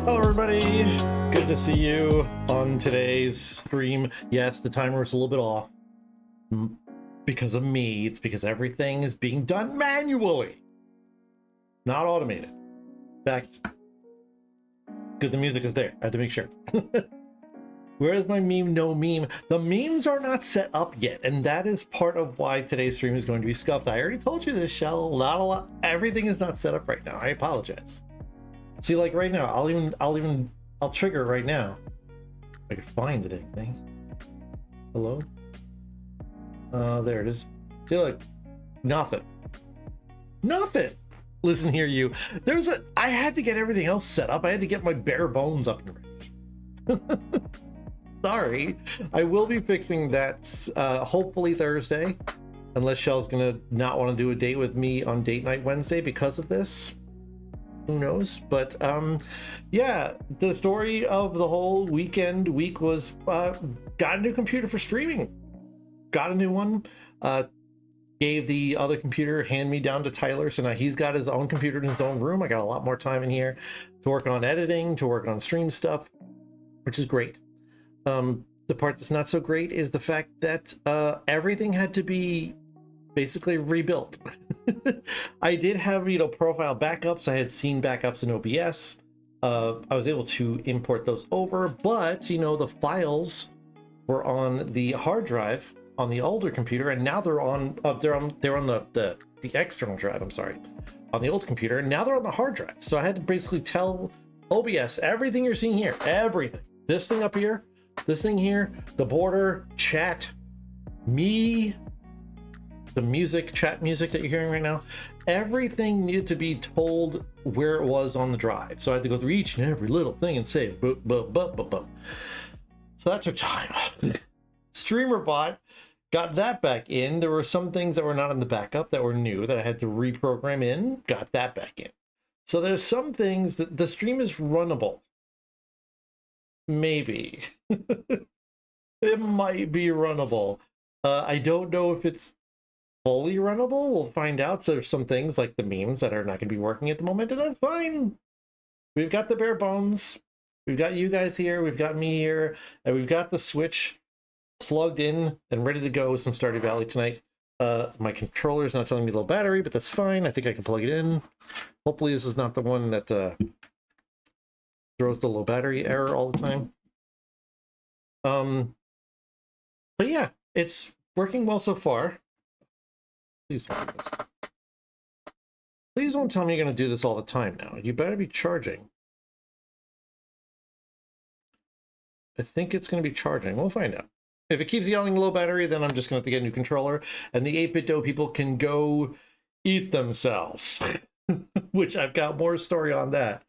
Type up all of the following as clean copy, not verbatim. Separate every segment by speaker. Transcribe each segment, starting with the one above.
Speaker 1: Hello everybody, good to see you on today's stream. Yes, the timer is a little bit off because of me. It's because everything is being done manually, not automated. In fact, good, the music is there. I had to make sure. Where is my meme? No meme. The memes are not set up yet, and that is part of why today's stream is going to be scuffed. I already told you this, Shell. Not a lot. Everything is not set up right now. I apologize. See, like right now, I'll trigger it right now. If I can find it, anything. Hello? There it is. See, look, nothing. Nothing. Listen here, you. I had to get everything else set up. I had to get my bare bones up and ready. Sorry. I will be fixing that hopefully Thursday, unless Shell's gonna not want to do a date with me on date night Wednesday because of this. Who knows? But yeah, the story of the whole week was got a new computer for streaming. Got a new one. Gave the other computer hand me down to Tyler, so now he's got his own computer in his own room. I got a lot more time in here to work on editing, to work on stream stuff, which is great. The part that's not so great is the fact that everything had to be basically rebuilt. I did have, profile backups. I had seen backups in OBS. I was able to import those over, but the files were on the hard drive on the older computer, and now they're on the external drive. I'm sorry, on the old computer, and now they're on the hard drive. So I had to basically tell OBS everything you're seeing here, everything. This thing up here, this thing here, the border, chat, me, the music, chat music that you're hearing right now, everything needed to be told where it was on the drive. So I had to go through each and every little thing and say, boop, boop, boop, boop, boop. So that took time. StreamerBot got that back in. There were some things that were not in the backup that were new that I had to reprogram in, got that back in. So there's some things that the stream is runnable. Maybe. It might be runnable. I don't know if it's fully runnable. We'll find out. So there's some things like the memes that are not going to be working at the moment, and that's fine. We've got the bare bones. We've got you guys here. We've got me here, and we've got the Switch plugged in and ready to go with some Stardew Valley tonight. My controller's not telling me low battery, but that's fine. I think I can plug it in. Hopefully this is not the one that throws the low battery error all the time. But yeah, it's working well so far. Please don't do this. Please don't tell me you're going to do this all the time now. You better be charging. I think it's going to be charging. We'll find out. If it keeps yelling low battery, then I'm just going to have to get a new controller. And the 8BitDo people can go eat themselves. Which I've got more story on that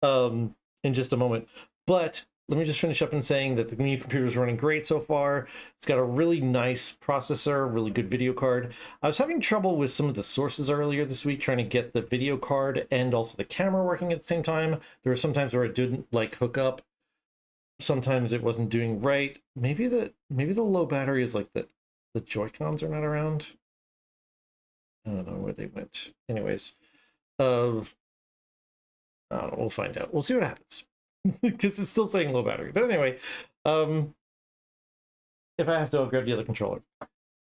Speaker 1: in just a moment. But let me just finish up in saying that the new computer is running great so far. It's got a really nice processor, really good video card. I was having trouble with some of the sources earlier this week trying to get the video card and also the camera working at the same time. There were some times where it didn't like hook up. Sometimes it wasn't doing right. Maybe the low battery is like the Joy-Cons are not around. I don't know where they went. Anyways, I don't know, we'll find out. We'll see what happens. Because it's still saying low battery. But anyway, if I have to, I'll grab the other controller.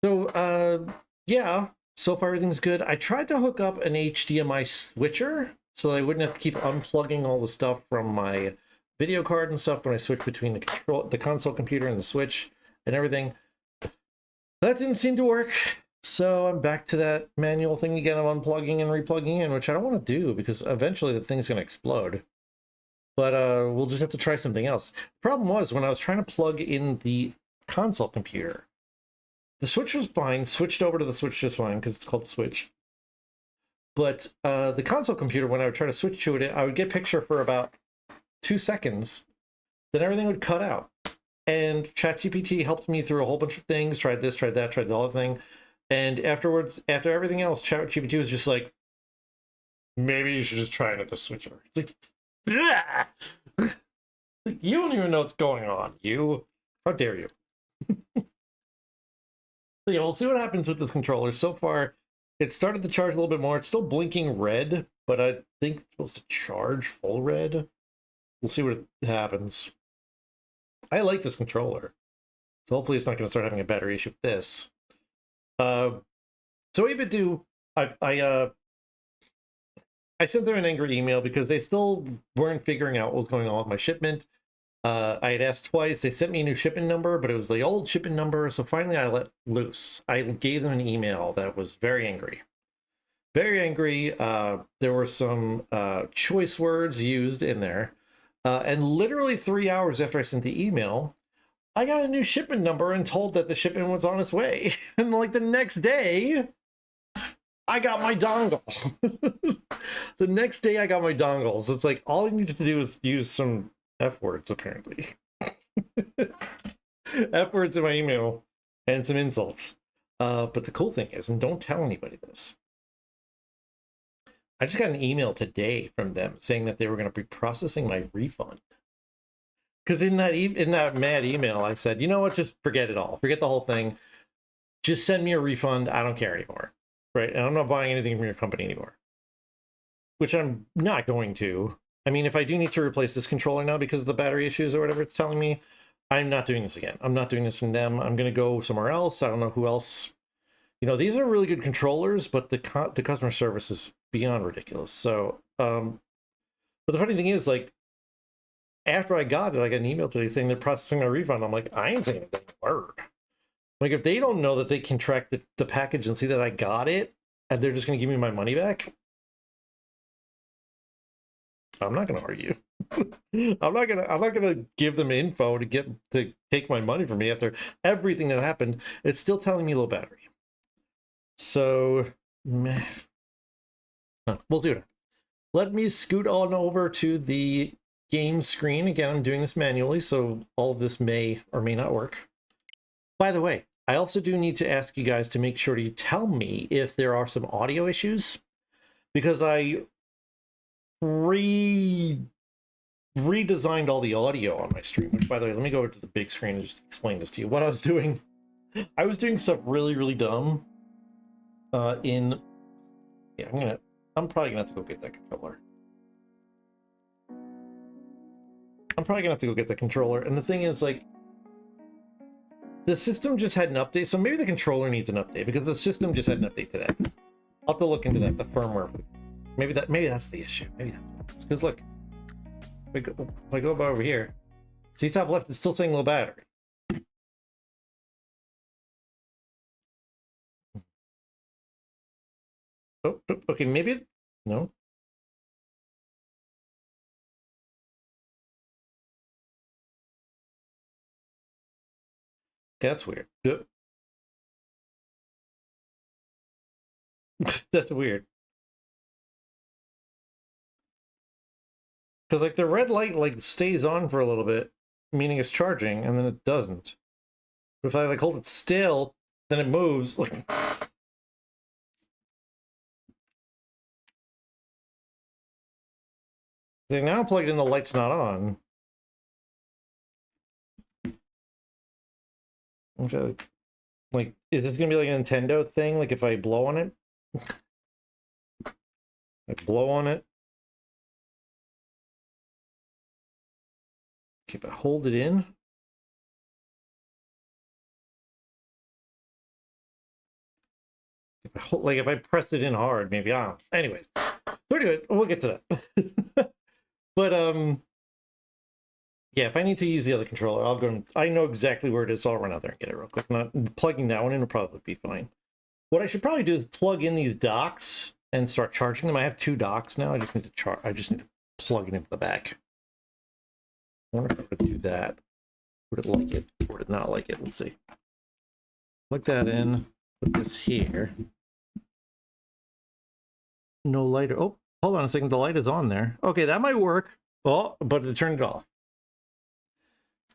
Speaker 1: So, yeah, so far everything's good. I tried to hook up an HDMI switcher so I wouldn't have to keep unplugging all the stuff from my video card and stuff when I switch between the console computer and the Switch and everything. That didn't seem to work. So I'm back to that manual thing again of unplugging and replugging in, which I don't want to do because eventually the thing's going to explode. But we'll just have to try something else. The problem was when I was trying to plug in the console computer, the Switch was fine, switched over to the Switch just fine because it's called the Switch. But the console computer, when I would try to switch to it, I would get picture for about 2 seconds, then everything would cut out. And ChatGPT helped me through a whole bunch of things, tried this, tried that, tried the other thing. And afterwards, after everything else, ChatGPT was just like, maybe you should just try it at the switcher. It's like, yeah! You don't even know what's going on. You, how dare you? So yeah, we'll see what happens with this controller. So far, it started to charge a little bit more. It's still blinking red, but I think it's supposed to charge full red. We'll see what happens. I like this controller, so hopefully it's not going to start having a battery issue with this. So 8BitDo, I sent them an angry email because they still weren't figuring out what was going on with my shipment. I had asked twice. They sent me a new shipping number, but it was the old shipping number. So finally I let loose. I gave them an email that was very angry. Very angry. There were some choice words used in there. And literally 3 hours after I sent the email, I got a new shipment number and told that the shipment was on its way. And like the next day, I got my dongle. The next day I got my dongles. It's like all I needed to do was use some F words, apparently. F words in my email and some insults. But the cool thing is, and don't tell anybody this, I just got an email today from them saying that they were going to be processing my refund. Because in that mad email, I said, you know what, just forget it all. Forget the whole thing. Just send me a refund. I don't care anymore. Right? And I'm not buying anything from your company anymore. Which I'm not going to. I mean, if I do need to replace this controller now because of the battery issues or whatever it's telling me, I'm not doing this again. I'm not doing this from them. I'm going to go somewhere else. I don't know who else. You know, these are really good controllers, but the customer service is beyond ridiculous. So, but the funny thing is, like, after I got it, I got an email today saying they're processing my refund. I'm like, I ain't saying a damn word. Like, if they don't know that they can track the package and see that I got it, and they're just going to give me my money back, I'm not going to argue. I'm not gonna give them info to take my money from me after everything that happened. It's still telling me low battery. So, meh. We'll do it. Let me scoot on over to the game screen. Again, I'm doing this manually, so all of this may or may not work. By the way, I also do need to ask you guys to make sure to tell me if there are some audio issues, because I redesigned all the audio on my stream, which, by the way, let me go over to the big screen and just explain this to you. What I was doing stuff really, really dumb. I'm probably gonna have to go get that controller. And the thing is, like, the system just had an update, so maybe the controller needs an update because the system just had an update today. I'll have to look into that, the firmware. Maybe that's the issue. Maybe that's because look, if I go over here, see top left, it's still saying low battery. Oh, okay, maybe... No? That's weird. That's weird. Because, like, the red light, like, stays on for a little bit, meaning it's charging, and then it doesn't. But if I, like, hold it still, then it moves, like... See, now I'm plugged in, the light's not on. Okay. Like, is this gonna be like a Nintendo thing? Like, if I blow on it? I blow on it. Okay, but hold it in. If I hold, like, if I press it in hard, maybe. Ah, anyways. So anyway, we'll get to that. But yeah, if I need to use the other controller, I'll go and I know exactly where it is, so I'll run out there and get it real quick. Not plugging that one in will probably be fine. What I should probably do is plug in these docks and start charging them. I have 2 docks now. I just need to plug it into the back. I wonder if I would do that. Would it like it? Or would it not like it? Let's see. Plug that in. Put this here. No lighter. Oh, hold on a second. The light is on there. Okay, that might work. Oh, but it turned it off.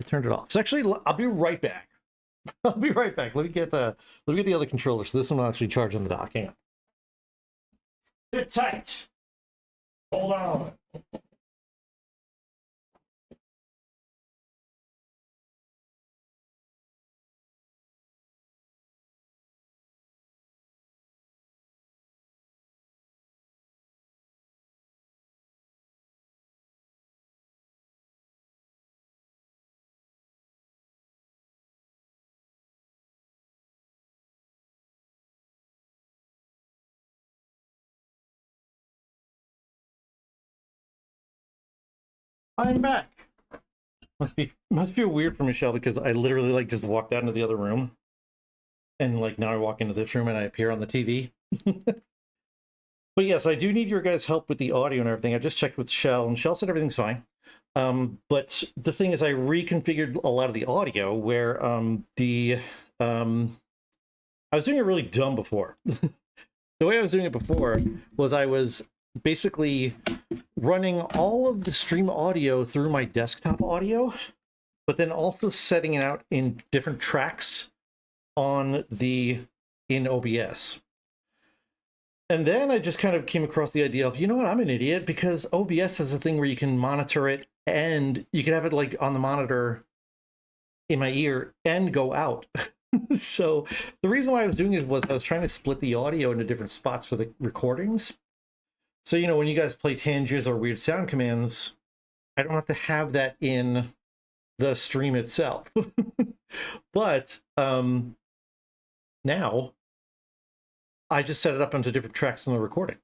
Speaker 1: It turned it off. So actually, I'll be right back. I'll be right back. Let me get the other controller. So this one will actually charge on the dock. Hang on. Sit tight. Hold on. I'm back. Must feel weird for Michelle because I literally like just walked out into the other room, and like now I walk into this room and I appear on the TV. But yes, I do need your guys' help with the audio and everything. I just checked with Shell, and Shell said everything's fine. But the thing is, I reconfigured a lot of the audio where I was doing it really dumb before. The way I was doing it before was I was basically running all of the stream audio through my desktop audio, but then also setting it out in different tracks in OBS. And then I just kind of came across the idea of, you know what, I'm an idiot, because OBS has a thing where you can monitor it and you can have it like on the monitor in my ear and go out. So the reason why I was doing it was I was trying to split the audio into different spots for the recordings. So, you know, when you guys play tinges or weird sound commands, I don't have to have that in the stream itself. But now I just set it up onto different tracks in the recording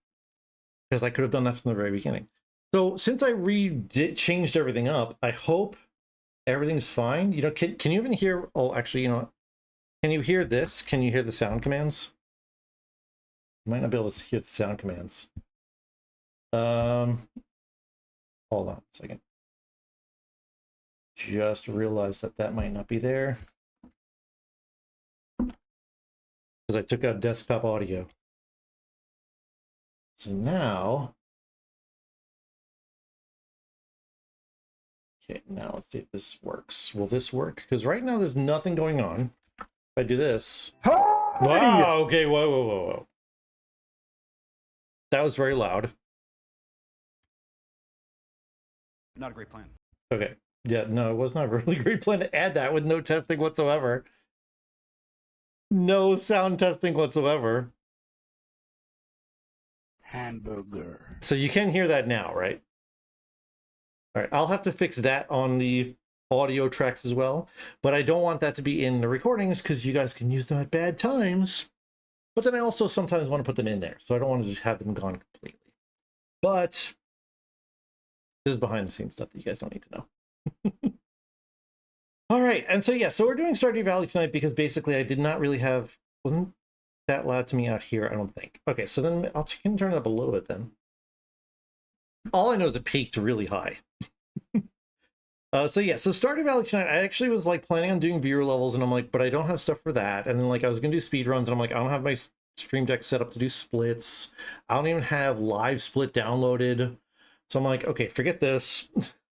Speaker 1: because I could have done that from the very beginning. So since I changed everything up, I hope everything's fine. You know, can you even hear? Oh, actually, you know, can you hear this? Can you hear the sound commands? You might not be able to hear the sound commands. Hold on a second. Just realized that might not be there because I took out desktop audio. So now, okay, now let's see if this works. Will this work? Because right now there's nothing going on. If I do this, wow, okay, whoa. That was very loud.
Speaker 2: Not a great plan.
Speaker 1: Okay. Yeah, no, it was not a really great plan to add that with no testing whatsoever. No sound testing whatsoever.
Speaker 2: Hamburger.
Speaker 1: So you can hear that now, right? All right, I'll have to fix that on the audio tracks as well, but I don't want that to be in the recordings because you guys can use them at bad times. But then I also sometimes want to put them in there, so I don't want to just have them gone completely. But this is behind the scenes stuff that you guys don't need to know. All right, and so yeah, so we're doing Stardew Valley tonight because basically I did not really have, that loud to me out here, I don't think. Okay, so then I can turn it up a little bit then. All I know is it peaked really high. So yeah, so Stardew Valley tonight, I actually was like planning on doing viewer levels, and I'm like, but I don't have stuff for that. And then like I was gonna do speed runs, and I'm like, I don't have my Stream Deck set up to do splits. I don't even have live split downloaded. So I'm like, okay, forget this.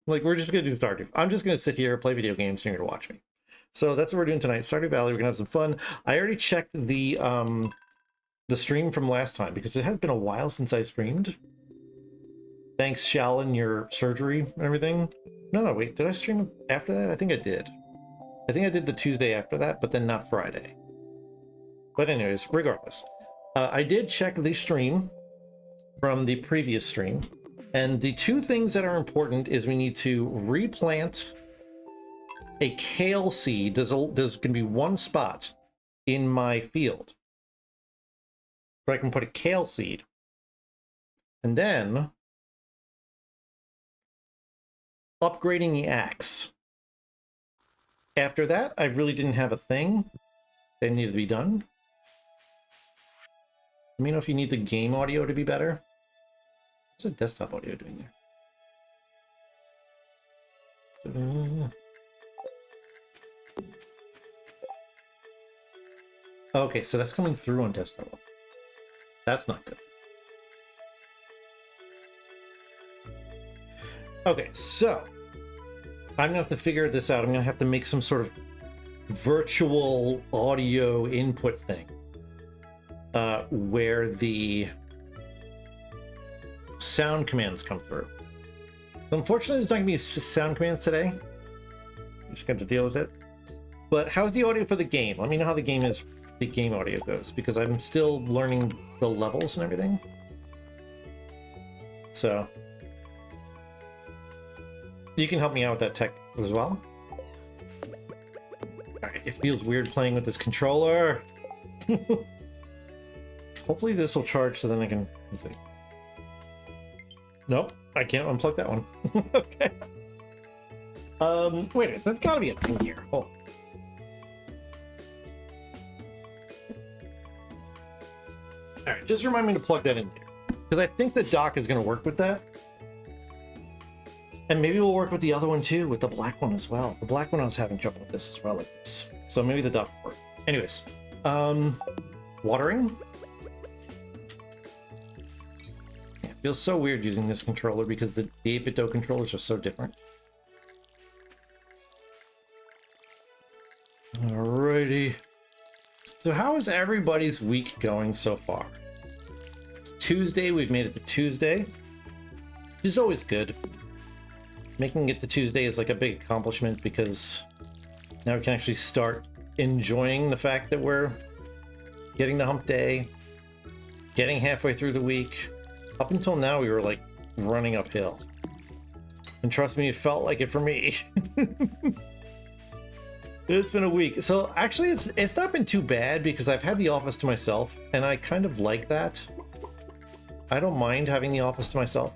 Speaker 1: Like, we're just gonna do Stardew. I'm just gonna sit here, play video games, and you're gonna watch me. So that's what we're doing tonight. Stardew Valley, we're gonna have some fun. I already checked the stream from last time because it has been a while since I streamed. Thanks, Chillin, your surgery and everything. No, wait, did I stream after that? I think I did. I think I did the Tuesday after that, but then not Friday. But anyways, regardless. I did check the stream from the previous stream, and the two things that are important is we need to replant a kale seed. There's going to be one spot in my field where I can put a kale seed. And then upgrading the axe. After that, I really didn't have a thing that needed to be done. Let me know if you need the game audio to be better. What's the desktop audio doing there? Okay, so that's coming through on desktop. That's not good. Okay, so I'm gonna have to figure this out. I'm gonna have to make some sort of virtual audio input thing where the sound commands come through. So unfortunately, there's not gonna be sound commands today. I'm just going to deal with it. But how's the audio for the game? Let me know how the game audio goes, because I'm still learning the levels and everything. So you can help me out with that tech as well. Alright, it feels weird playing with this controller. Hopefully this will charge so then I can... Let's see. Nope, I can't unplug that one. Okay. Wait a minute, there's gotta be a thing here. Hold on. Alright, just remind me to plug that in here. Because I think the dock is gonna work with that. And maybe we'll work with the other one too, with the black one as well. The black one I was having trouble with this as well, like this. So maybe the dock will work. Anyways, watering. Yeah, it feels so weird using this controller because the 8-bit controllers are so different. Alrighty. So how is everybody's week going so far? It's Tuesday, we've made it to Tuesday, which is always good. Making it to Tuesday is like a big accomplishment because now we can actually start enjoying the fact that we're getting the hump day, getting halfway through the week. Up until now, we were like running uphill. And trust me, it felt like it for me. It's been a week. So actually, it's not been too bad because I've had the office to myself, and I kind of like that. I don't mind having the office to myself.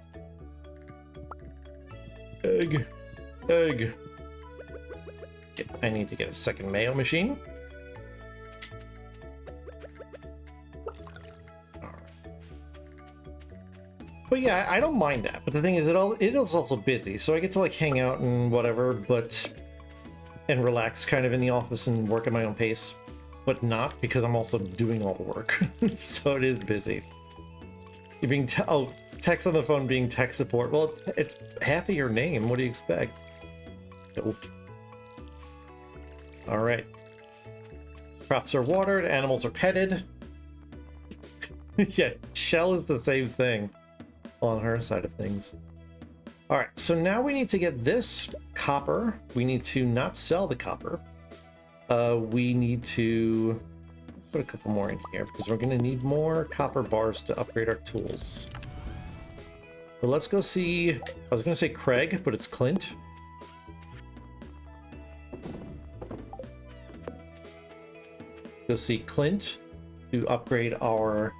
Speaker 1: Egg. Okay, I need to get a second mayo machine. Alright. But yeah, I don't mind that. But the thing is, it is also busy, so I get to like hang out and whatever, and relax kind of in the office and work at my own pace. But not because I'm also doing all the work. So it is busy. You're being text on the phone being tech support. Well, it's half of your name. What do you expect? Oh. All right. Crops are watered. Animals are petted. Yeah, Shell is the same thing on her side of things. All right, so now we need to get this copper. We need to not sell the copper. We need to put a couple more in here because we're going to need more copper bars to upgrade our tools. But let's go see... I was going to say Craig, but it's Clint. Go see Clint to upgrade our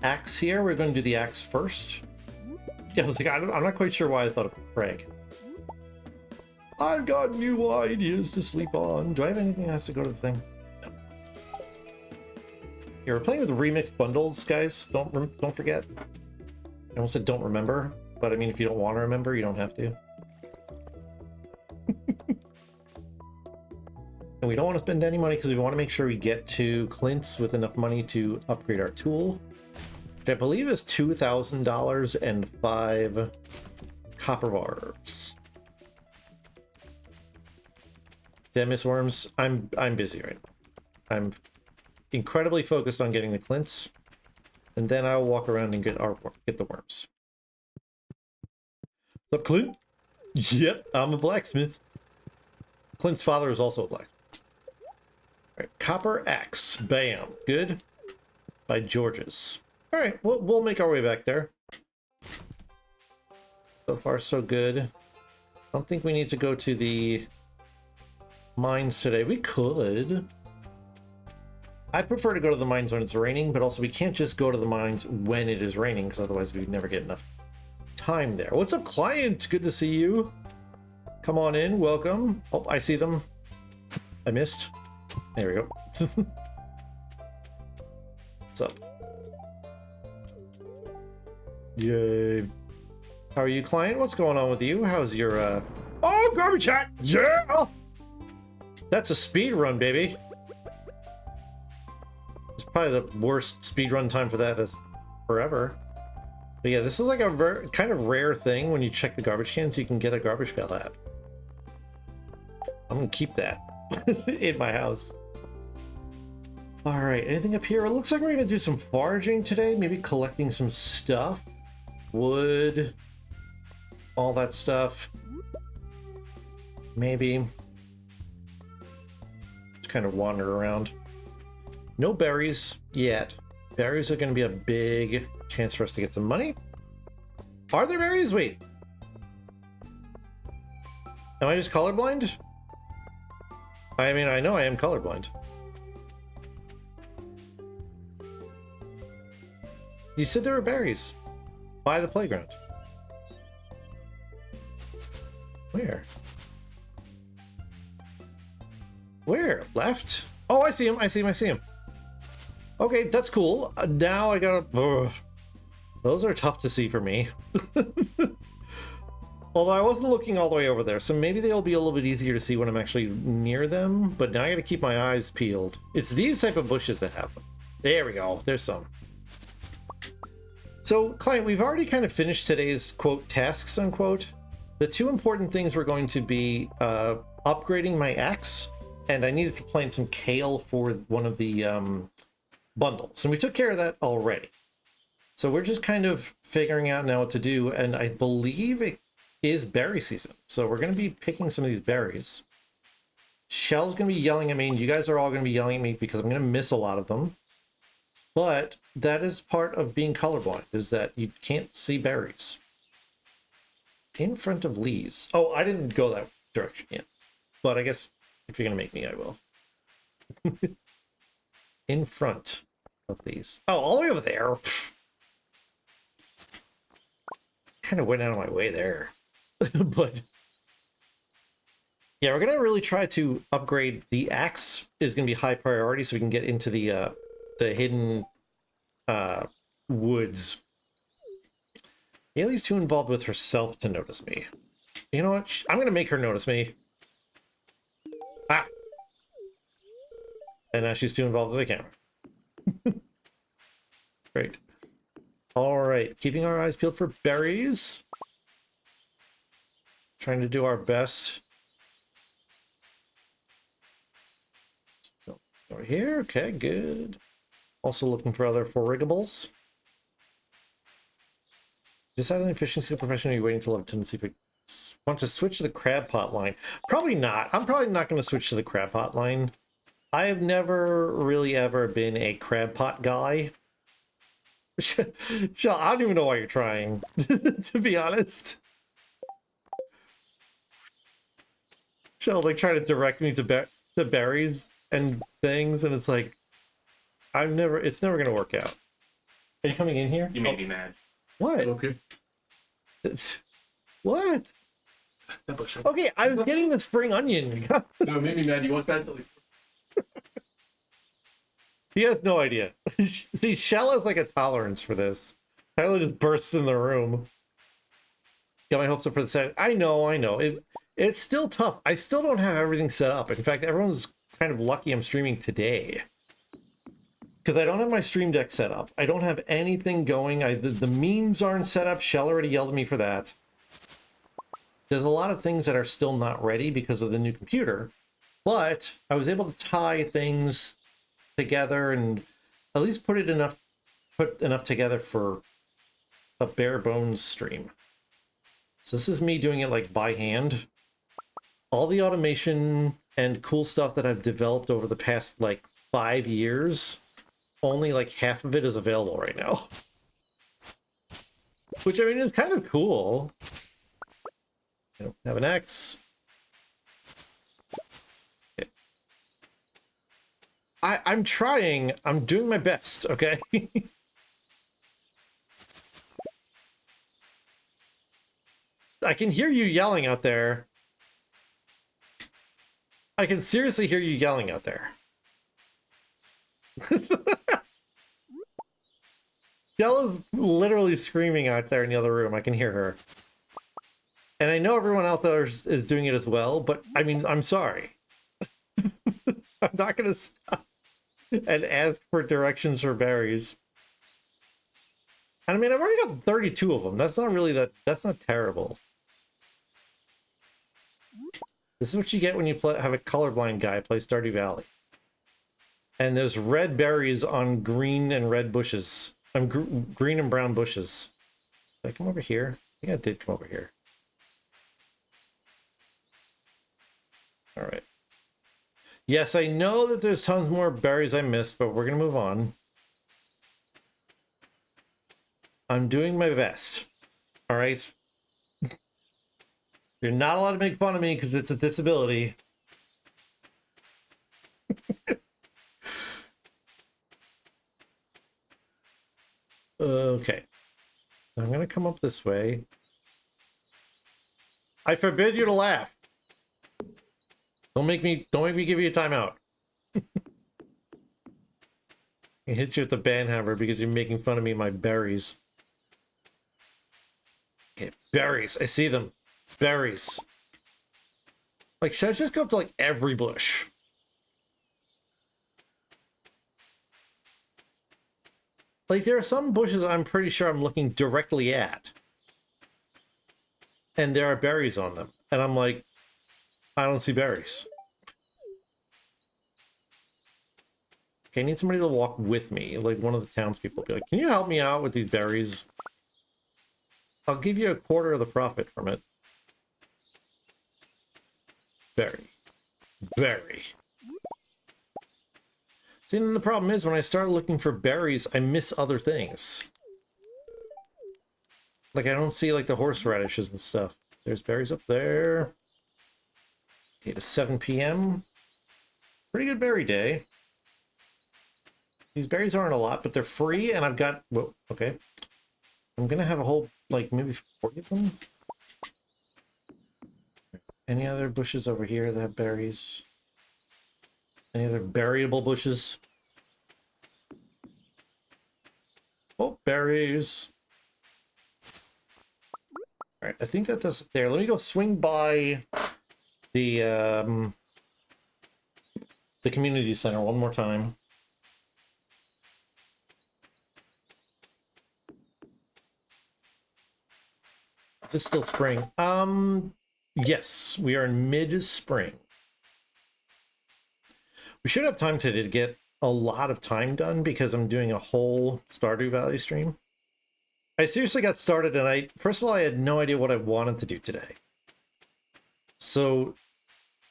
Speaker 1: axe here. We're going to do the axe first. Yeah, I was like, I'm not quite sure why I thought of Craig. I've got new ideas to sleep on. Do I have anything that has to go to the thing? No. Yeah, we're playing with remixed bundles, guys. Don't forget. I almost said don't remember, but I mean, if you don't want to remember, you don't have to. And we don't want to spend any money because we want to make sure we get to Clint's with enough money to upgrade our tool, which I believe is $2,000 and 5 copper bars. Did I miss worms? I'm busy right now. I'm incredibly focused on getting the Clint's, and then I'll walk around and get the worms. What's up, Clint? Yep, I'm a blacksmith. Clint's father is also a blacksmith. All right, copper axe, bam, good. By George's. All right, we'll make our way back there. So far, so good. I don't think we need to go to the mines today. We could. I prefer to go to the mines when it's raining, but also we can't just go to the mines when it is raining, because otherwise we'd never get enough time there. What's up, client? Good to see you. Come on in, welcome. Oh, I see them. I missed. There we go. What's up? Yay. How are you, client? What's going on with you? How's your, Oh, garbage hat! Yeah! That's a speed run, baby. It's probably the worst speed run time for that is forever. But yeah, this is like a kind of rare thing when you check the garbage cans, you can get a garbage pail hat. I'm gonna keep that in my house. All right, anything up here? It looks like we're gonna do some foraging today, maybe collecting some stuff. Wood, all that stuff. Maybe. Just kind of wander around. No berries yet. Berries are gonna be a big chance for us to get some money. Are there berries? Wait. Am I just colorblind? I mean, I know I am colorblind. You said there were berries by the playground. Where? Where? Left? Oh, I see him. I see him. I see him. Okay, that's cool. Now I gotta... Ugh. Those are tough to see for me. Although I wasn't looking all the way over there, so maybe they'll be a little bit easier to see when I'm actually near them, but now I gotta keep my eyes peeled. It's these type of bushes that have them. There we go. There's some. So, client, we've already kind of finished today's, quote, tasks, unquote. The two important things were going to be upgrading my axe, and I needed to plant some kale for one of the bundles. And we took care of that already. So we're just kind of figuring out now what to do, and I believe it is berry season. So we're going to be picking some of these berries. Shell's going to be yelling at me, and you guys are all going to be yelling at me because I'm going to miss a lot of them. But that is part of being colorblind, is that you can't see berries. In front of Lee's. Oh, I didn't go that direction yet. But I guess if you're going to make me, I will. In front of these. Oh, all the way over there. Kind of went out of my way there. But yeah, we're going to really try to upgrade. The axe is going to be high priority so we can get into the hidden woods. Haley's too involved with herself to notice me. You know what? I'm going to make her notice me. Ah! And now she's too involved with the camera. Great. All right. Keeping our eyes peeled for berries. Trying to do our best. Over here. Okay, good. Also looking for other forageables. Decided on fishing skill profession, are you waiting to level 10 to see if we want to switch to the crab pot line? Probably not. I'm probably not going to switch to the crab pot line. I have never really ever been a crab pot guy. Shell, I don't even know why you're trying, to be honest. Shell, like, trying to direct me to berries and things, and it's like, it's never going to work out. Are you coming in here?
Speaker 3: You made me mad.
Speaker 1: What?
Speaker 3: Okay.
Speaker 1: What? Okay, I was getting the spring onion.
Speaker 3: No, it made me mad. You want that?
Speaker 1: He has no idea. See, Shell has like a tolerance for this. Tyler just bursts in the room. Got my hopes up for the set. I know. It's still tough. I still don't have everything set up. In fact, everyone's kind of lucky I'm streaming today. Because I don't have my stream deck set up. I don't have anything going. The memes aren't set up. Shell already yelled at me for that. There's a lot of things that are still not ready because of the new computer. But I was able to tie things together and at least put enough together for a bare bones stream. So this is me doing it like by hand. All the automation and cool stuff that I've developed over the past like 5 years, only like half of it is available right now. Which I mean is kind of cool. I don't have an X. Okay. I'm trying. I'm doing my best, okay? I can hear you yelling out there. I can seriously hear you yelling out there. Jella's literally screaming out there in the other room. I can hear her. And I know everyone out there is doing it as well, but I mean, I'm sorry. I'm not going to stop and ask for directions for berries. And I mean, I've already got 32 of them. That's not really that's not terrible. This is what you get when you have a colorblind guy play Stardew Valley. And there's red berries on green and red bushes. Green and brown bushes. Did I come over here? I think I did come over here. All right. Yes, I know that there's tons more berries I missed, but we're going to move on. I'm doing my best. All right. You're not allowed to make fun of me because it's a disability. Okay. I'm going to come up this way. I forbid you to laugh. Don't make me give you a timeout. I hit you with the banhammer because you're making fun of me and my berries. Okay, berries. I see them. Berries. Like, should I just go up to like every bush? Like, there are some bushes I'm pretty sure I'm looking directly at. And there are berries on them. And I'm like, I don't see berries. Okay, I need somebody to walk with me. Like, one of the townspeople. Be like, can you help me out with these berries? I'll give you a quarter of the profit from it. Berry. Berry. See, and the problem is, when I start looking for berries, I miss other things. Like, I don't see, like, the horseradishes and stuff. There's berries up there. Okay, to 7 p.m. Pretty good berry day. These berries aren't a lot, but they're free, and I've got... Whoa, okay. I'm gonna have a whole, like, maybe 40 of them? Any other bushes over here that have berries? Any other berryable bushes? Oh, berries. Alright, I think that does it there. Let me go swing by the community center one more time. Is it still spring? Yes, we are in mid-spring. We should have time today to get a lot of time done because I'm doing a whole Stardew Valley stream. I seriously got started and first of all, I had no idea what I wanted to do today. So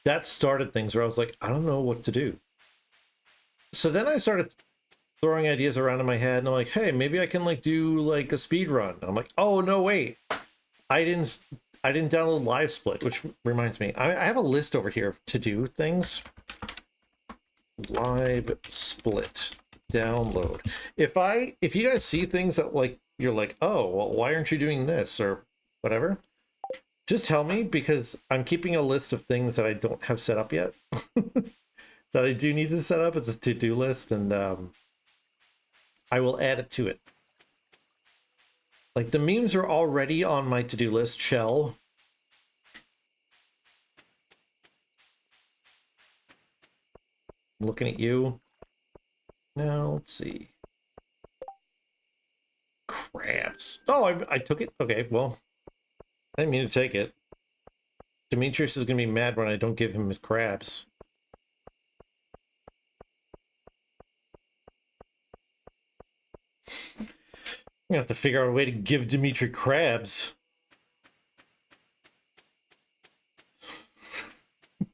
Speaker 1: that started things where I was like, I don't know what to do. So then I started throwing ideas around in my head and I'm like, hey, maybe I can like do like a speed run. I'm like, oh no, wait. I didn't download Live Split, which reminds me, I have a list over here to do things. Live Split download. If you guys see things that like you're like, oh, well, why aren't you doing this or whatever, just tell me because I'm keeping a list of things that I don't have set up yet that I do need to set up. It's a to-do list, and I will add it to it. Like, the memes are already on my to-do list, Shell. I'm looking at you. Now, let's see. Crabs. Oh, I took it? Okay, well, I didn't mean to take it. Demetrius is going to be mad when I don't give him his crabs. I'm going to have to figure out a way to give Dimitri crabs.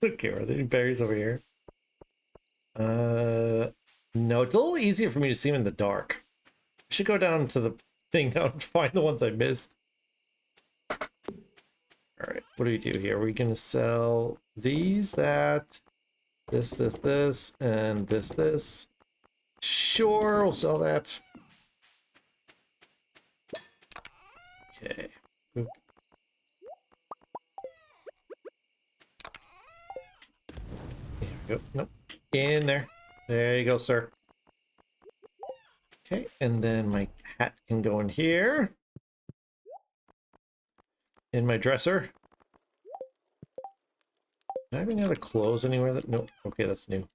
Speaker 1: Okay, are there any berries over here? No, it's a little easier for me to see them in the dark. I should go down to the thing now and find the ones I missed. Alright, what do we do here? We're going to sell these, that, this, and this. Sure, we'll sell that. Okay. Oop. There we go. Nope. In there. There you go, sir. Okay, and then my hat can go in here. In my dresser. Do I have any other clothes anywhere that... Nope. Okay, that's new.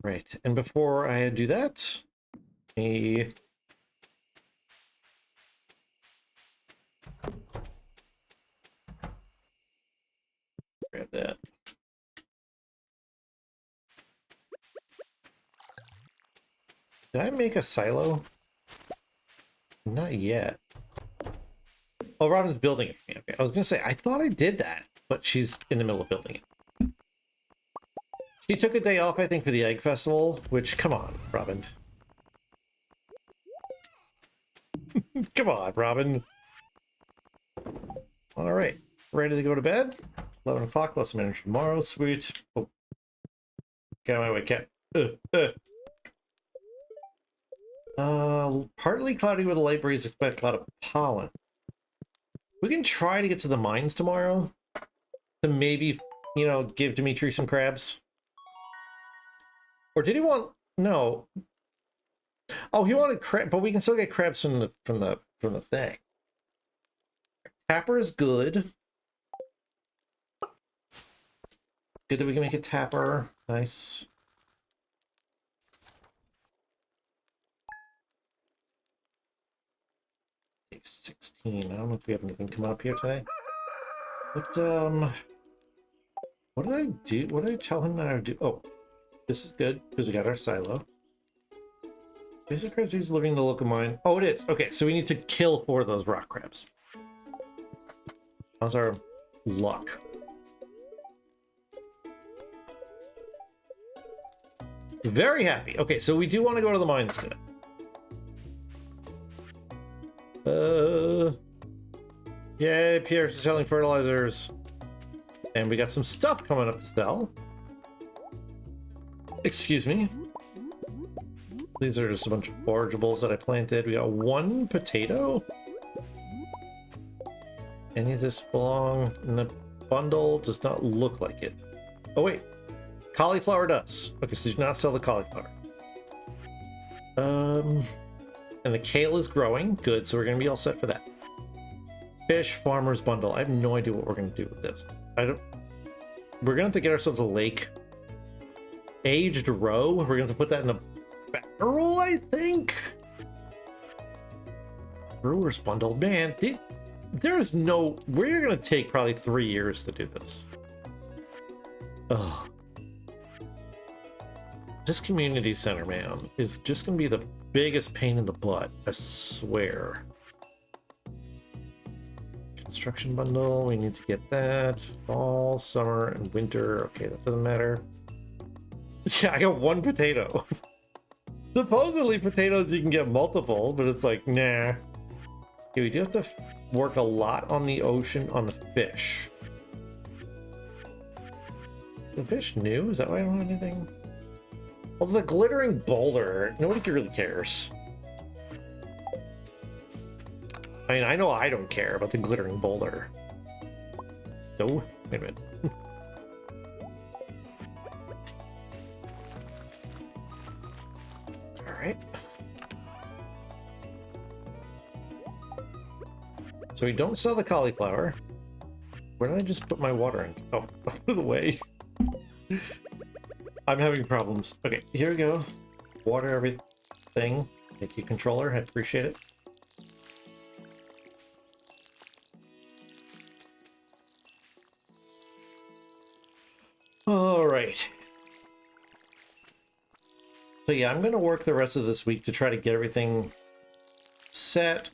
Speaker 1: Right, and before I do that, grab that. Did I make a silo? Not yet. Oh, Robin's building it for me. Okay, I was going to say, I thought I did that, but she's in the middle of building it. She took a day off, I think, for the Egg Festival, which, come on, Robin. Come on, Robin. All right, ready to go to bed? 11 o'clock, less minutes tomorrow. Sweet. Oh. Get out of my way, cat. Partly cloudy with a light breeze, expect a lot of pollen. We can try to get to the mines tomorrow to maybe, you know, give Dimitri some crabs. Or did he want... No. Oh, he wanted crab, but we can still get crabs from the thing. Tapper is good. Good that we can make a tapper. Nice. Day 16. I don't know if we have anything coming up here today. But, what did I do? What did I tell him that I would do? Oh, this is good, because we got our silo. Basic crabs is living in the local mine. Oh, it is. Okay, so we need to kill 4 of those rock crabs. How's our luck? Very happy. Okay, so we do want to go to the mines today. Yay, Pierre's selling fertilizers. And we got some stuff coming up to sell. Excuse me. These are just a bunch of forageables that I planted. We got 1 potato. Any of this belong in the bundle? Does not look like it. Oh, wait. Cauliflower does. Okay, so do not sell the cauliflower. And the kale is growing. Good, so we're going to be all set for that. Fish farmer's bundle. I have no idea what we're going to do with this. We're going to have to get ourselves a lake. Aged roe. We're going to have to put that in a barrel, I think. Brewer's bundle. Man, there's no... We're going to take probably 3 years to do this. Ugh. This community center, man, is just going to be the biggest pain in the butt. I swear. Construction bundle. We need to get that. Fall, summer, and winter. Okay, that doesn't matter. Yeah, I got 1 potato. Supposedly potatoes you can get multiple, but it's like, nah. Okay, we do have to work a lot on the ocean, on the fish. Is the fish new? Is that why I don't have anything? Well, the glittering boulder, nobody really cares. I mean, I know I don't care about the glittering boulder. No? Wait a minute. All right. So we don't sell the cauliflower. Where did I just put my water in? Oh, out of the way. I'm having problems. Okay, here we go. Water everything. Thank you, controller. I appreciate it. All right. So yeah, I'm going to work the rest of this week to try to get everything set.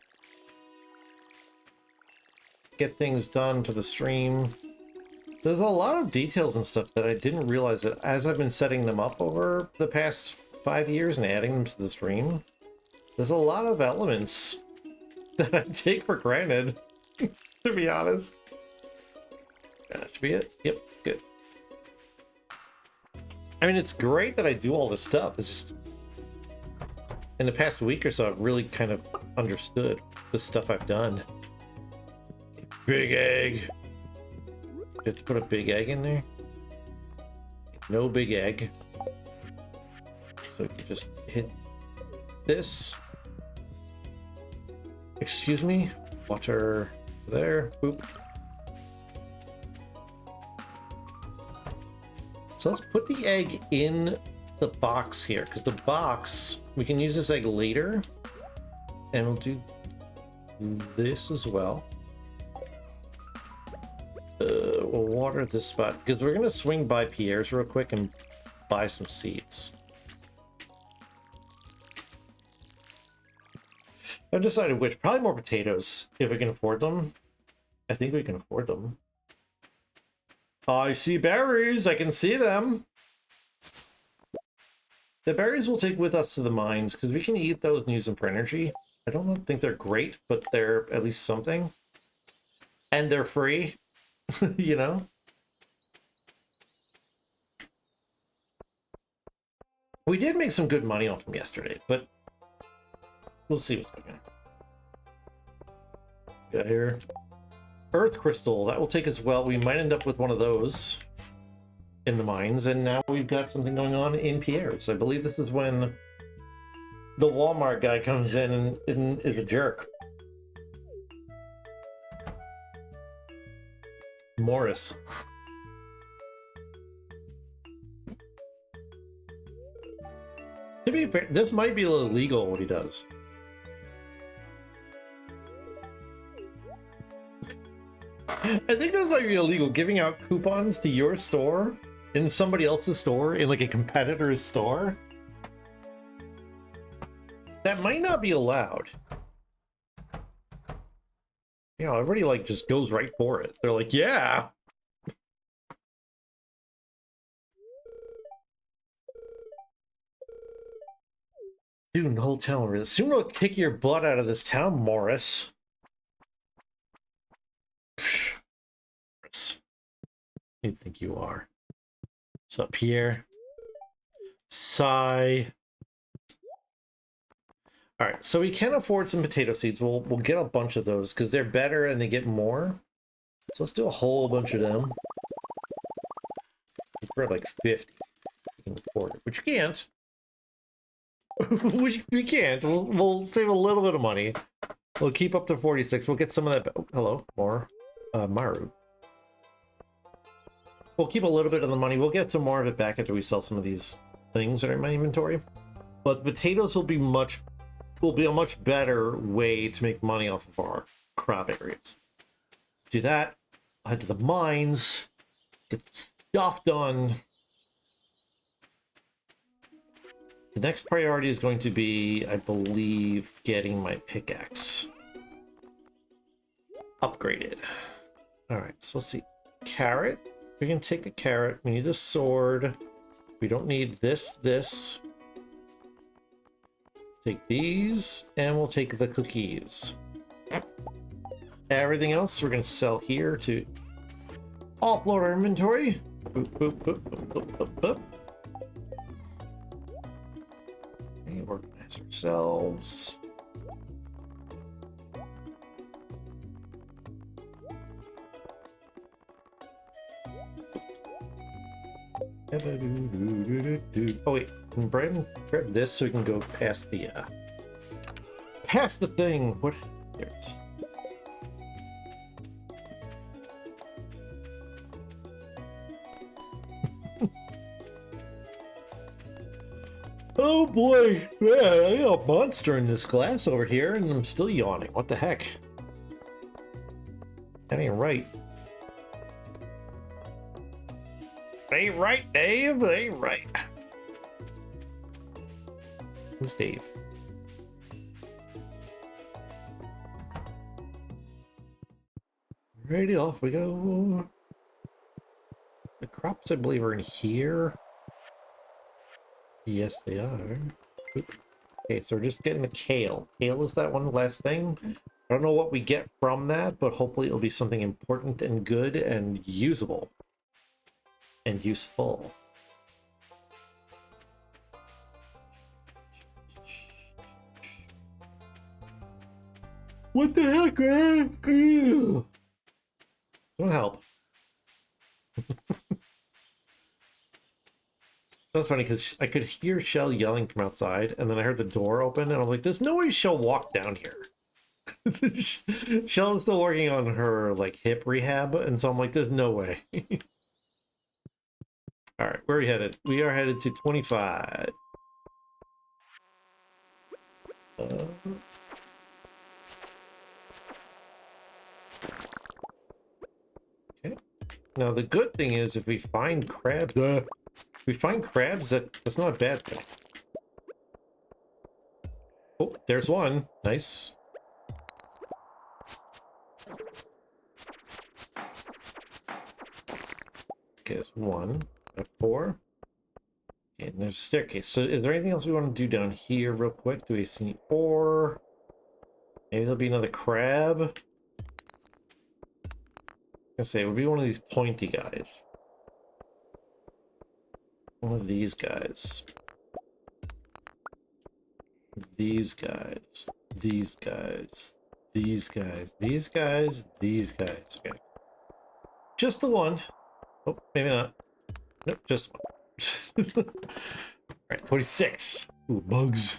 Speaker 1: Get things done for the stream. There's a lot of details and stuff that I didn't realize that as I've been setting them up over the past 5 years and adding them to the stream. There's a lot of elements that I take for granted, to be honest. That should be it. Yep, good. I mean, it's great that I do all this stuff. It's just in the past week or so, I've really kind of understood the stuff I've done. Big egg. You have to put a big egg in there. No big egg. So you can just hit this. Excuse me. Water there. Boop. So let's put the egg in the box here, because the box, we can use this egg later. And we'll do this as well. We'll water this spot, because we're going to swing by Pierre's real quick and buy some seeds. I've decided which. Probably more potatoes, if we can afford them. I think we can afford them. I see berries. I can see them. The berries we'll take with us to the mines, because we can eat those and use them for energy. I don't think they're great, but they're at least something. And they're free, you know? We did make some good money off them yesterday, but we'll see what's going on. Got here. Earth crystal, that will take us well. We might end up with one of those in the mines, and now we've got something going on in Pierre's. I believe this is when the Walmart guy comes in and is a jerk. Morris. To be fair, this might be a little illegal what he does. I think this might be illegal, giving out coupons to your store in somebody else's store, in like a competitor's store. That might not be allowed. You know, everybody like just goes right for it. They're like, yeah. Dude, the whole town. Soon we'll kick your butt out of this town, Morris. Morris. Who do you think you are? What's up, Pierre? Sigh. All right, so we can afford some potato seeds. We'll get a bunch of those because they're better and they get more. So let's do a whole bunch of them. We're at like 50. We can afford it, which you can't. Which we can't. We'll save a little bit of money. We'll keep up to 46. We'll get some of that. Oh, hello, more Maru. We'll keep a little bit of the money. We'll get some more of it back after we sell some of these things that are in my inventory. But the potatoes will be a much better way to make money off of our crop areas. Do that. Head to the mines. Get stuff done. The next priority is going to be, I believe, getting my pickaxe upgraded. All right, so let's see. Carrot. We can take the carrot. We need a sword. We don't need this. Take these, and we'll take the cookies. Everything else we're going to sell here to offload our inventory. Boop, boop, boop, boop, boop, boop, boop. Okay, organize ourselves. Yep. Oh wait, can Brandon grab this so we can go past the thing? What? There it is. Oh boy, yeah, I got a monster in this glass over here, and I'm still yawning. What the heck? That ain't right. Ain't right, Dave. Ain't right. Who's Dave? Ready, off we go. The crops, I believe, are in here. Yes, they are. Oop. Okay, so we're just getting the kale. Kale is that one last thing. I don't know what we get from that, but hopefully it'll be something important and good and usable. And useful. What the heck, man? Don't help. That's funny because I could hear Shell yelling from outside, and then I heard the door open, and I'm like, "There's no way Shell walked down here." Shell is still working on her like hip rehab, and so I'm like, "There's no way." All right, where are we headed? We are headed to 25. Okay. Now the good thing is, if we find crabs, that's not a bad thing. Oh, there's one. Nice. Okay, there's one. 4. Okay, and there's a staircase. So is there anything else we want to do down here real quick? Do we see any ore? Maybe there'll be another crab. I say it would be one of these pointy guys. One of these guys. These guys. These guys. These guys. These guys. These guys. Okay. Just the one. Oh, maybe not. Nope, just one. Alright, 26. Ooh, bugs.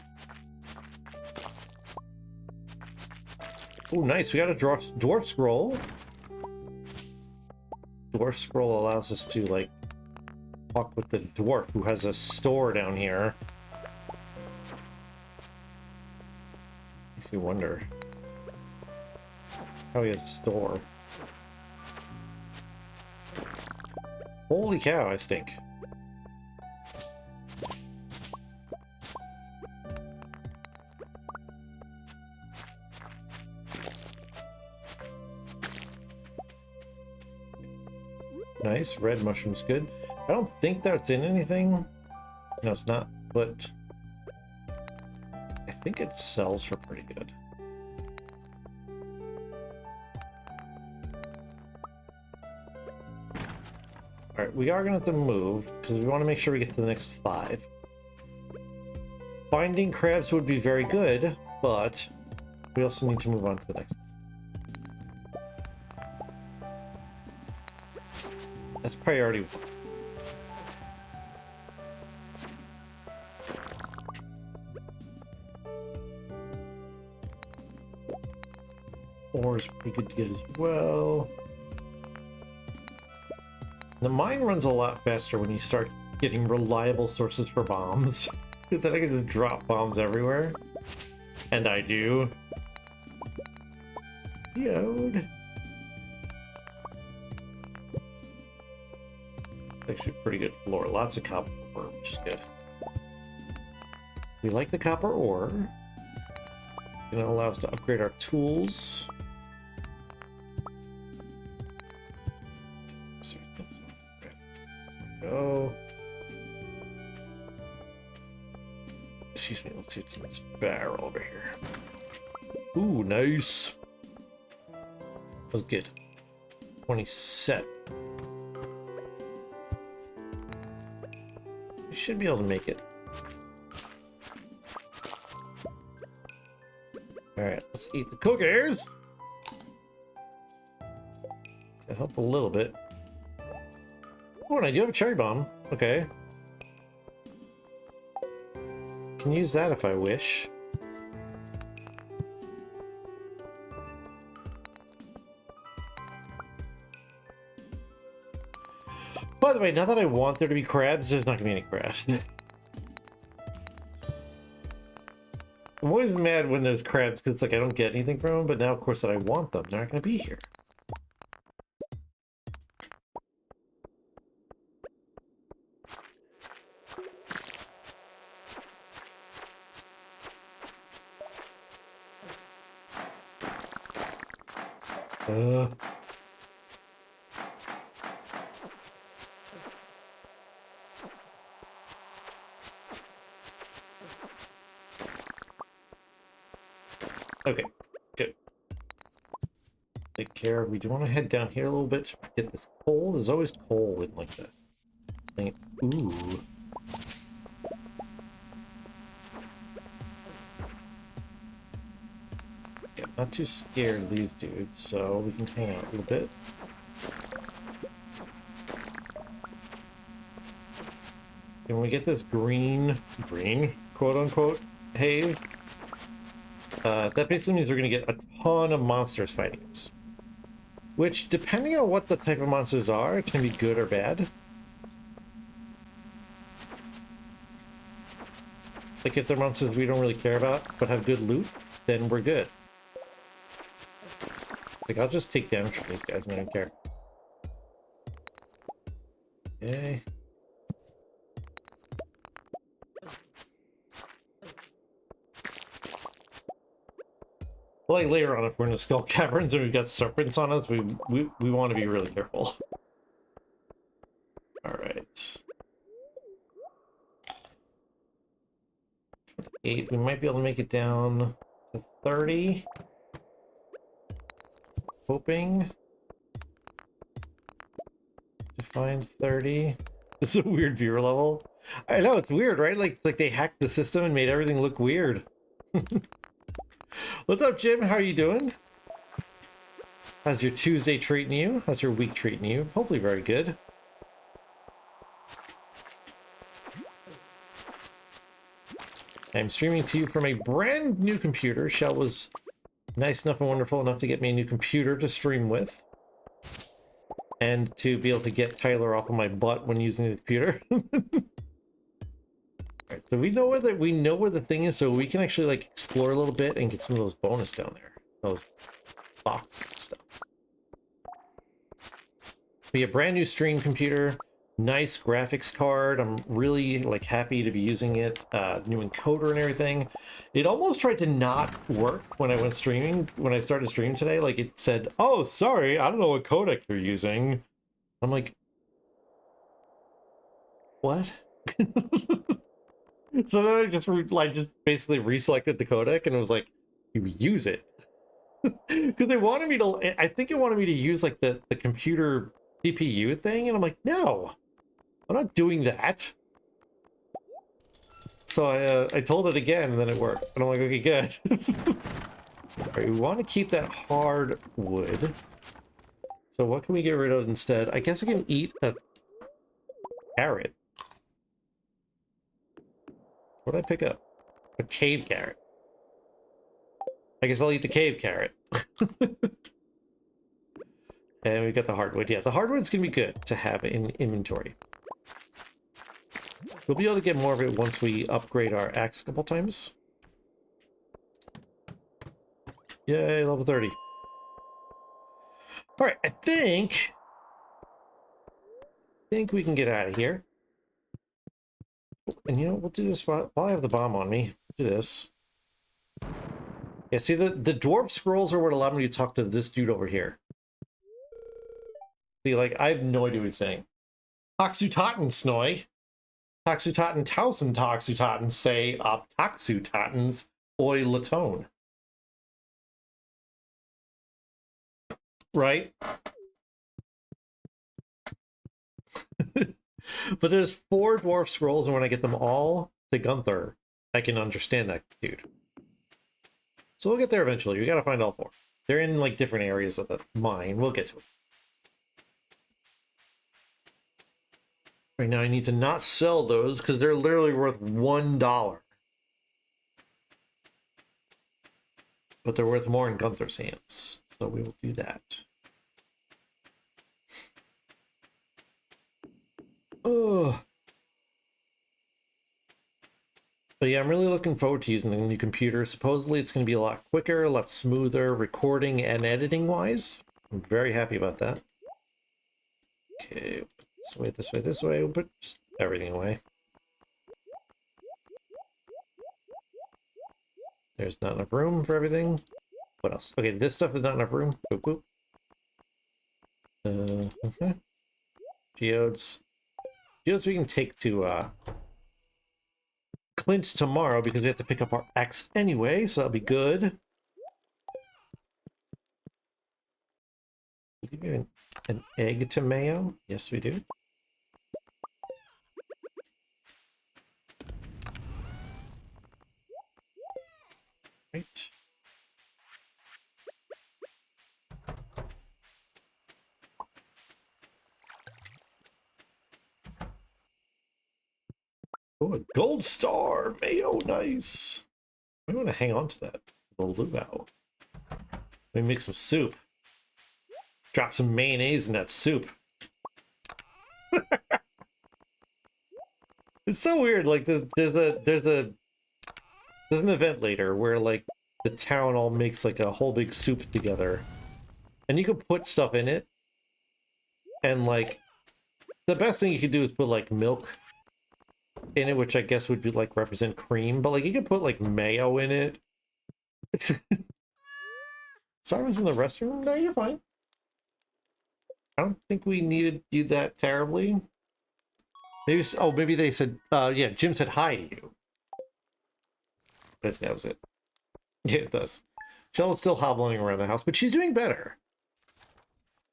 Speaker 1: Ooh, nice. We got a dwarf scroll. Dwarf scroll allows us to, like, talk with the dwarf who has a store down here. Makes you wonder how he has a store. Holy cow, I stink. Nice, red mushroom's good. I don't think that's in anything. No, it's not, but I think it sells for pretty good. Alright, we are going to have to move, because we want to make sure we get to the next 5. Finding crabs would be very good, but we also need to move on to the next one. That's priority 1. Ore is pretty good to get as well. The mine runs a lot faster when you start getting reliable sources for bombs. Then I can just drop bombs everywhere. And I do. Yod. Actually pretty good floor. Lots of copper ore, which is good. We like the copper ore. It's gonna allow us to upgrade our tools. Go. Excuse me, let's see what's in this barrel over here. Ooh, nice. That was good. 27. We should be able to make it. Alright, let's eat the cookies. That help a little bit. Oh, and I do have a cherry bomb. Okay. Can use that if I wish. By the way, now that I want there to be crabs, there's not gonna be any crabs. I'm always mad when there's crabs because it's like I don't get anything from them, but now of course that I want them, they're not gonna be here. Okay, good. Take care. We do want to head down here a little bit to get this coal. There's always coal in like that thing. Ooh. Yeah, not too scared of these dudes, so we can hang out a little bit. And when we get this green, quote unquote, haze, that basically means we're going to get a ton of monsters fighting us. Which, depending on what the type of monsters are, can be good or bad. Like, if they're monsters we don't really care about, but have good loot, then we're good. Like, I'll just take damage from these guys and I don't care. Okay. Well, like later on, if we're in the skull caverns and we've got serpents on us, we want to be really careful. All right. 8. We might be able to make it down to 30. Hoping to find 30. This is a weird viewer level. I know, it's weird, right? Like they hacked the system and made everything look weird. What's up, Jim? How are you doing? How's your Tuesday treating you? How's your week treating you? Hopefully very good. I'm streaming to you from a brand new computer. Shell was nice enough and wonderful enough to get me a new computer to stream with. And to be able to get Tyler off of my butt when using the computer. Alright, so we know where the thing is, so we can actually like explore a little bit and get some of those bonus down there. Those boxes and stuff. Be a brand new stream computer, nice graphics card. I'm really like happy to be using it. New encoder and everything. It almost tried to not work when I went streaming. When I started streaming today, like it said, "Oh, sorry, I don't know what codec you're using." I'm like, what? So then I just basically reselected the codec and it was like, you use it. Because they wanted me to, I think it wanted me to use like the computer CPU thing, and I'm like, no, I'm not doing that. So I told it again and then it worked. And I'm like, okay, good. Alright, we want to keep that hard wood. So what can we get rid of instead? I guess I can eat a carrot. What did I pick up? A cave carrot. I guess I'll eat the cave carrot. And we got the hardwood. Yeah, the hardwood's gonna be good to have in inventory. We'll be able to get more of it once we upgrade our axe a couple times. Yay, level 30. Alright, I think we can get out of here. And you know, we'll do this while I have the bomb on me. Do this. Yeah, see, the dwarf scrolls are what allowed me to talk to this dude over here. See, like, I have no idea what he's saying. Toxutaten snoy. Toxutaten tausen toxutaten say op toxutatens oi latone. Right? But there's 4 dwarf scrolls, and when I get them all to Gunther, I can understand that dude. So we'll get there eventually. We gotta find all 4. They're in like different areas of the mine. We'll get to it. Right now I need to not sell those because they're literally worth $1. But they're worth more in Gunther's hands. So we will do that. Oh. But yeah, I'm really looking forward to using the new computer. Supposedly it's going to be a lot quicker, a lot smoother, recording and editing wise. I'm very happy about that. Okay, this way, this way, this way. We'll put just everything away. There's not enough room for everything. What else? Okay, this stuff is not enough room. Boop, boop. Okay. Geodes. Geodes we can take to Clint tomorrow because we have to pick up our axe anyway, so that'll be good. Do we have an egg to mayo? Yes, we do. Right. Oh, a gold star! Mayo, nice! I want to hang on to that. The luau. Let me make some soup. Drop some mayonnaise in that soup. It's so weird. Like there's an event later where like the town all makes like a whole big soup together, and you can put stuff in it. And like the best thing you could do is put like milk in it, which I guess would be like represent cream. But like you could put like mayo in it. Sorry, I was in the restroom. No, you're fine. I don't think we needed you that terribly. Maybe, oh, maybe they said, yeah, Jim said hi to you. But that was it. Yeah, it does. Shell still hobbling around the house, but she's doing better.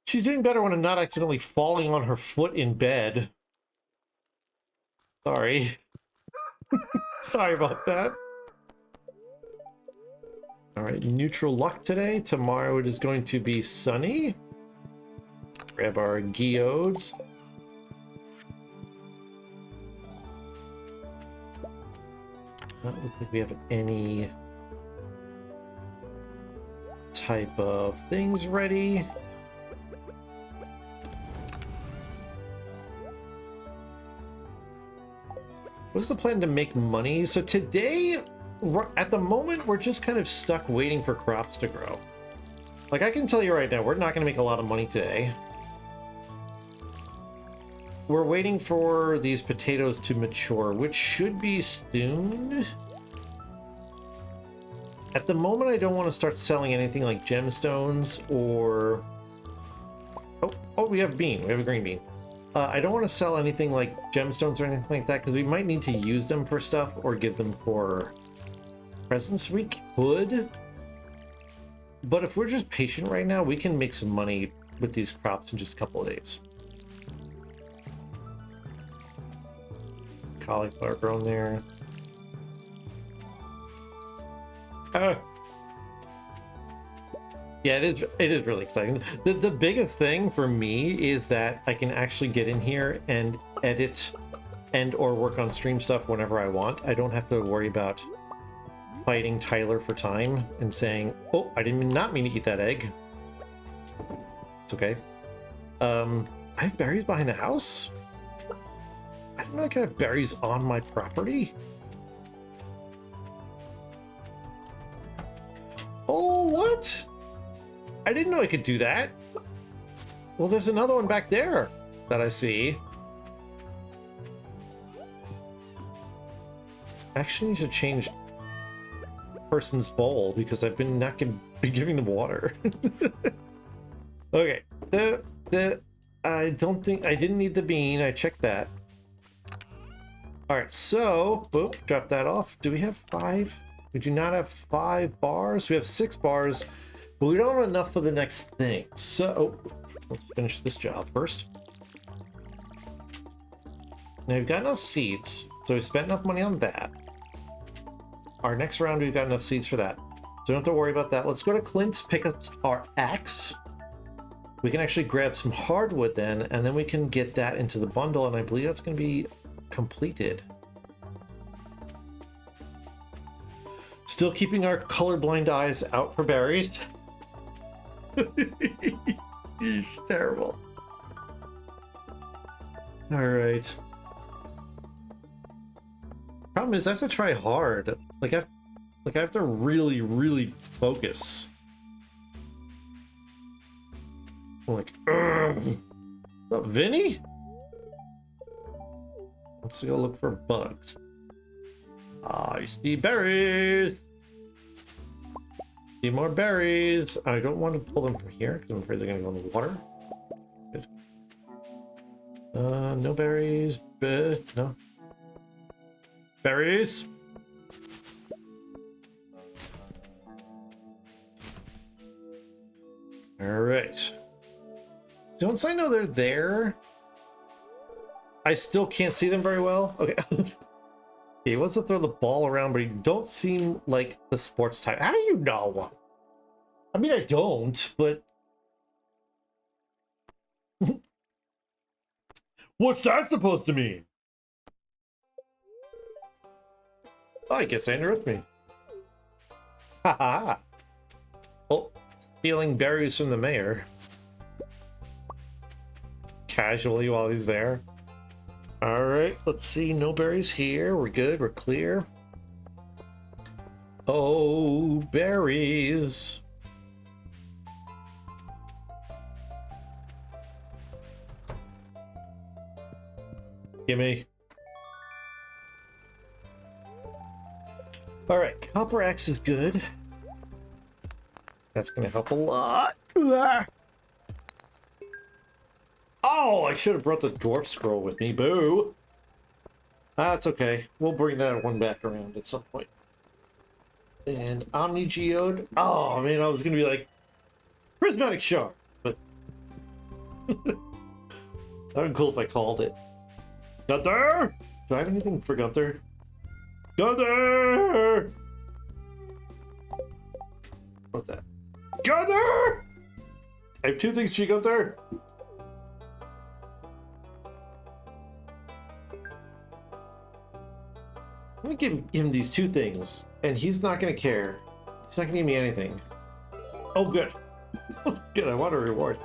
Speaker 1: She's doing better when I'm not accidentally falling on her foot in bed. Sorry. Sorry about that. All right, neutral luck today. Tomorrow it is going to be sunny. Grab our geodes. Not look like we have any type of things ready. What's the plan to make money? So today, at the moment, we're just kind of stuck waiting for crops to grow. Like I can tell you right now, we're not going to make a lot of money today. We're waiting for these potatoes to mature, which should be soon. At the moment, I don't want to start selling anything like gemstones or... Oh, we have a bean. We have a green bean. I don't want to sell anything like gemstones or anything like that because we might need to use them for stuff or give them for presents. We could. But if we're just patient right now, we can make some money with these crops in just a couple of days. Cauliflower grown there. Yeah, it is really exciting. The biggest thing for me is that I can actually get in here and edit and or work on stream stuff whenever I want. I don't have to worry about fighting Tyler for time and saying, oh, I did not mean to eat that egg. It's okay. I have berries behind the house? I don't know, I can have berries on my property? Oh, what? I didn't know I could do that. Well, there's another one back there that I see. I actually need to change person's bowl because I've been not been giving them water. Okay, I don't think I didn't need the bean. I checked that. All right, so boop, drop that off. Do we have 5? We do not have 5 bars. We have 6 bars, but we don't have enough for the next thing. So let's finish this job first. Now we've got enough seeds, so we spent enough money on that. Our next round, we've got enough seeds for that, so don't have to worry about that. Let's go to Clint's, pick up our axe. we can actually grab some hardwood then, and then we can get that into the bundle, and I believe that's going to be completed. Still keeping our colorblind eyes out for berries. It's terrible. All right. Problem is, I have to try hard. Like I have to really, really focus. I'm like, ugh. What's up, Vinny? Let's go look for bugs. I see berries. See more berries. I don't want to pull them from here because I'm afraid they're gonna go in the water. Good. No berries. No. Berries. All right. So once I know they're there, I still can't see them very well. Okay. He wants to throw the ball around, but he don't seem like the sports type. How do you know? I mean, I don't, but... What's that supposed to mean? Oh, I guess they interest me. Haha. Oh, stealing berries from the mayor. Casually while he's there. All right, let's see. No berries here. We're good. We're clear. Oh, berries. Gimme. All right, copper axe is good. That's gonna help a lot. Oh, I should have brought the dwarf scroll with me. Boo. That's okay. We'll bring that one back around at some point. And Omni Geode. Oh, man, I was gonna be like prismatic shard, but that would be cool if I called it. Gunther! Do I have anything for Gunther? Gunther! What's that? Gunther! I have two things for you, Gunther. I'm gonna give him these two things, and he's not gonna care. He's not gonna give me anything. Oh, good. Good, I want a reward.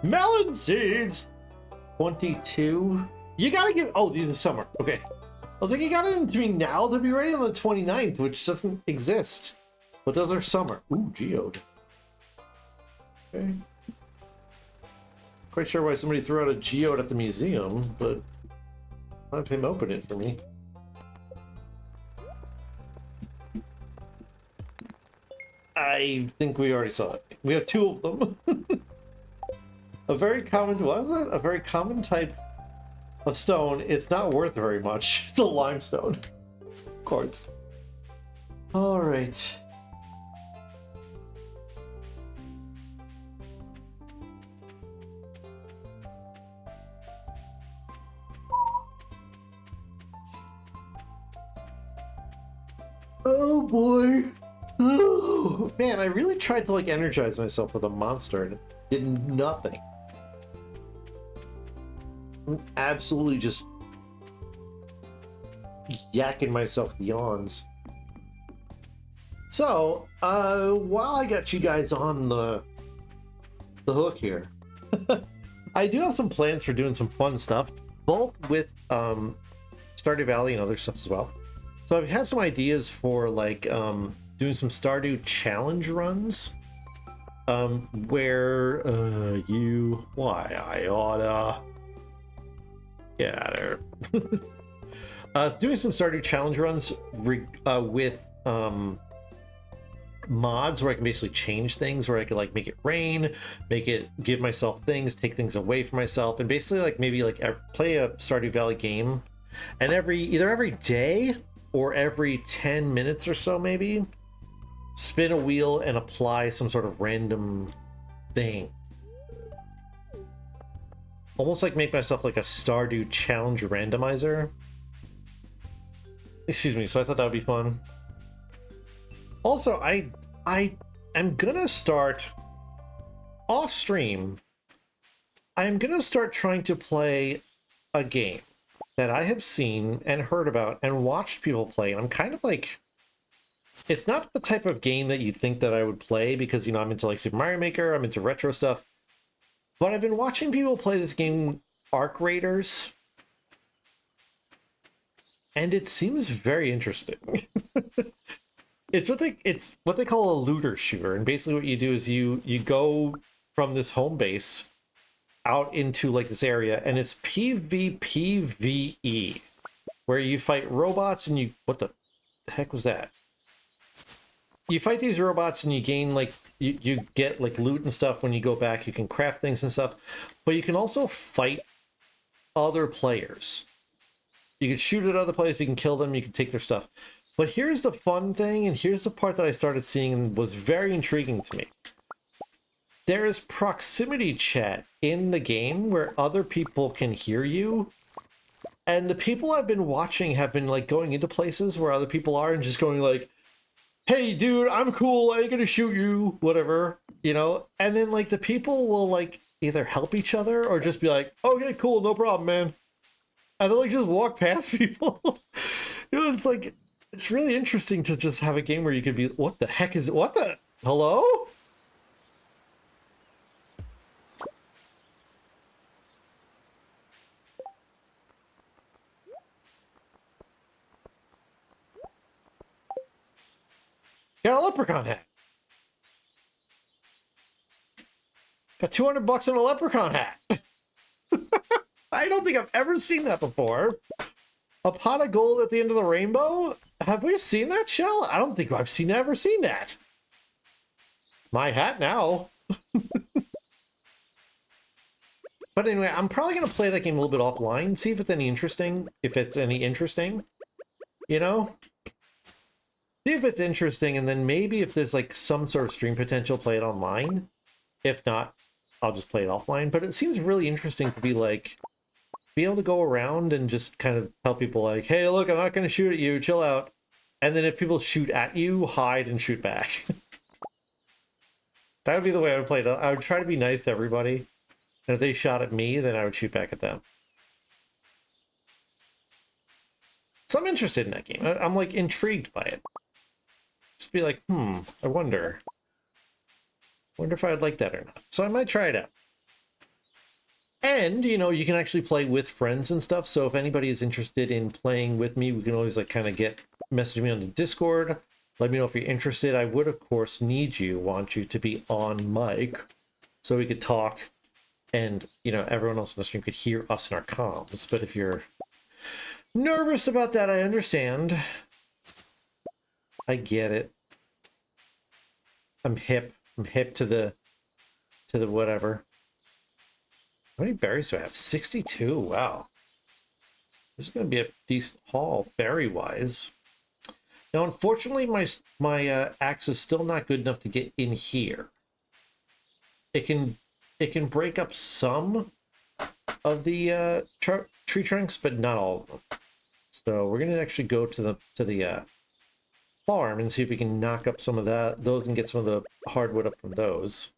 Speaker 1: Melon seeds! 22. You gotta give... Oh, these are summer. Okay. I was like, you gotta give them to me now. They'll be ready on the 29th, which doesn't exist. But those are summer. Ooh, geode. Okay. Quite sure why somebody threw out a geode at the museum, but I'll have him open it for me. I think we already saw it. We have two of them. A very common, what is it? A very common type of stone. It's not worth very much. It's a limestone. Of course. All right. Oh boy. Oh, man, I really tried to like energize myself with a monster and it did nothing. I'm absolutely just yakking myself yawns. So, while I got you guys on the hook here, I do have some plans for doing some fun stuff, both with Stardew Valley and other stuff as well. So I've had some ideas for like doing some Stardew challenge runs, where why I oughta get out of there. Doing some Stardew challenge runs with mods where I can basically change things, where I could like make it rain, make it give myself things, take things away from myself, and basically like maybe like play a Stardew Valley game, and either every day or every 10 minutes or so maybe spin a wheel and apply some sort of random thing. Almost like make myself like a Stardew challenge randomizer. Excuse me, so I thought that would be fun. Also, I am gonna start off stream, I'm gonna start trying to play a game that I have seen and heard about and watched people play. And I'm kind of like, it's not the type of game that you'd think that I would play because, you know, I'm into like Super Mario Maker, I'm into retro stuff. But I've been watching people play this game, Arc Raiders, and it seems very interesting. It's what they call a looter shooter, and basically what you do is you go from this home base out into like this area, and it's PvPvE, where you fight robots and you what the heck was that? You fight these robots and you gain like you get like loot and stuff. When you go back, you can craft things and stuff, but you can also fight other players. You can shoot at other players, you can kill them, you can take their stuff. But here's the fun thing, and here's the part that I started seeing and was very intriguing to me. There is proximity chat in the game where other people can hear you. And the people I've been watching have been like going into places where other people are and just going like, hey dude, I'm cool, I ain't gonna shoot you, whatever, you know? And then like the people will like either help each other or just be like, okay, cool, no problem, man. And they'll like just walk past people. You know, it's like, it's really interesting to just have a game where you could be, what the heck is it? What the, hello? Got a leprechaun hat. Got $200 on a leprechaun hat. I don't think I've ever seen that before. A pot of gold at the end of the rainbow? Have we seen that, Shell? I don't think I've ever seen that. It's my hat now. But anyway, I'm probably going to play that game a little bit offline, see if it's any interesting. You know? See if it's interesting, and then maybe if there's like some sort of stream potential, play it online. If not, I'll just play it offline. But it seems really interesting to be like, be able to go around and just kind of tell people like, hey, look, I'm not going to shoot at you, chill out. And then if people shoot at you, hide and shoot back. That would be the way I would play it. I would try to be nice to everybody. And if they shot at me, then I would shoot back at them. So I'm interested in that game. I'm like intrigued by it. Just be like, I wonder if I'd like that or not. So I might try it out. And, you know, you can actually play with friends and stuff. So if anybody is interested in playing with me, we can always like kind of message me on the Discord. Let me know if you're interested. I would, of course, want you to be on mic so we could talk and, you know, everyone else in the stream could hear us in our comms. But if you're nervous about that, I understand. I get it. I'm hip to the whatever. How many berries do I have? 62. Wow. This is going to be a decent haul, berry-wise. Now, unfortunately, my axe is still not good enough to get in here. It can break up some of the tree trunks, but not all of them. So we're going to actually go to the farm and see if we can knock up some of those and get some of the hardwood up from those.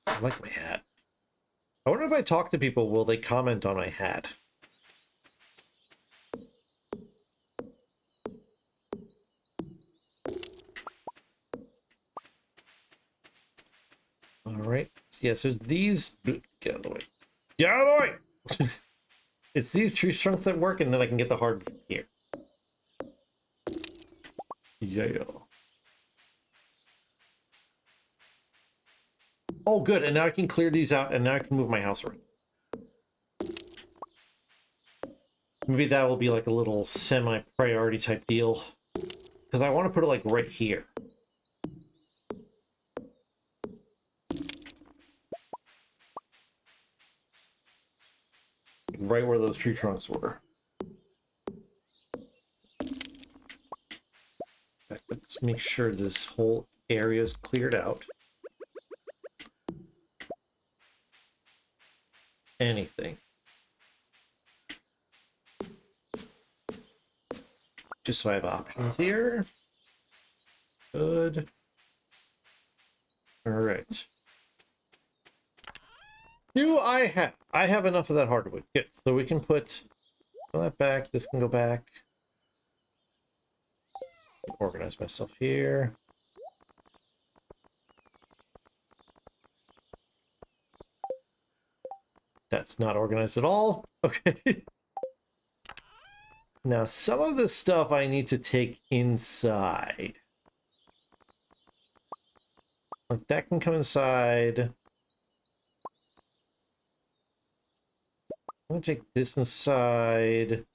Speaker 1: I like my hat. I wonder if I talk to people, will they comment on my hat? All right. Yeah, so these... Get out of the way. Get out of the way! It's these tree trunks that work, and then I can get the hardwood here. Yeah. Oh, good. And now I can clear these out, and now I can move my house around. Maybe that will be like a little semi-priority type deal. Because I want to put it like right here. Right where those tree trunks were. Let's make sure this whole area is cleared out. Anything. Just so I have options here. Good. All right. Do I have? I have enough of that hardwood. Good. So we can put that back. This can go back. Organize myself here. That's not organized at all. Okay. Now, some of this stuff I need to take inside. Like that can come inside. I'm gonna take this inside.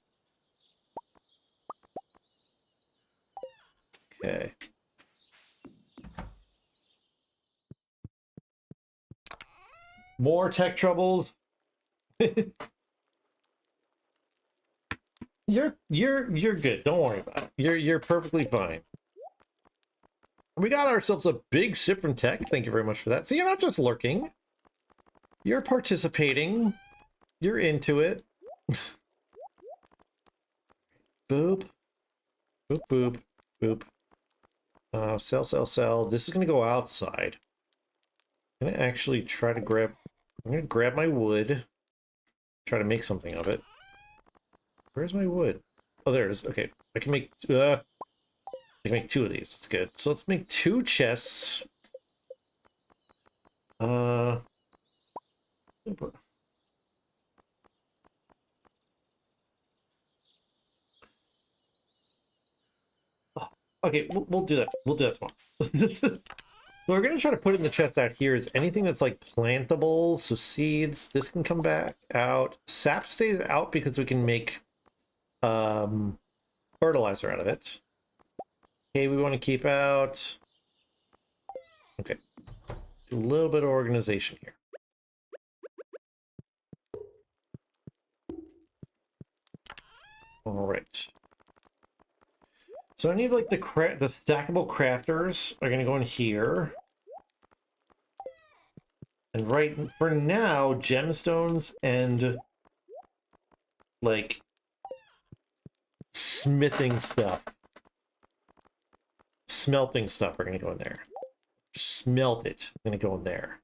Speaker 1: Okay. More tech troubles. You're good. Don't worry about it. You're perfectly fine. We got ourselves a big sip from tech. Thank you very much for that. So you're not just lurking. You're participating. You're into it. Boop. Boop, boop, boop. Sell. This is going to go outside. I'm going to actually try to grab... I'm going to grab my wood. Try to make something of it. Where's my wood? Oh, there it is. Okay. I can make... I can make 2 of these. That's good. So let's make 2 chests. Okay, we'll do that. We'll do that tomorrow. So we're going to try to put in the chest out here is anything that's like plantable. So seeds, this can come back out. Sap stays out because we can make fertilizer out of it. Okay, we want to keep out. Okay. Do a little bit of organization here. All right. So any of like the stackable crafters are going to go in here. And right for now, gemstones and like smithing stuff, smelting stuff are going to go in there. Smelt it, going to go in there.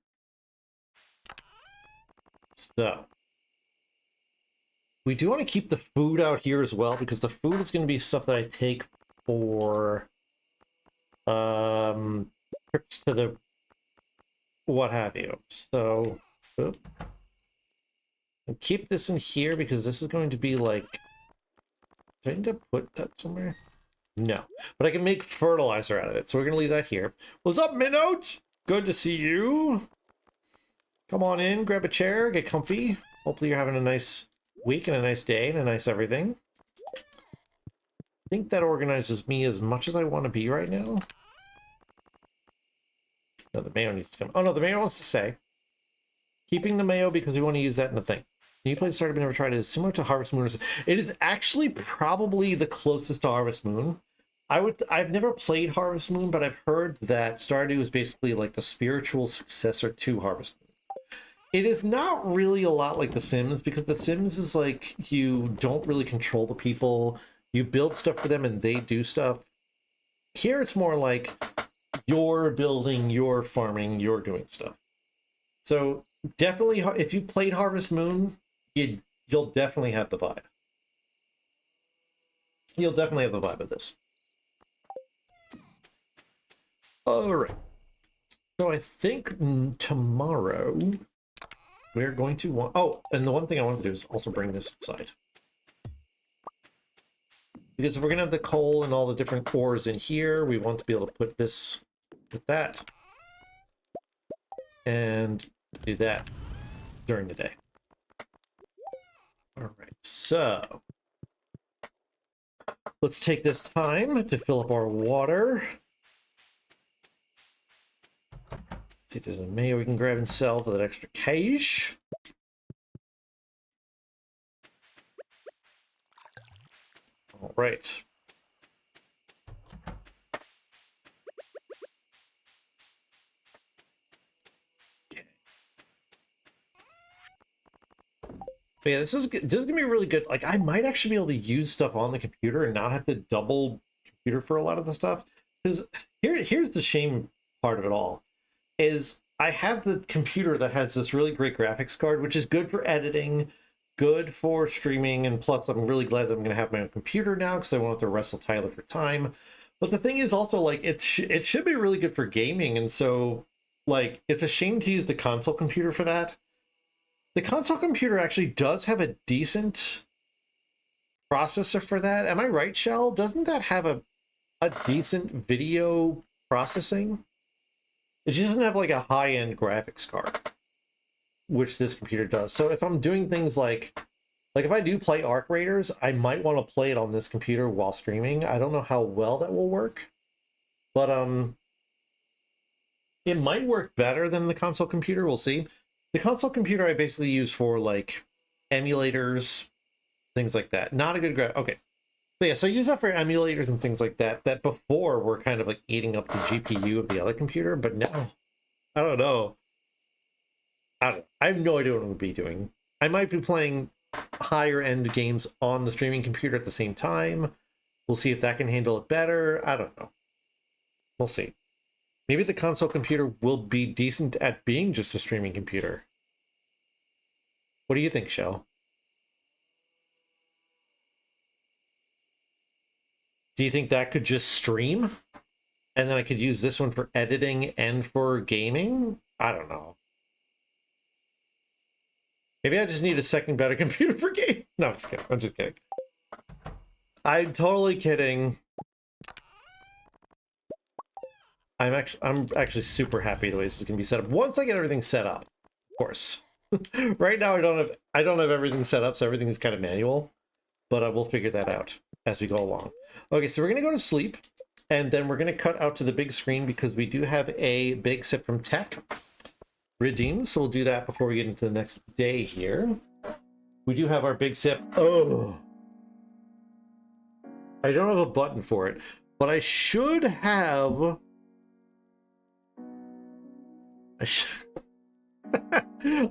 Speaker 1: So we do want to keep the food out here as well because the food is going to be stuff that I take for trips to the what have you. So and keep this in here because this is going to be like, do I need to put that somewhere? No, but I can make fertilizer out of it, so we're gonna leave that here. What's up, Minnow? Good to see you. Come on in, grab a chair, get comfy. Hopefully you're having a nice week and a nice day and a nice everything. I think that organizes me as much as I want to be right now. No, the mayo needs to come. Oh no, the mayo wants to say. Keeping the mayo because we want to use that in the thing. Can you play Stardew but never tried it? It's similar to Harvest Moon. It is actually probably the closest to Harvest Moon. I've never played Harvest Moon, but I've heard that Stardew is basically like the spiritual successor to Harvest Moon. It is not really a lot like The Sims because The Sims is like you don't really control the people. You build stuff for them and they do stuff. Here it's more like you're building, you're farming, you're doing stuff. So definitely, if you played Harvest Moon, you'll definitely have the vibe. You'll definitely have the vibe of this. All right. So I think tomorrow we're going to want... Oh, and the one thing I want to do is also bring this inside. Because if we're going to have the coal and all the different ores in here, we want to be able to put this with that. And do that during the day. All right, so let's take this time to fill up our water. See if there's a mayo we can grab and sell for that extra cash. All right. But yeah, this is gonna be really good. Like, I might actually be able to use stuff on the computer and not have to double computer for a lot of the stuff. Because here's the shame part of it all. Is I have the computer that has this really great graphics card, which is good for editing, good for streaming, and plus I'm really glad that I'm going to have my own computer now because I won't have to wrestle Tyler for time. But the thing is also, like, it should be really good for gaming, and so, like, it's a shame to use the console computer for that. The console computer actually does have a decent processor for that. Am I right, Shell? Doesn't that have a decent video processing? It just doesn't have like a high-end graphics card, which this computer does. So if I'm doing things like if I do play Arc Raiders, I might want to play it on this computer while streaming. I don't know how well that will work, but it might work better than the console computer. We'll see. The console computer I basically use for like emulators, things like that. Not a good okay. So yeah, so I use that for emulators and things like that, that before were kind of like eating up the GPU of the other computer, but now, I don't know. I have no idea what I'm going to be doing. I might be playing higher end games on the streaming computer at the same time. We'll see if that can handle it better. I don't know. We'll see. Maybe the console computer will be decent at being just a streaming computer. What do you think, Shell? Do you think that could just stream? And then I could use this one for editing and for gaming? I don't know. Maybe I just need a second better computer for game. No, I'm just kidding. I'm just kidding. I'm totally kidding. I'm actually super happy the way this is gonna be set up. Once I get everything set up, of course. Right now I don't have everything set up, so everything is kind of manual. But I will figure that out as we go along. Okay, so we're gonna go to sleep, and then we're gonna cut out to the big screen because we do have a big sip from tech redeemed, so we'll do that before we get into the next day here. We do have our big sip. Oh, I don't have a button for it, but I should have.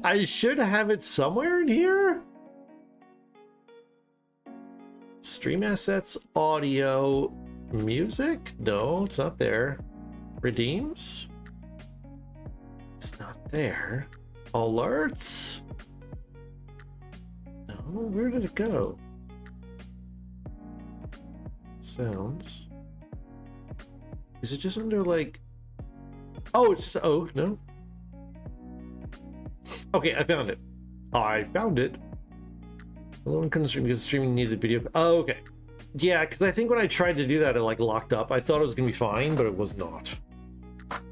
Speaker 1: I should have it somewhere in here. Stream assets, audio, music? No, it's not there. Redeems? It's not there. Alerts? No, where did it go? Sounds. Is it just under like... Oh, it's... Oh, no. Okay, I found it. I found it. Alone couldn't stream because streaming needed video. Oh, okay. Yeah, because I think when I tried to do that, it like locked up. I thought it was going to be fine, but it was not.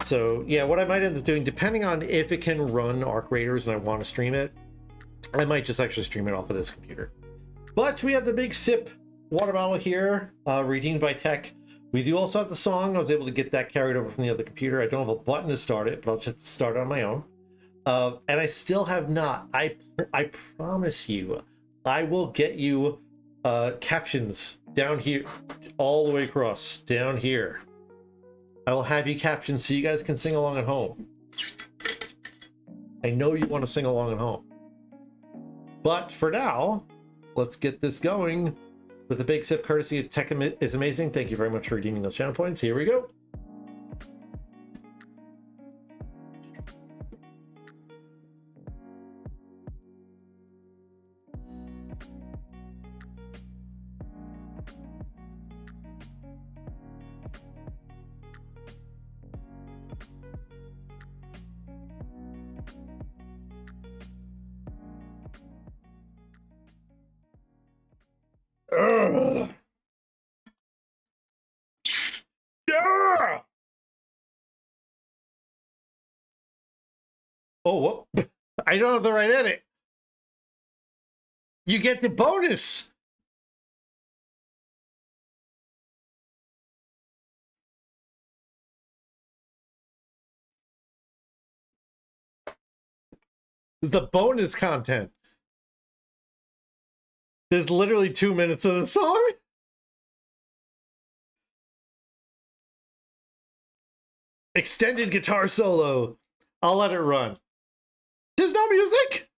Speaker 1: So yeah, what I might end up doing, depending on if it can run Arc Raiders and I want to stream it, I might just actually stream it off of this computer. But we have the big sip water bottle here, redeemed by Tech. We do also have the song. I was able to get that carried over from the other computer. I don't have a button to start it, but I'll just start on my own. And I still have not. I promise you, I will get you captions down here, all the way across, down here. I will have you captions so you guys can sing along at home. I know you want to sing along at home. But for now, let's get this going with a big sip courtesy of Tech is Amazing. Thank you very much for redeeming those channel points. Here we go. Ugh. Yeah. Oh, whoop. I don't have the right edit. You get the bonus. This is the bonus content. There's literally 2 minutes of the song. Extended guitar solo. I'll let it run. There's no music?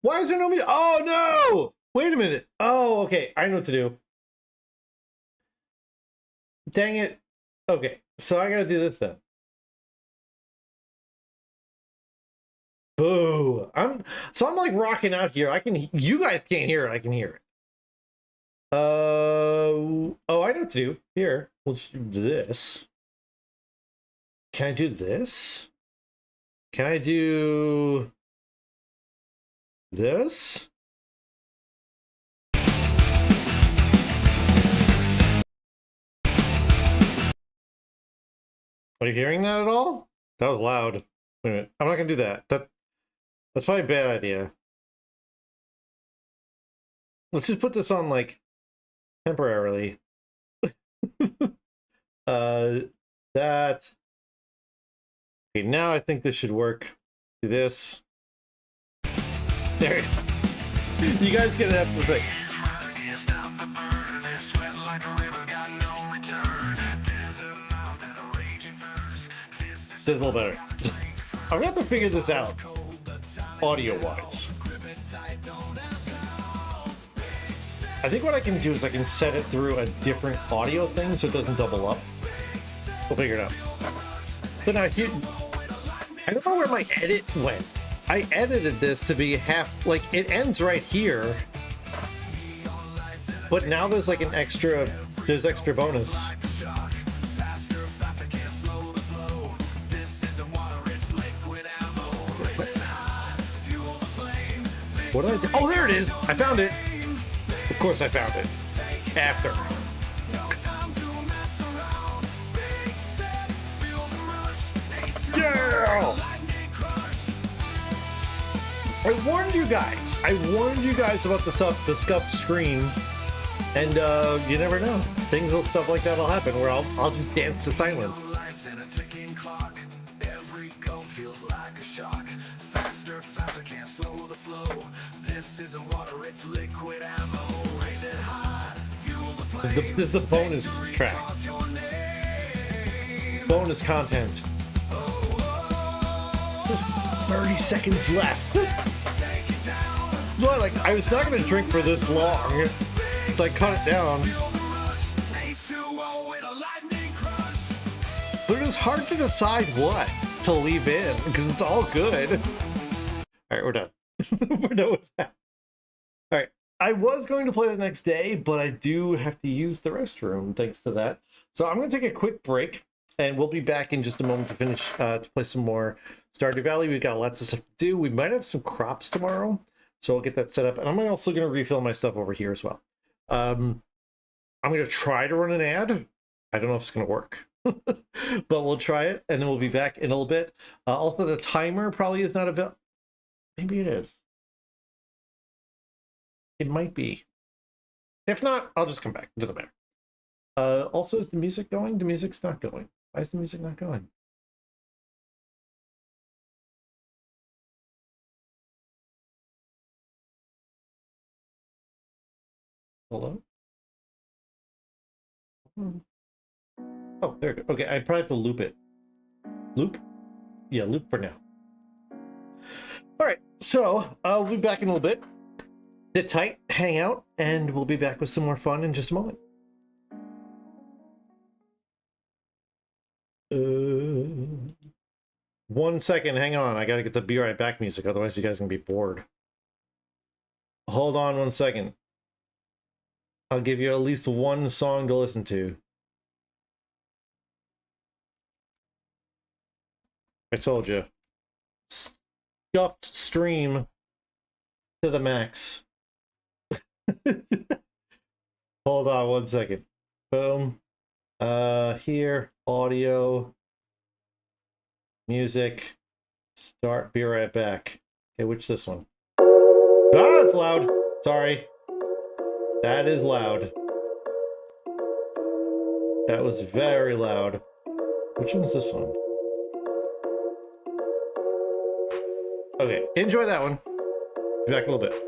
Speaker 1: Why is there no music? Oh, no! Wait a minute. Oh, okay. I know what to do. Dang it. Okay, so I gotta do this then. Boo! I'm like rocking out here. You guys can't hear it. I can hear it. Oh, I know what to do. Here, let's do this. Can I do this? Can I do this? Are you hearing that at all? That was loud. Wait a minute. I'm not gonna do that. That's probably a bad idea. Let's just put this on like temporarily. That. Okay, now I think this should work. Do this. There. You guys get it after the thing. This is a little better. I'm gonna have to figure this out, audio-wise. I think what I can do is I can set it through a different audio thing so it doesn't double up. We'll figure it out. But now here, I don't know where my edit went. I edited this to be half, like it ends right here. But now there's like there's extra bonus. What did I do? Oh, there it is! I found it! Of course I found it. After. Yeah! I warned you guys! About the scuffed screen. And you never know. Stuff like that'll happen where I'll just dance to silence. Faster, can't slow the flow. This isn't water, it's liquid ammo. Raise it high, fuel the flame. This is the bonus track. Bonus content. Just 30 seconds left. So I was not going to drink for this long, so I cut it down. But it was hard to decide what to leave in because it's all good. All right, we're done. We're done with that. All right, I was going to play the next day, but I do have to use the restroom thanks to that. So I'm going to take a quick break, and we'll be back in just a moment to finish to play some more Stardew Valley. We've got lots of stuff to do. We might have some crops tomorrow, so I'll get that set up. And I'm also going to refill my stuff over here as well. I'm going to try to run an ad. I don't know if it's going to work. But we'll try it, and then we'll be back in a little bit. Also, the timer probably is not available. Maybe it is. It might be. If not, I'll just come back. It doesn't matter. Also, is the music going? The music's not going. Why is the music not going? Hello? Oh, there we go. Okay, I probably have to loop it. Loop? Yeah, loop for now. All right, so we'll be back in a little bit. Sit tight, hang out, and we'll be back with some more fun in just a moment. 1 second, hang on. I gotta get the Be Right Back music, otherwise you guys are gonna be bored. Hold on 1 second. I'll give you at least one song to listen to. I told you. Stuffed stream to the max. Hold on 1 second. Boom. Here, audio, music, start, Be Right Back. Okay, which this one? Ah, it's loud. Sorry. That is loud. That was very loud. Which one's this one? Okay, enjoy that one. Be back in a little bit.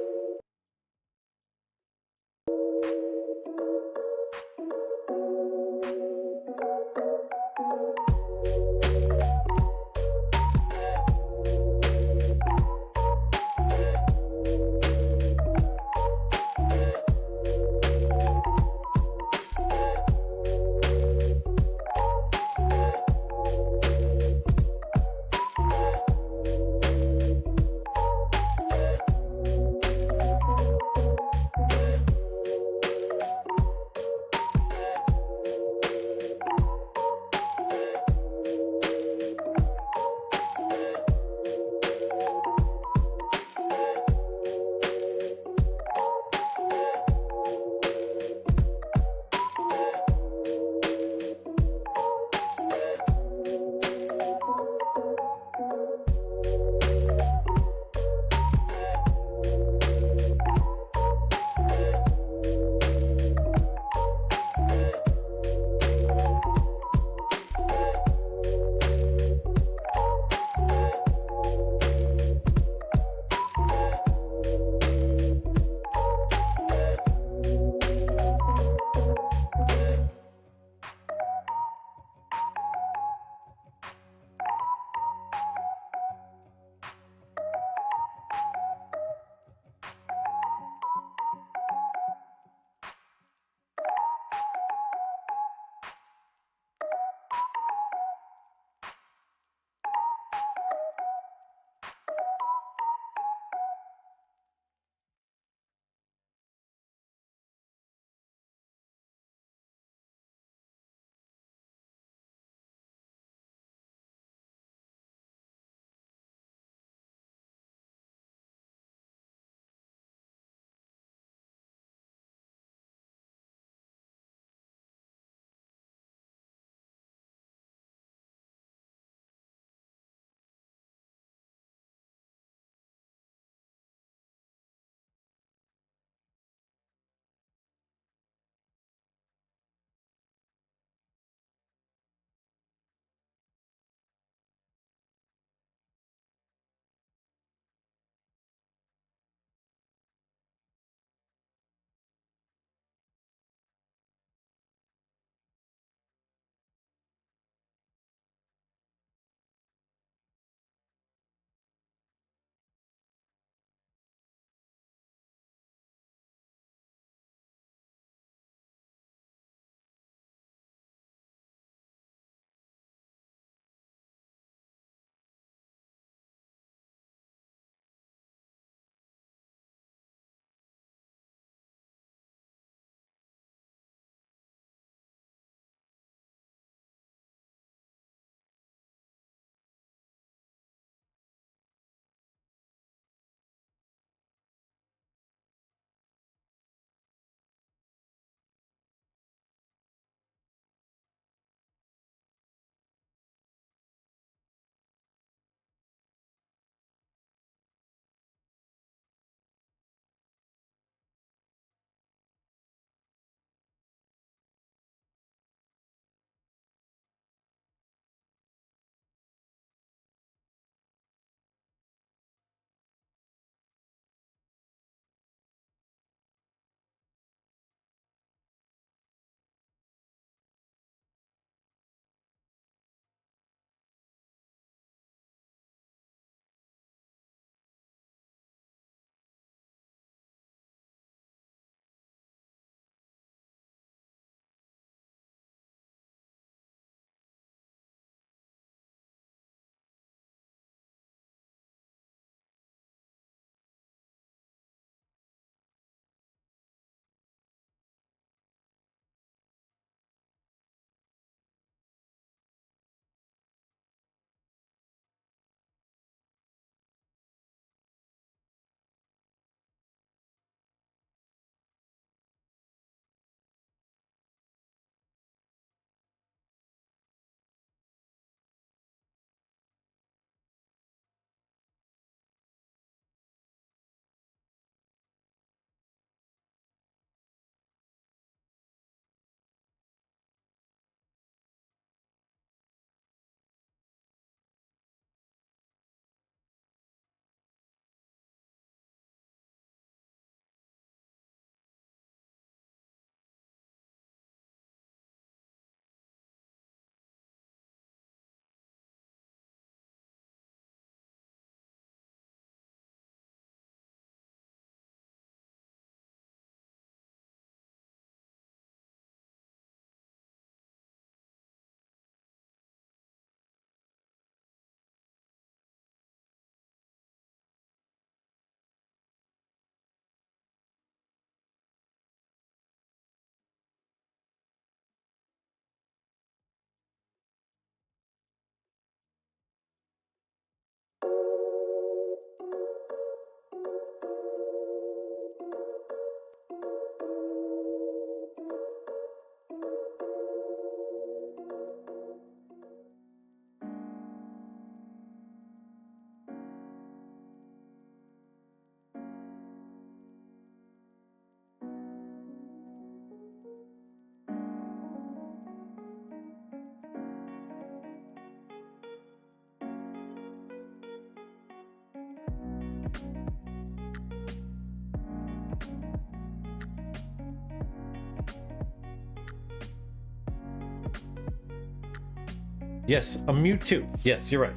Speaker 1: Yes, a mute too. Yes, you're right.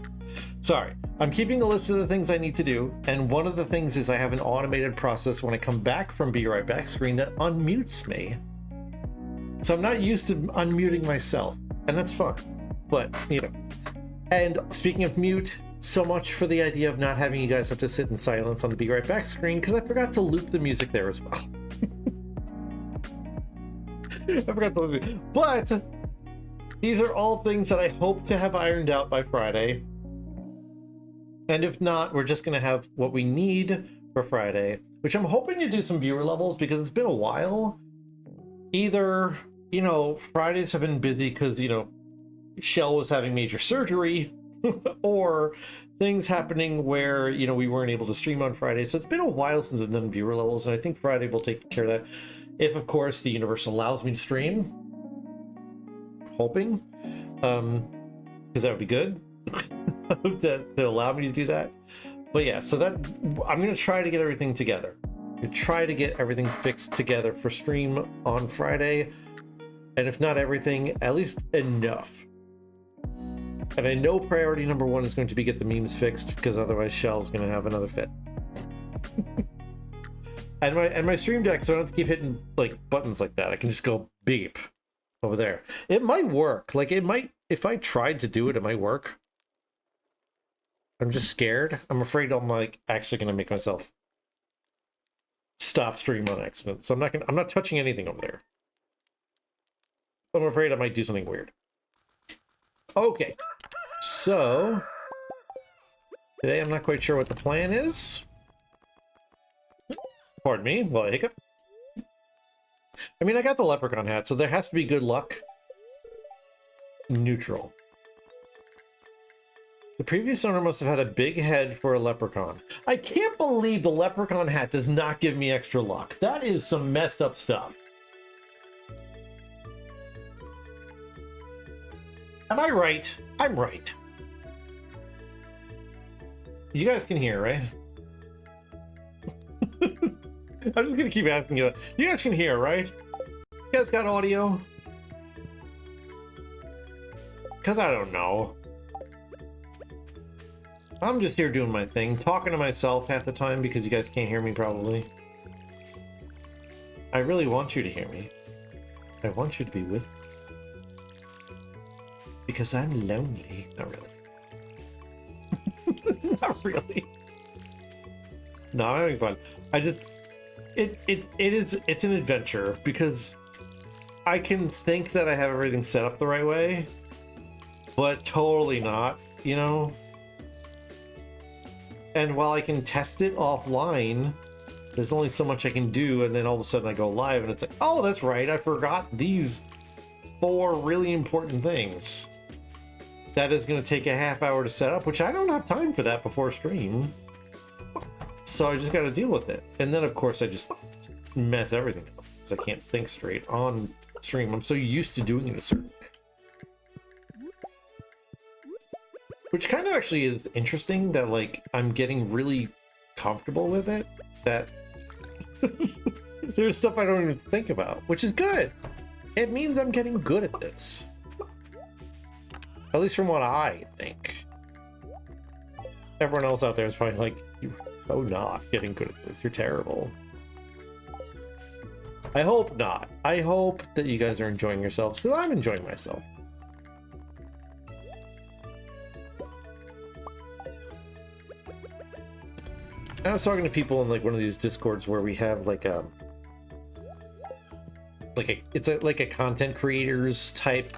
Speaker 1: Sorry. I'm keeping a list of the things I need to do, and one of the things is I have an automated process when I come back from Be Right Back screen that unmutes me. So I'm not used to unmuting myself, and that's fun. But, you know. And speaking of mute, so much for the idea of not having you guys have to sit in silence on the Be Right Back screen, because I forgot to loop the music there as well. I forgot to loop it. But these are all things that I hope to have ironed out by Friday. And if not, we're just going to have what we need for Friday, which I'm hoping to do some viewer levels because it's been a while. Either, you know, Fridays have been busy because, you know, Shell was having major surgery or things happening where, you know, we weren't able to stream on Friday. So it's been a while since I've done viewer levels, and I think Friday will take care of that. If, of course, the universe allows me to stream. Hoping. Because that would be good. to allow me to do that. But yeah, so that I'm going to try to get everything together. Try to get everything fixed together for stream on Friday. And if not everything, at least enough. And I know priority number one is going to be get the memes fixed, because otherwise Shell's going to have another fit. and my stream deck, so I don't have to keep hitting like buttons like that. I can just go beep over there. It might work. Like it might, if I tried to do it, it might work. I'm just scared. I'm afraid I'm like actually going to make myself stop stream on accident. So I'm not touching anything over there. I'm afraid I might do something weird. Okay. So today I'm not quite sure what the plan is. Pardon me while I hiccup. I mean, I got the leprechaun hat, so there has to be good luck. Neutral. The previous owner must have had a big head for a leprechaun. I can't believe the leprechaun hat does not give me extra luck. That is some messed up stuff. Am I right? I'm right. You guys can hear, right? I'm just gonna keep asking you. You guys can hear, right? You guys got audio? Because I don't know. I'm just here doing my thing, talking to myself half the time because you guys can't hear me probably. I really want you to hear me. I want you to be with me. Because I'm lonely. Not really. Not really. No, I'm having fun. I just... It's an adventure because I can think that I have everything set up the right way, but totally not, you know? And while I can test it offline, there's only so much I can do, and then all of a sudden I go live and it's like, oh, that's right, I forgot these 4 really important things. That is going to take a half hour to set up, which I don't have time for that before stream. So I just got to deal with it. And then, of course, I just mess everything up because I can't think straight on stream. I'm so used to doing it a certain way. Which kind of actually is interesting that, like, I'm getting really comfortable with it. That there's stuff I don't even think about, which is good. It means I'm getting good at this. At least from what I think. Everyone else out there is probably like, you're so not getting good at this. You're terrible. I hope not. I hope that you guys are enjoying yourselves, because I'm enjoying myself. I was talking to people in like one of these discords where we have like a content creators type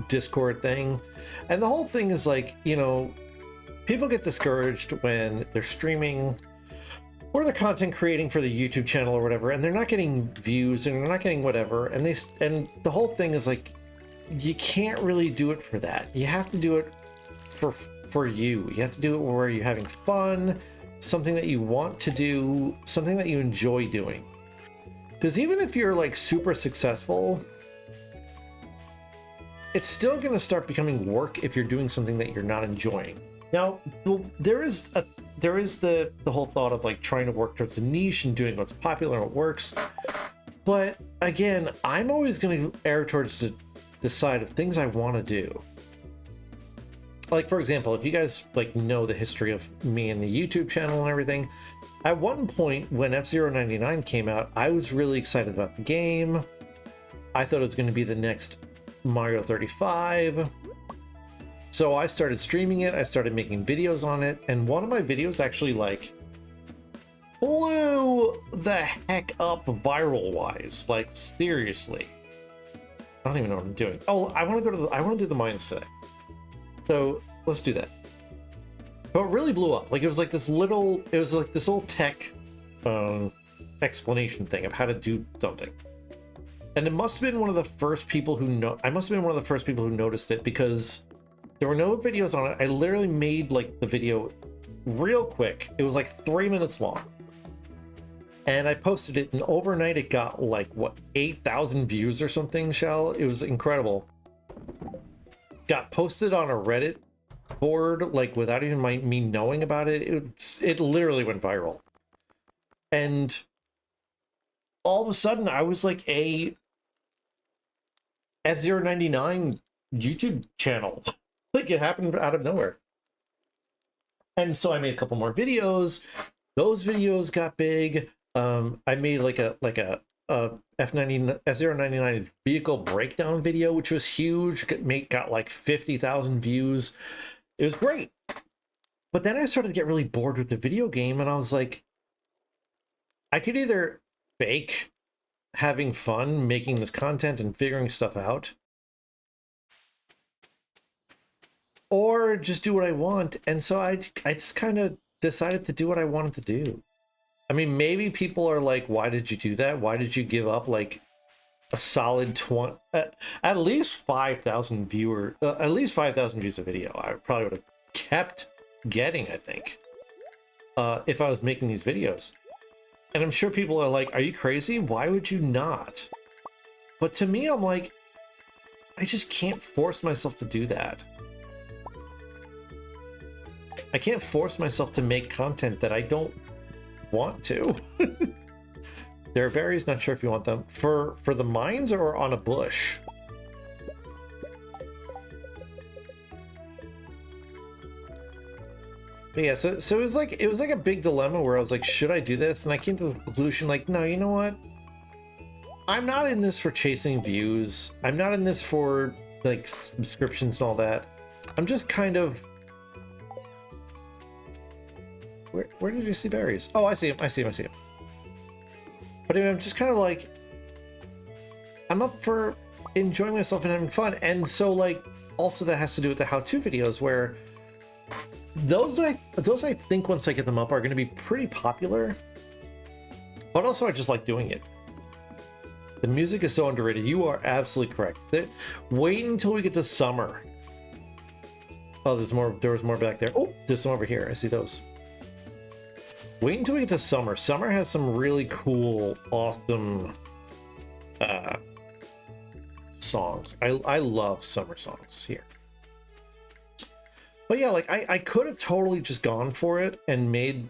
Speaker 1: Discord thing, and the whole thing is like, you know, people get discouraged when they're streaming or they're content creating for the YouTube channel or whatever, and they're not getting views and they're not getting whatever, and the whole thing is like, you can't really do it for that. You have to do it for you. You have to do it where you're having fun, something that you want to do, something that you enjoy doing. Because even if you're like super successful, it's still going to start becoming work if you're doing something that you're not enjoying. Now, there is the whole thought of like trying to work towards a niche and doing what's popular and what works. But again, I'm always going to err towards the side of things I want to do. like, for example, if you guys like know the history of me and the YouTube channel and everything, at one point when F-Zero 99 came out, I was really excited about the game. I thought it was going to be the next Mario 35. So I started streaming it, I started making videos on it, and one of my videos actually like blew the heck up viral-wise. Like, seriously. I don't even know what I'm doing. Oh, I want to do the mines today. So let's do that. But it really blew up. Like, it was like this little tech explanation thing of how to do something. And it must have been one of the first people who I must have been one of the first people who noticed it, because there were no videos on it. I literally made like the video real quick. It was like 3 minutes long. And I posted it, and overnight it got like, what, 8,000 views or something, Shell? It was incredible. Got posted on a Reddit board, like, without even me knowing about it. It literally went viral. And all of a sudden, I was like a F-Zero 99 YouTube channel. Like, it happened out of nowhere. And so I made a couple more videos. Those videos got big. I made like a F-Zero 99 vehicle breakdown video, which was huge. Got like 50,000 views. It was great. But then I started to get really bored with the video game, and I was like, I could either fake having fun making this content and figuring stuff out, or just do what I want. And so I just kind of decided to do what I wanted to do. I mean, maybe people are like, why did you do that? Why did you give up like a solid at least 5,000 views a video? I probably would have kept getting, I think, if I was making these videos. And I'm sure people are like, are you crazy? Why would you not? But to me, I'm like, I just can't force myself to do that. I can't force myself to make content that I don't want to. There are berries, not sure if you want them. For the mines or on a bush? But yeah, so it was like a big dilemma where I was like, should I do this? And I came to the conclusion, like, no, you know what? I'm not in this for chasing views. I'm not in this for like subscriptions and all that. I'm just kind of... Where did you see berries? Oh, I see him. I see him. But anyway, I'm just kind of like, I'm up for enjoying myself and having fun. And so, like, also that has to do with the how-to videos, where those I think once I get them up are going to be pretty popular. But also, I just like doing it. The music is so underrated. You are absolutely correct. Wait until we get to summer. Oh, there's more. There was more back there. Oh, there's some over here. I see those. Wait until we get to summer. Summer has some really cool, awesome songs. I love summer songs here. But yeah, like I could have totally just gone for it and made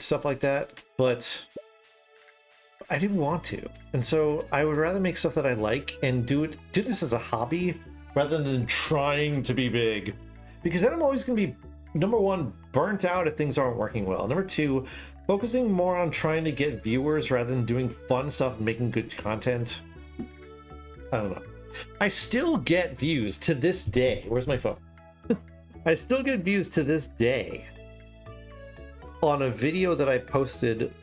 Speaker 1: stuff like that, but I didn't want to. And so I would rather make stuff that I like and do this as a hobby rather than trying to be big. Because then I'm always going to be, number one, burnt out if things aren't working well. Number two, focusing more on trying to get viewers rather than doing fun stuff and making good content. I don't know. I still get views to this day. Where's my phone? I still get views to this day on a video that I posted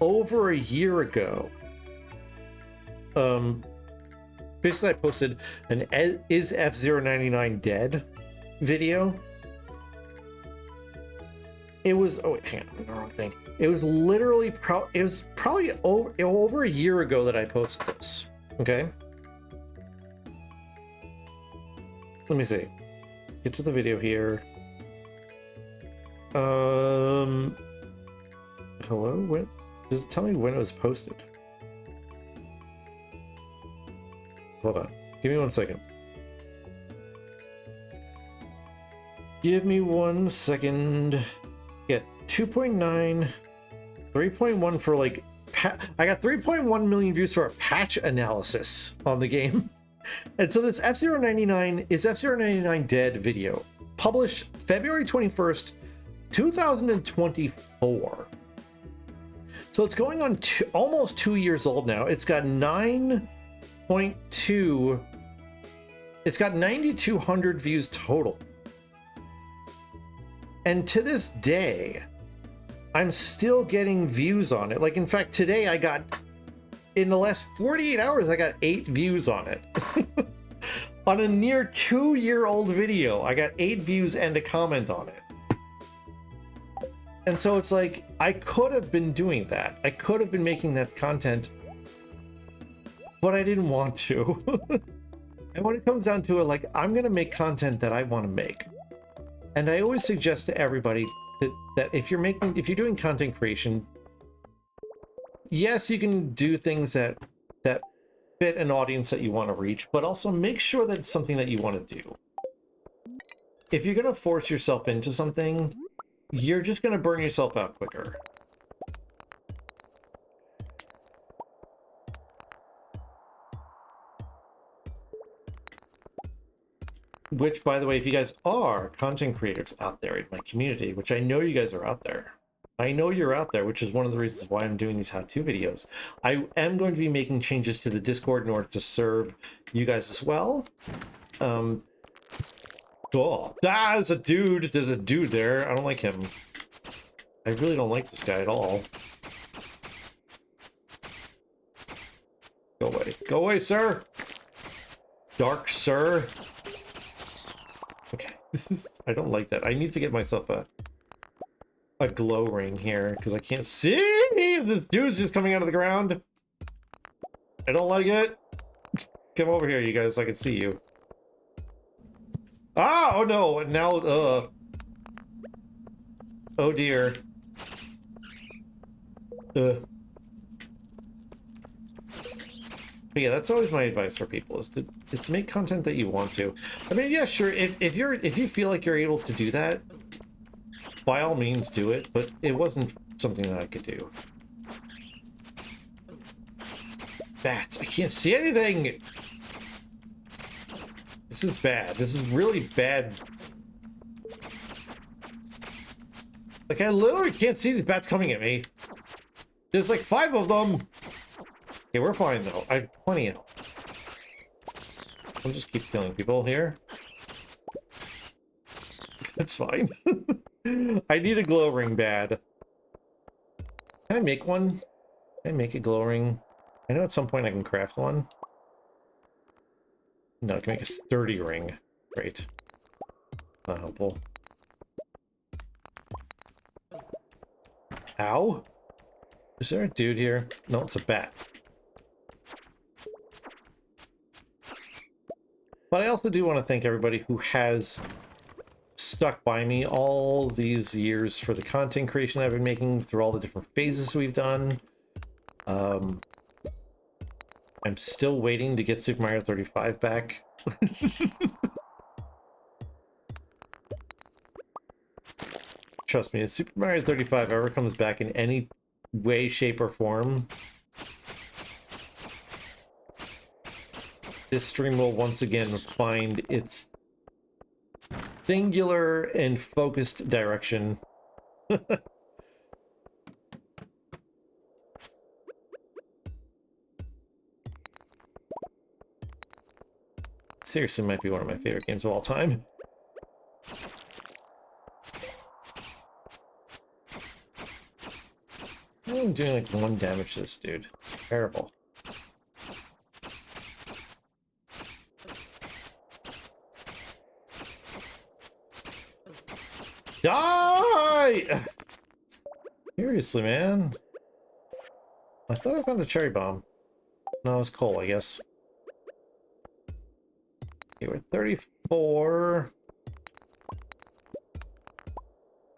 Speaker 1: over a year ago. Basically I posted an Is F-Zero 99 Dead video. It was, oh wait, hang on, I'm the wrong thing. It was literally, it was probably over a year ago that I posted this, okay? Let me see. Get to the video here. Hello? When? Does it tell me when it was posted? Hold on. Give me 1 second. Give me 1 second. Yeah, 2.9, 3.1 for like, I got 3.1 million views for a patch analysis on the game. And so this F-Zero 99 is F-Zero 99 Dead video. published February 21st, 2024. So it's going on almost 2 years old now. It's got 9.2. It's got 9,200 views total. And to this day, I'm still getting views on it. Like, in fact, today I got, in the last 48 hours, I got 8 views on it. On a near 2-year-old video, I got 8 views and a comment on it. And so it's like, I could have been doing that. I could have been making that content, but I didn't want to. And when it comes down to it, like, I'm gonna make content that I want to make. And I always suggest to everybody that if you're doing content creation, yes, you can do things that fit an audience that you want to reach, but also make sure that it's something that you want to do. If you're going to force yourself into something, you're just going to burn yourself out quicker. Which, by the way, if you guys are content creators out there in my community, which I know you guys are out there, I know you're out there, which is one of the reasons why I'm doing these how-to videos. I am going to be making changes to the Discord in order to serve you guys as well. Oh, there's a dude. There's a dude there. I don't like him. I really don't like this guy at all. Go away. Go away, sir. Dark sir. Okay, this is... I don't like that. I need to get myself a glow ring here, because I can't see! This dude's just coming out of the ground. I don't like it. Come over here, you guys, so I can see you. Ah! Oh no! Now, oh dear. But yeah, that's always my advice for people, is to make content that you want to. I mean, yeah, sure, if you feel like you're able to do that, by all means do it, but it wasn't something that I could do. Bats, I can't see anything! This is bad. This is really bad. Like, I literally can't see these bats coming at me. There's like 5 of them! Okay, we're fine though. I have plenty of health. I'll just keep killing people here. That's fine. I need a glow ring bad. Can I make one? Can I make a glow ring? I know at some point I can craft one. No, I can make a sturdy ring. Great. Not helpful. Ow! Is there a dude here? No, it's a bat. But I also do want to thank everybody who has stuck by me all these years for the content creation I've been making through all the different phases we've done. I'm still waiting to get Super Mario 35 back. Trust me, if Super Mario 35 ever comes back in any way, shape, or form, this stream will once again find its singular and focused direction. Seriously, might be one of my favorite games of all time. I'm doing like 1 damage to this dude. It's terrible. Die! Seriously, man. I thought I found a cherry bomb. No, it's coal, I guess. Okay, we're 34.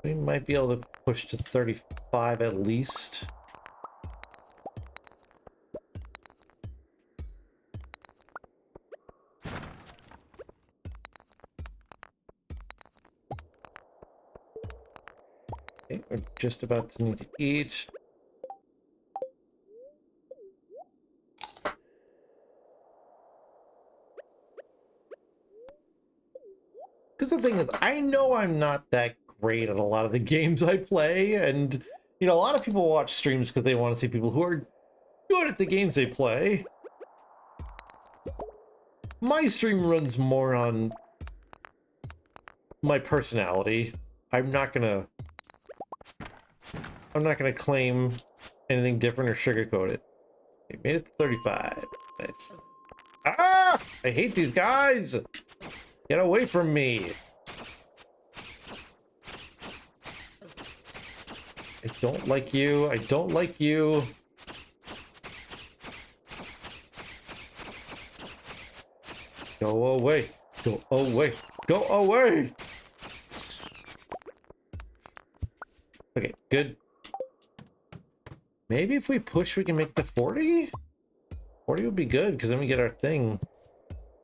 Speaker 1: We might be able to push to 35 at least. Okay, we're just about to need to eat. Because the thing is, I know I'm not that great at a lot of the games I play, and, you know, a lot of people watch streams because they want to see people who are good at the games they play. My stream runs more on my personality. I'm not gonna claim anything different or sugarcoat it. We made it to 35. Nice. Ah! I hate these guys! Get away from me! I don't like you. I don't like you. Go away. Go away. Go away! Okay, good. Maybe if we push, we can make it to 40? 40 would be good, because then we get our thing.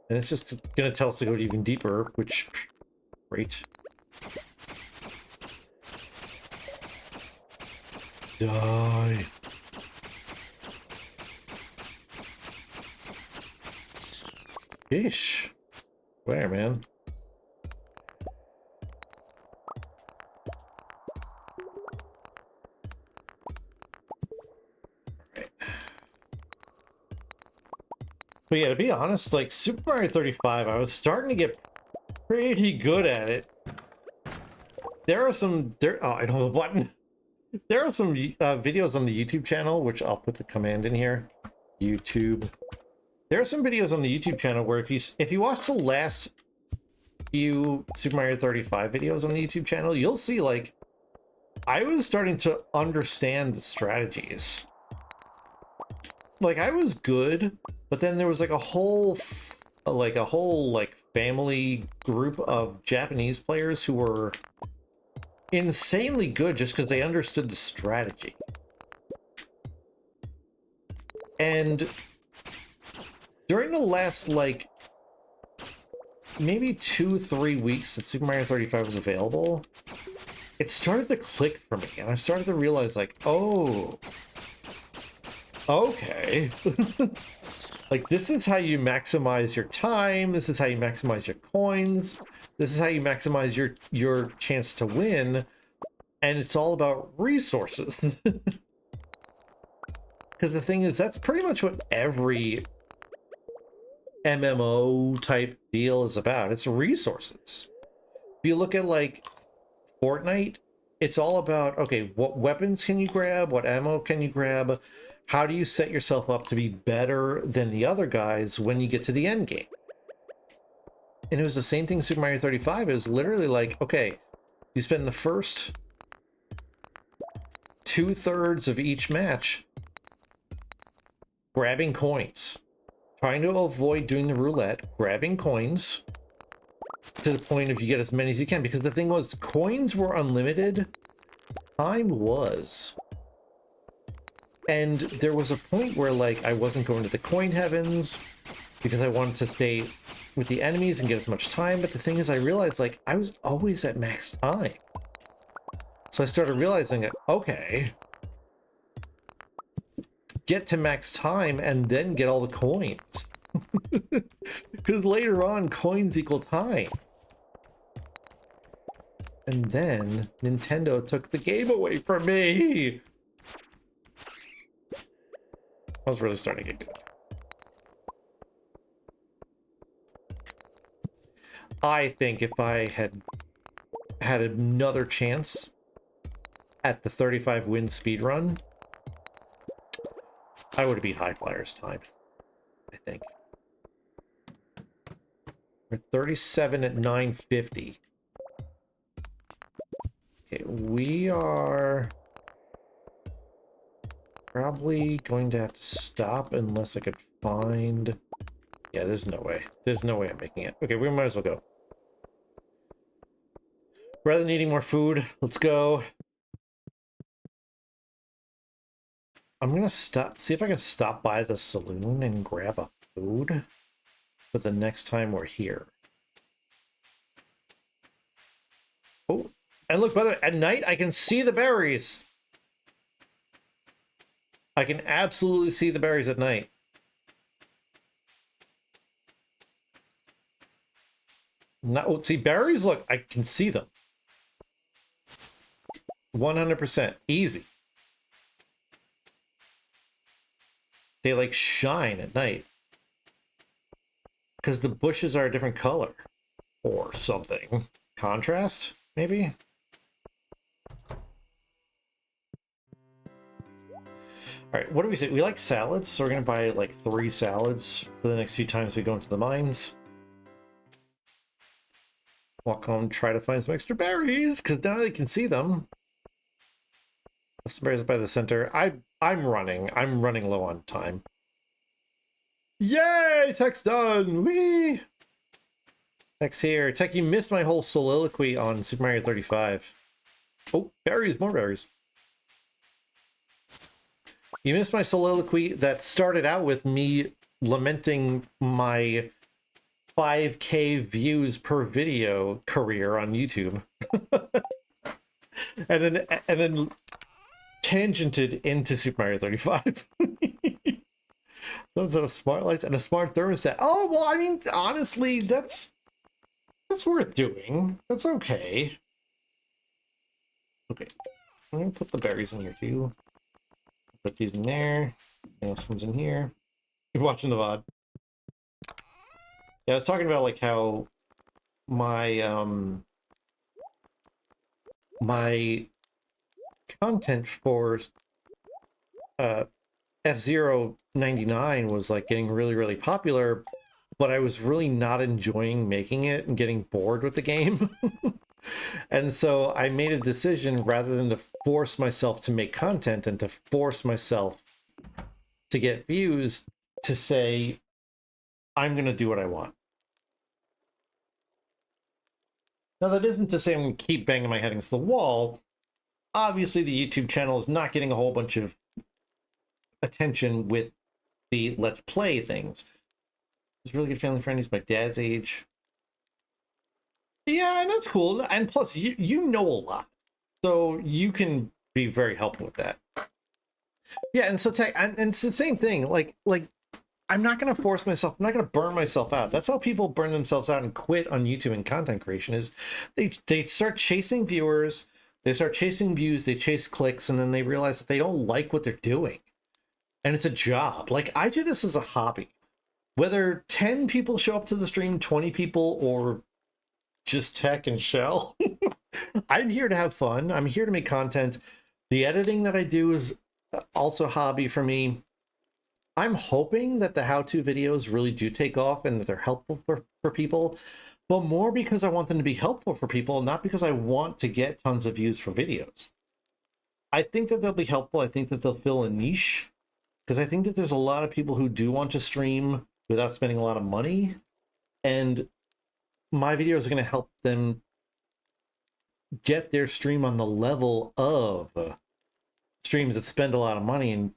Speaker 1: And it's just going to tell us to go even deeper, which... Great. Die. Yeesh. Where, man? But yeah, to be honest, like Super Mario 35, I was starting to get pretty good at it. There are some oh, I don't have a button. There are some videos on the YouTube channel, which I'll put the command in here. YouTube. There are some videos on the YouTube channel where if you watch the last few Super Mario 35 videos on the YouTube channel, you'll see like I was starting to understand the strategies. Like I was good, but then there was like a whole family group of Japanese players who were insanely good just because they understood the strategy. And during the last like maybe 2-3 weeks that Super Mario 35 was available, it started to click for me, and I started to realize like, oh, okay. Like this is how you maximize your time, this is how you maximize your coins, this is how you maximize your chance to win, and it's all about resources. Because the thing is, that's pretty much what every MMO type deal is about. It's resources. If you look at like Fortnite, it's all about, okay, what weapons can you grab, what ammo can you grab, how do you set yourself up to be better than the other guys when you get to the end game. And it was the same thing in Super Mario 35. It was literally like, okay, you spend the first 2/3 of each match grabbing coins, trying to avoid doing the roulette, grabbing coins to the point of you get as many as you can, because the thing was, coins were unlimited, time was. And there was a point where like I wasn't going to the coin heavens because I wanted to stay with the enemies and get as much time, but the thing is, I realized like I was always at max time. So I started realizing that, okay, get to max time and then get all the coins. Because later on, coins equal time. And then Nintendo took the game away from me. I was really starting to get good. I think if I had had another chance at the 35 win speedrun, I would have beat High Flyer's time, I think. We're 37 at 950. Okay, we are probably going to have to stop unless I could find... Yeah, there's no way. There's no way I'm making it. Okay, we might as well go. Rather than eating more food, let's go. I'm gonna stop, see if I can stop by the saloon and grab a food for the next time we're here. Oh, and look, by the way, at night I can see the berries. I can absolutely see the berries at night. No, oh, see, berries, look, I can see them. 100%. Easy. They, like, shine at night. Because the bushes are a different color. Or something. Contrast, maybe? Alright, what do we say? We like salads, so we're gonna buy, like, 3 salads for the next few times we go into the mines. Walk home, try to find some extra berries, because now they can see them. Some berries by the center. I'm running low on time. Yay! Tech's done! Whee! Tech's here. Tech, you missed my whole soliloquy on Super Mario 35. Oh, berries, more berries. You missed my soliloquy that started out with me lamenting my 5K views per video career on YouTube. and then tangented into Super Mario 35. Those are smart lights and a smart thermostat. Oh, well, I mean, honestly, that's worth doing. That's okay. Okay. I'm gonna put the berries in here too. Put these in there. This one's in here. You're watching the VOD. Yeah, I was talking about like how my my content for F-Zero 99 was like getting really popular, but I was really not enjoying making it and getting bored with the game. And so I made a decision, rather than to force myself to make content and to force myself to get views, to say, I'm going to do what I want. Now, that isn't to say I'm going to keep banging my head against the wall. Obviously, the YouTube channel is not getting a whole bunch of attention with the Let's Play things. It's really good family friend. He's my dad's age. Yeah, and that's cool. And plus, you know a lot, so you can be very helpful with that. Yeah, and so Tech, and it's the same thing. Like I'm not gonna force myself. I'm not gonna burn myself out. That's how people burn themselves out and quit on YouTube and content creation. Is they start chasing viewers, they start chasing views, they chase clicks, and then they realize that they don't like what they're doing, and it's a job. Like, I do this as a hobby. Whether 10 people show up to the stream, 20 people, or just Tech and Shell, I'm here to have fun. I'm here to make content. The editing that I do is also a hobby for me. I'm hoping that the how-to videos really do take off and that they're helpful for people, but more because I want them to be helpful for people, not because I want to get tons of views for videos. I think that they'll be helpful. I think that they'll fill a niche, because I think that there's a lot of people who do want to stream without spending a lot of money, and my videos are going to help them get their stream on the level of streams that spend a lot of money and,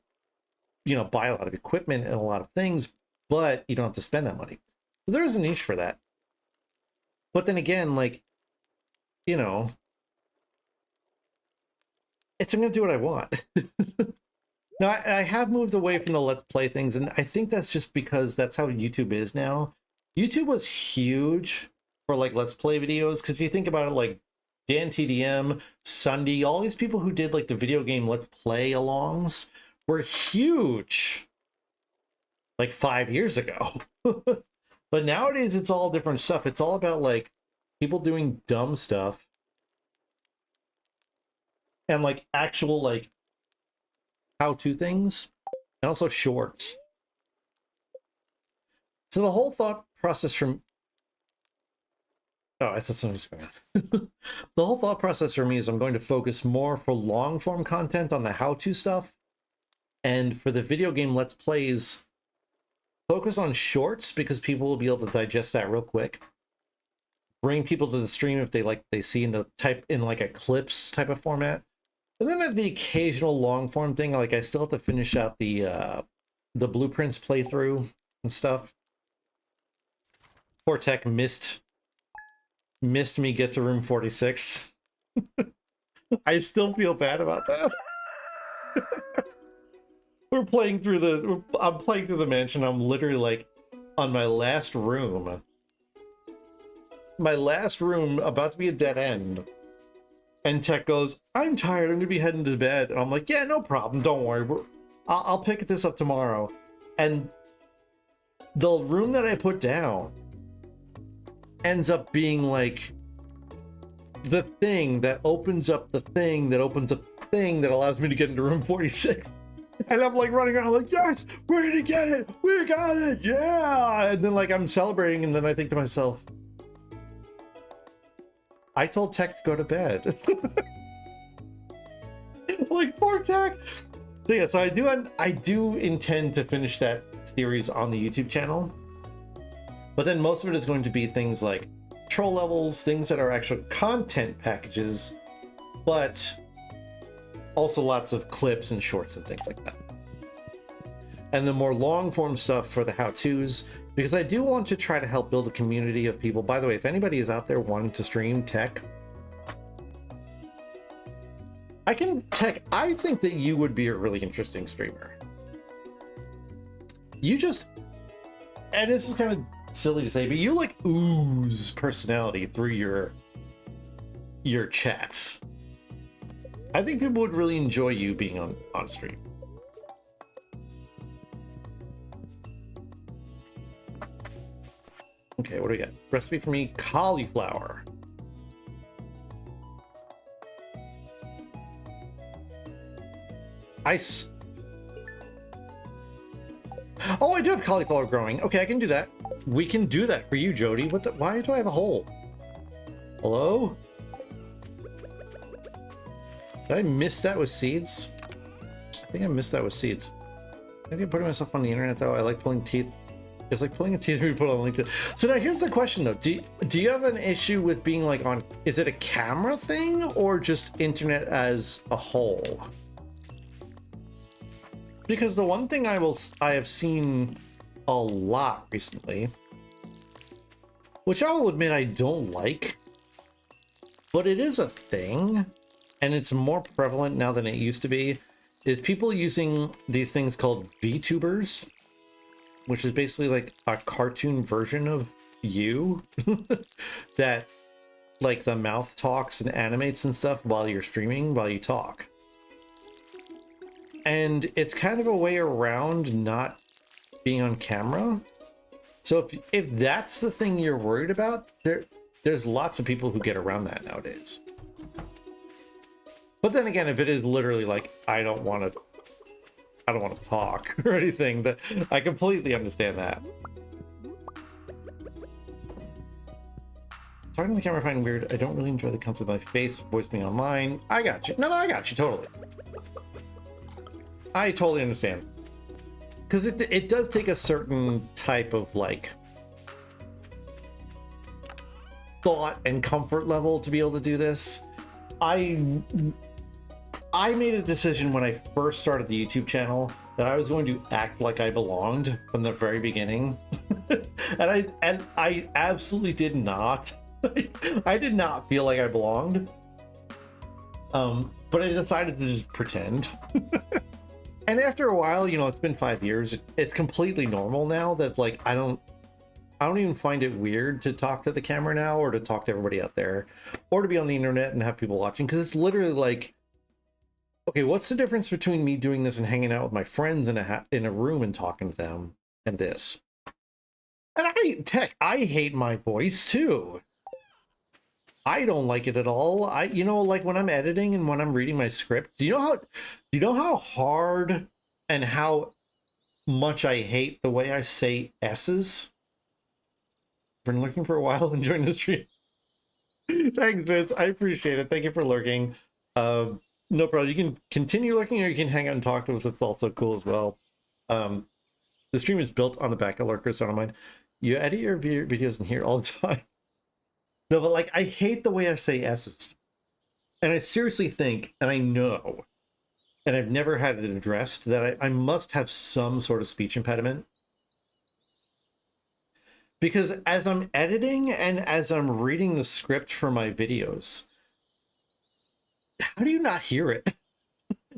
Speaker 1: you know, buy a lot of equipment and a lot of things, but you don't have to spend that money. So there is a niche for that. But then again, like, you know, I'm going to do what I want. Now, I have moved away from the Let's Play things, and I think that's just because that's how YouTube is now. YouTube was huge for, like, Let's Play videos, because if you think about it, like, Dan TDM, Sunday, all these people who did, like, the video game Let's Play alongs were huge, like, 5 years ago. But nowadays, it's all different stuff. It's all about, like, people doing dumb stuff and, like, actual, like, how-to things, and also shorts. So the whole thought process from... Oh, I thought something was going on. The whole thought process for me is I'm going to focus more for long-form content on the how-to stuff, and for the video game Let's Plays, focus on shorts, because people will be able to digest that real quick. Bring people to the stream if they see in the like a clips type of format. And then at the occasional long form thing, like I still have to finish out the Blueprints playthrough and stuff. Poor Tech missed me get to room 46. I still feel bad about that. I'm playing through the mansion. I'm literally like on my last room. my last room about to be a dead end. And Tech goes, I'm tired, I'm gonna be heading to bed. And I'm like, yeah, no problem, don't worry. I'll pick this up tomorrow. And the room that I put down ends up being like the thing that opens up the thing that opens up the thing that allows me to get into room 46. And I'm like running around like, yes, we're gonna get it, we got it, yeah. And then like I'm celebrating, and then I think to myself, I told Tech to go to bed. Like, poor Tech. So yeah, so I do intend to finish that series on the YouTube channel, but then most of it is going to be things like troll levels, things that are actual content packages, but also lots of clips and shorts and things like that. And the more long form stuff for the how-tos, because I do want to try to help build a community of people. By the way, if anybody is out there wanting to stream tech, I think that you would be a really interesting streamer. You just, and this is kind of silly to say, but you like ooze personality through your chats. I think people would really enjoy you being on stream. Okay, what do we got? Recipe for me, cauliflower. Ice. Oh, I do have cauliflower growing. Okay, I can do that. We can do that for you, Jody. Why do I have a hole? Hello? Did I miss that with seeds? I think I missed that with seeds. I think putting myself on the internet though, I like pulling teeth. It's like pulling a teeth we put on LinkedIn. So now here's the question though. Do you have an issue with being like on, is it a camera thing or just internet as a whole? Because the one thing I have seen a lot recently, which I will admit I don't like, but it is a thing, and it's more prevalent now than it used to be, is people using these things called VTubers, which is basically like a cartoon version of you that like the mouth talks and animates and stuff while you're streaming, while you talk. And it's kind of a way around not being on camera. So if that's the thing you're worried about, there's lots of people who get around that nowadays. But then again, if it is literally like, I don't want to talk or anything, that I completely understand that. Talking to the camera I find weird. I don't really enjoy the concept of my face voice being online. I got you. No, I got you totally. I totally understand. Because it does take a certain type of like thought and comfort level to be able to do this. I made a decision when I first started the YouTube channel that I was going to act like I belonged from the very beginning. and I absolutely did not. I did not feel like I belonged. But I decided to just pretend. And after a while, you know, it's been 5 years. It's completely normal now that like I don't even find it weird to talk to the camera now or to talk to everybody out there or to be on the internet and have people watching, because it's literally like, okay, what's the difference between me doing this and hanging out with my friends in a room and talking to them and this? And I hate my voice too. I don't like it at all. You know, like when I'm editing and when I'm reading my script, do you know how hard and how much I hate the way I say S's? Been lurking for a while, enjoying the stream. Thanks, Vince. I appreciate it. Thank you for lurking. No problem. You can continue lurking or you can hang out and talk to us. It's also cool as well. The stream is built on the back of lurkers, so I don't mind. You edit your videos in here all the time. No, but like I hate the way I say S's. And I seriously think, and I know, and I've never had it addressed, that I must have some sort of speech impediment. Because as I'm editing and as I'm reading the script for my videos, how do you not hear it?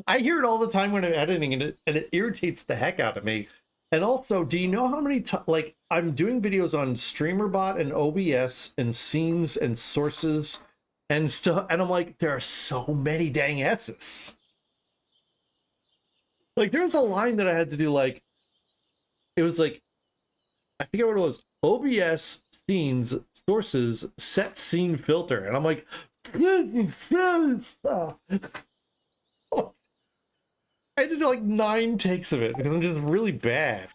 Speaker 1: I hear it all the time when I'm editing, and it irritates the heck out of me. And also, do you know how many like I'm doing videos on StreamerBot and OBS and scenes and sources and stuff, and I'm like, there are so many dang S's. Like there's a line that I had to do, like it was like I forget what it was. OBS scenes sources set scene filter, and I'm like, I did like 9 takes of it because I'm just really bad.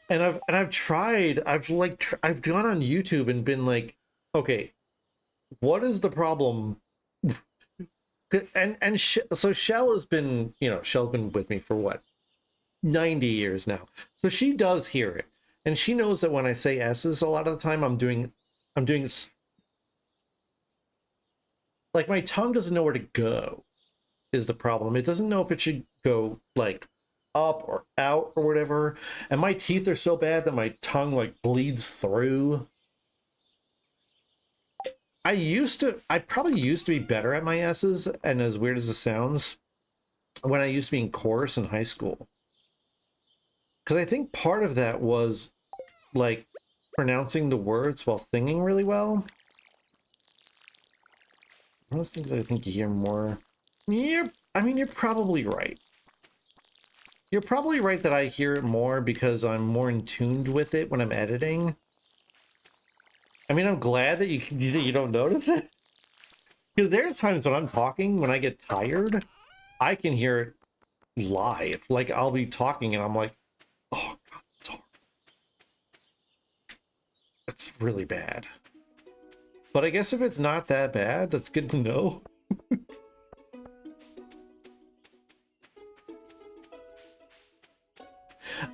Speaker 1: And I've tried. I've gone on YouTube and been like, okay, what is the problem? So Shell has been, Shell's been with me for what, 90 years now. So she does hear it, and she knows that when I say S's a lot of the time, I'm doing like my tongue doesn't know where to go. Is the problem. It doesn't know if it should go like up or out or whatever. And my teeth are so bad that my tongue like bleeds through. I probably used to be better at my S's, and as weird as it sounds, when I used to be in chorus in high school. Because I think part of that was like pronouncing the words while singing really well. One of those things I think you hear more. I mean, you're probably right. You're probably right that I hear it more because I'm more in tuned with it when I'm editing. I mean, I'm glad that you don't notice it. Because there's times when I'm talking, when I get tired, I can hear it live. Like, I'll be talking and I'm like, oh, God, it's hard. It's really bad. But I guess if it's not that bad, that's good to know.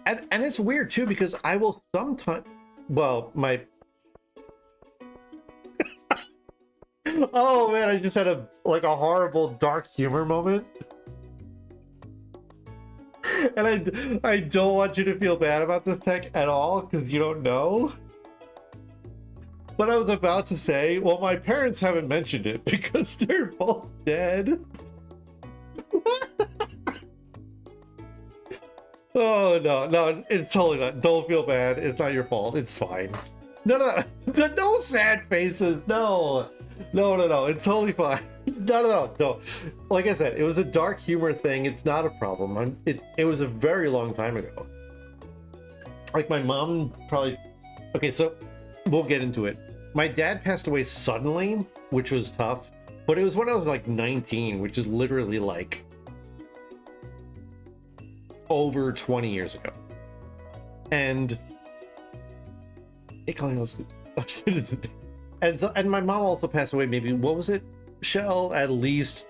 Speaker 1: And it's weird too, because I will sometimes, well, my oh man, I just had a horrible dark humor moment. And I don't want you to feel bad about this, Tech, at all, because you don't know. But I was about to say, well, my parents haven't mentioned it because they're both dead. Oh, no, it's totally not. Don't feel bad. It's not your fault. It's fine. No, no sad faces. No. It's totally fine. No. Like I said, it was a dark humor thing. It's not a problem. It was a very long time ago. Like my mom probably... Okay, so we'll get into it. My dad passed away suddenly, which was tough. But it was when I was like 19, which is literally like over 20 years ago. And it was, and my mom also passed away maybe, what was it, Shell? At least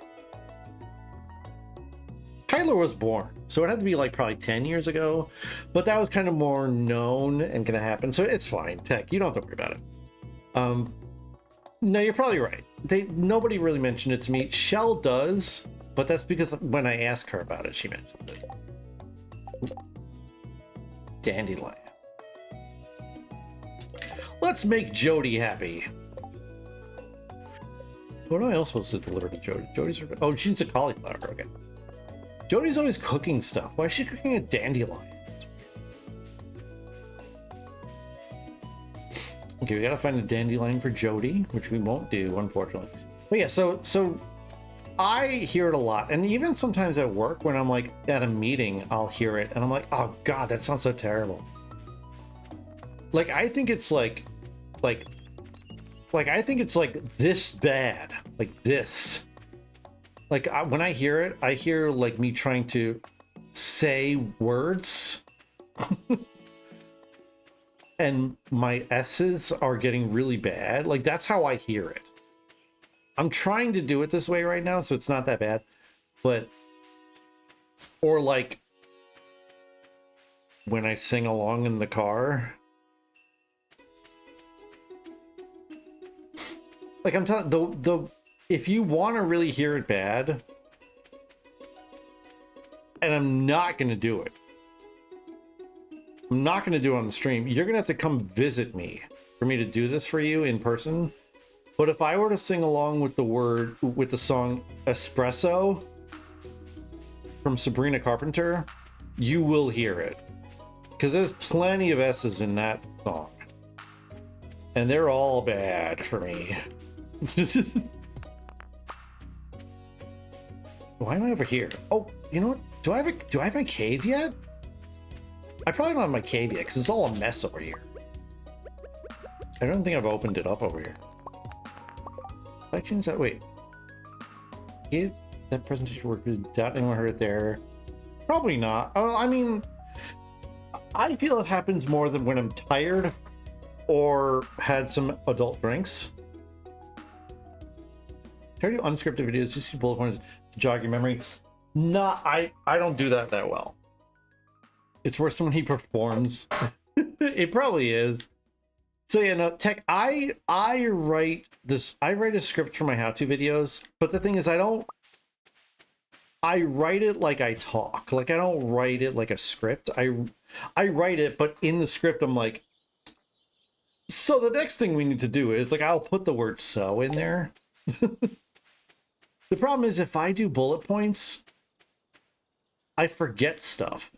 Speaker 1: Tyler was born, so it had to be like probably 10 years ago, but that was kind of more known and gonna happen, so it's fine. Tech, you don't have to worry about it. No, you're probably right. Nobody really mentioned it to me. Shell does, but that's because when I asked her about it, she mentioned it. Dandelion. Let's make Jody happy. What am I else supposed to deliver to Jody? Jody's... Oh, she needs a cauliflower. Okay. Jody's always cooking stuff. Why is she cooking a dandelion? Okay, we gotta find a dandelion for Jody, which we won't do, unfortunately. But yeah, so I hear it a lot, and even sometimes at work when I'm like at a meeting, I'll hear it, and I'm like, oh God, that sounds so terrible. Like I think it's like I think it's like this bad, like this. Like when I hear it, I hear like me trying to say words. And my S's are getting really bad. Like that's how I hear it. I'm trying to do it this way right now, so it's not that bad. But, or like when I sing along in the car. Like I'm telling if you want to really hear it bad, and I'm not going to do it. I'm not going to do it on the stream. You're going to have to come visit me for me to do this for you in person. But if I were to sing along with the song Espresso from Sabrina Carpenter, you will hear it. Because there's plenty of S's in that song. And they're all bad for me. Why am I over here? Oh, you know what? Do I have my cave yet? I probably don't have my cave yet because it's all a mess over here. I don't think I've opened it up over here. If I change that, wait. Give that presentation work. Doubt anyone heard it there. Probably not. Oh, I mean, I feel it happens more than when I'm tired or had some adult drinks. Try to do unscripted videos, just see bullet points to jog your memory. Nah, I don't do that well. It's worse when he performs. It probably is. So yeah, no, tech. I write a script for my how-to videos, but the thing is, I write it like I talk. Like I don't write it like a script. I write it, but in the script, I'm like, so the next thing we need to do is like I'll put the word "so" in there. The problem is if I do bullet points, I forget stuff.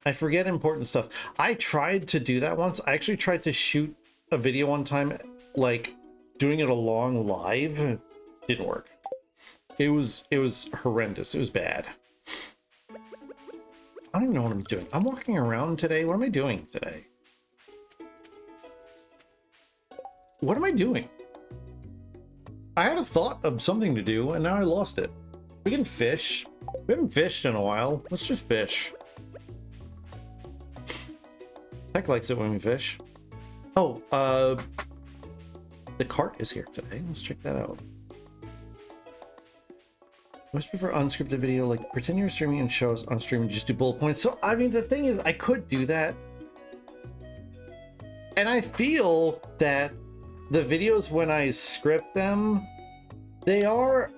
Speaker 1: I forget important stuff. I tried to do that once. I actually tried to shoot a video one time, like doing it along live. It didn't work. It was horrendous. It was bad. I don't even know what I'm doing. I'm walking around today. What am I doing today? What am I doing? I had a thought of something to do, and now I lost it. We can fish. We haven't fished in a while. Let's just fish. Heck likes it when we fish. Oh, the cart is here today. Let's check that out. Most prefer unscripted video, like pretend you're streaming and show us on stream and just do bullet points. So, I mean, the thing is, I could do that. And I feel that the videos, when I script them, they are...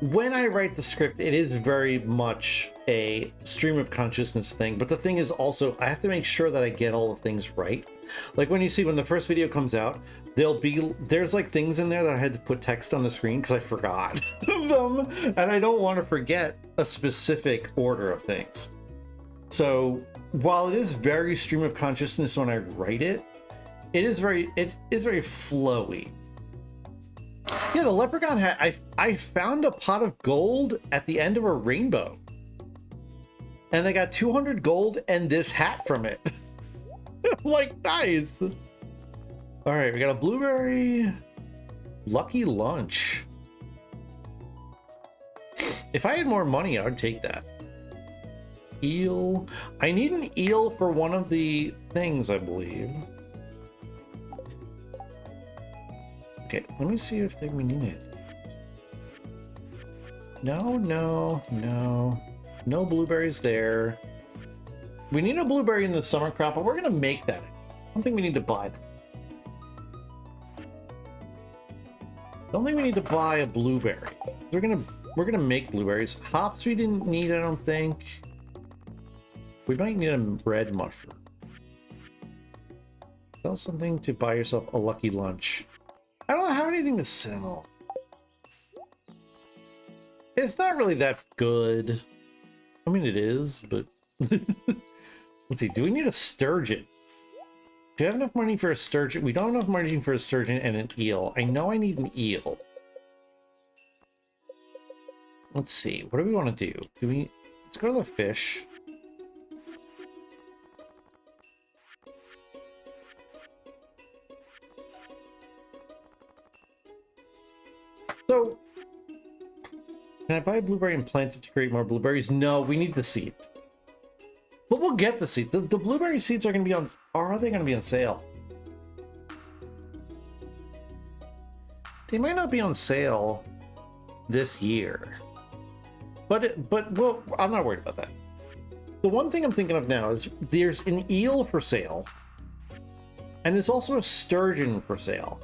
Speaker 1: When I write the script, it is very much a stream of consciousness thing. But the thing is also, I have to make sure that I get all the things right. Like when you see when the first video comes out, there's like things in there that I had to put text on the screen because I forgot them. And I don't want to forget a specific order of things. So while it is very stream of consciousness when I write it, it is very flowy. Yeah, the leprechaun hat, I found a pot of gold at the end of a rainbow. And I got 200 gold and this hat from it. Like, nice. All right, we got a blueberry. Lucky lunch. If I had more money, I would take that. Eel. I need an eel for one of the things, I believe. Okay, let me see if we need it. No blueberries there. We need a blueberry in the summer crop, but we're gonna make that. I don't think we need to buy them. Don't think we need to buy a blueberry. We're gonna make blueberries. Hops we didn't need, I don't think. We might need a red mushroom. Sell something to buy yourself a lucky lunch. I don't have anything to sell. It's not really that good. I mean, it is, but... Let's see, do we need a sturgeon? Do you have enough money for a sturgeon? We don't have enough money for a sturgeon and an eel. I know I need an eel. Let's see, what do we want to do? Let's go to the fish. So, can I buy a blueberry and plant it to create more blueberries? No, we need the seeds. But we'll get the seeds. The blueberry seeds are going to be on... Or are they going to be on sale? They might not be on sale this year. But well, I'm not worried about that. The one thing I'm thinking of now is there's an eel for sale. And there's also a sturgeon for sale.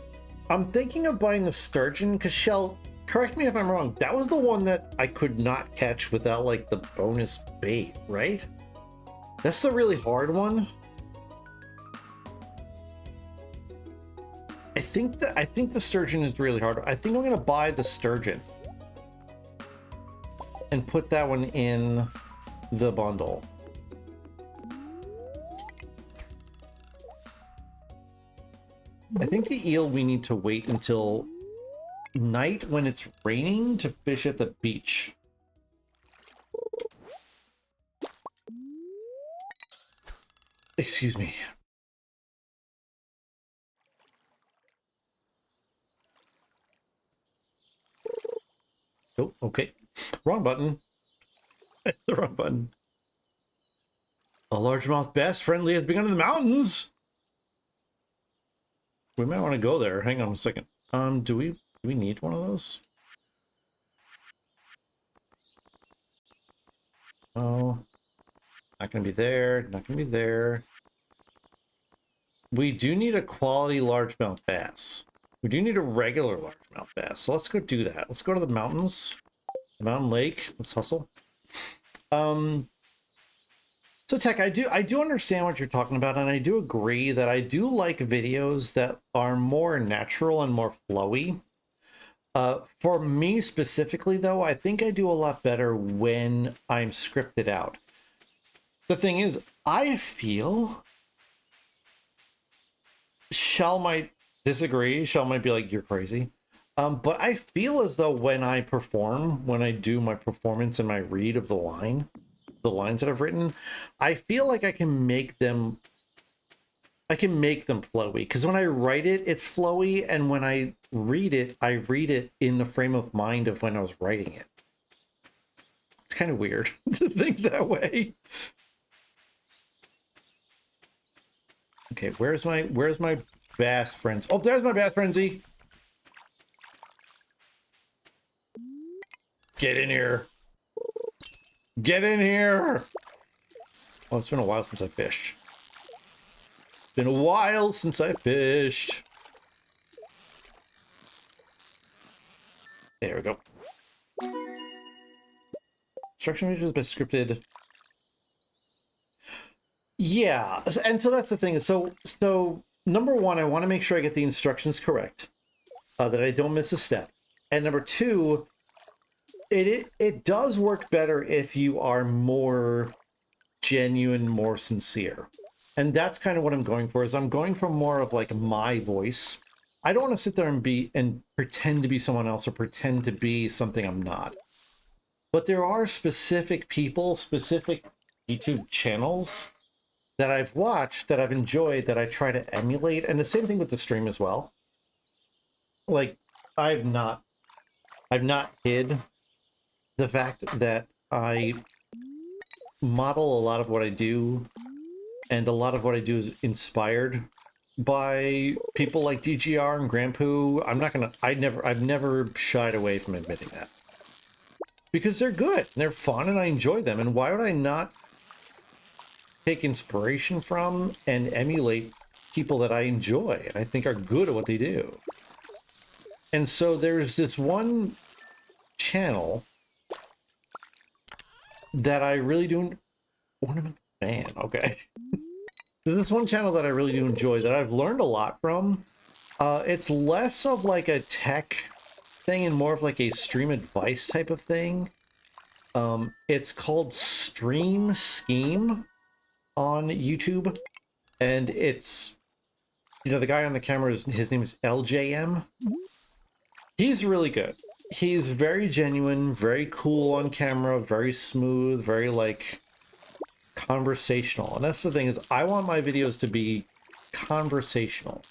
Speaker 1: I'm thinking of buying the sturgeon because, Shell, correct me if I'm wrong, that was the one that I could not catch without like the bonus bait, right? That's the really hard one. I think the sturgeon is really hard. I think I'm gonna buy the sturgeon and put that one in the bundle. I think the eel we need to wait until night when it's raining to fish at the beach. Excuse me. Oh, okay. Wrong button. The wrong button. A largemouth bass friendly has begun in the mountains. We might want to go there. Hang on a second. Do we need one of those? Oh, not gonna be there. Not gonna be there. We do need a quality largemouth bass. We do need a regular largemouth bass. So let's go do that. Let's go to the mountains, the mountain lake. Let's hustle. So Tech, I do understand what you're talking about, and I do agree that I do like videos that are more natural and more flowy. For me specifically, though, I think I do a lot better when I'm scripted out. The thing is, I feel... Shell might disagree. Shell might be like, you're crazy. But I feel as though when I perform, when I do my performance and my read of the lines that I've written, I feel like I can make them flowy. Because when I write it, it's flowy, and when I read it in the frame of mind of when I was writing it. It's kind of weird to think that way. Okay, where's my bass friends? Oh, there's my bass frenzy. Get in here. Get in here. Oh, it's been a while since I fished. Been a while since I fished. There we go. Instruction videos by scripted. Yeah, and so that's the thing. So number one, I want to make sure I get the instructions correct, that I don't miss a step. And number two, it does work better if you are more genuine, more sincere. And that's kind of what I'm going for, is I'm going for more of like my voice. I don't want to sit there and pretend to be someone else or pretend to be something I'm not. But there are specific people, specific YouTube channels that I've watched, that I've enjoyed, that I try to emulate. And the same thing with the stream as well. Like, I've not hid the fact that I model a lot of what I do, and a lot of what I do is inspired by people like DGR and Grandpoo. I've never shied away from admitting that. Because they're good, and they're fun, and I enjoy them. And why would I not take inspiration from and emulate people that I enjoy and I think are good at what they do? And so there's this one channel that I really do. Ornament fan, okay. There's this one channel that I really do enjoy, that I've learned a lot from. It's less of like a tech thing and more of like a stream advice type of thing. It's called Stream Scheme on YouTube, and it's, you know, the guy on the camera his name is LJM. He's really good. He's very genuine, very cool on camera, very smooth, very like conversational. And that's the thing, is I want my videos to be conversational.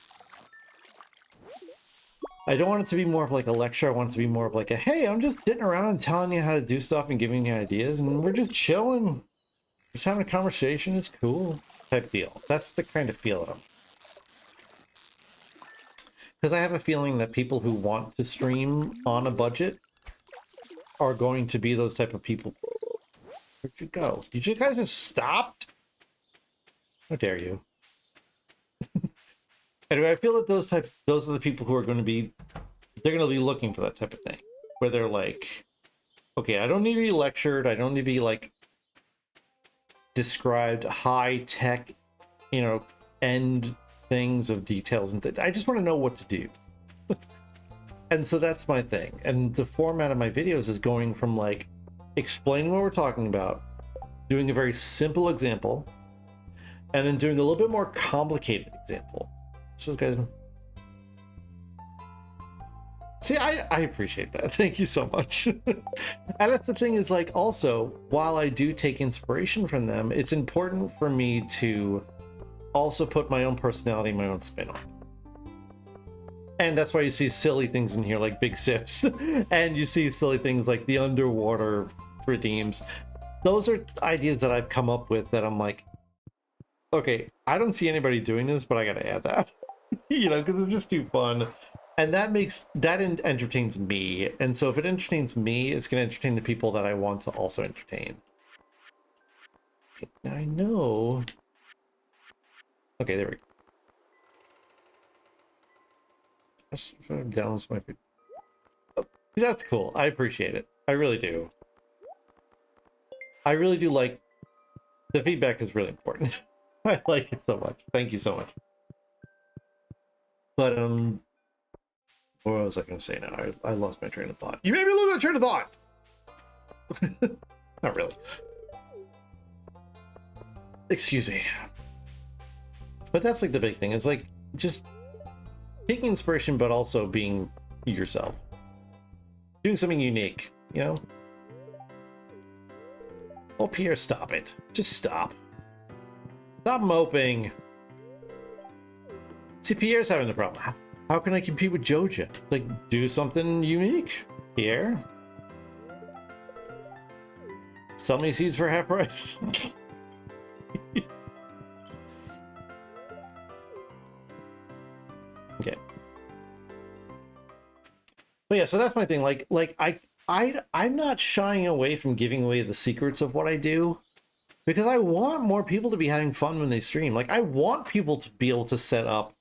Speaker 1: I don't want it to be more of like a lecture. I want it to be more of like a, hey, I'm just sitting around and telling you how to do stuff and giving you ideas, and we're just chilling, just having a conversation. It's cool type deal. That's the kind of feel of them. Because I have a feeling that people who want to stream on a budget are going to be those type of people. Where'd you go? Did you guys just stop? How dare you? Anyway, I feel that those are the people who are going to be, they're going to be looking for that type of thing. Where they're like, okay, I don't need to be lectured. I don't need to be like described high tech, you know, end things of details and I just want to know what to do. And so that's my thing. And the format of my videos is going from like explaining what we're talking about doing a very simple example, and then doing a little bit more complicated example. So guys, see, I appreciate that. Thank you so much. And that's the thing is, like, also, while I do take inspiration from them, it's important for me to also put my own personality, my own spin on it. And that's why you see silly things in here like big sips, and you see silly things like the underwater redeems. Those are ideas that I've come up with that I'm like, okay, I don't see anybody doing this, but I gotta add that. You know, because it's just too fun. And that entertains me. And so if it entertains me, it's gonna entertain the people that I want to also entertain. Okay, now I know. Okay, there we go. Down my food. Oh, that's cool. I appreciate it. I really do. I really do like the feedback is really important. I like it so much. Thank you so much. But what was I going to say now? I lost my train of thought. You made me lose my train of thought. Not really. Excuse me. But that's like the big thing. It's like just taking inspiration, but also being yourself. Doing something unique, you know? Oh, Pierre, stop it. Just stop. Stop moping. See, Pierre's having the problem. How can I compete with Joja? Like, do something unique, Pierre. Sell me seeds for half price. Okay. But yeah, so that's my thing. I'm not shying away from giving away the secrets of what I do, because I want more people to be having fun when they stream. Like, I want people to be able to set up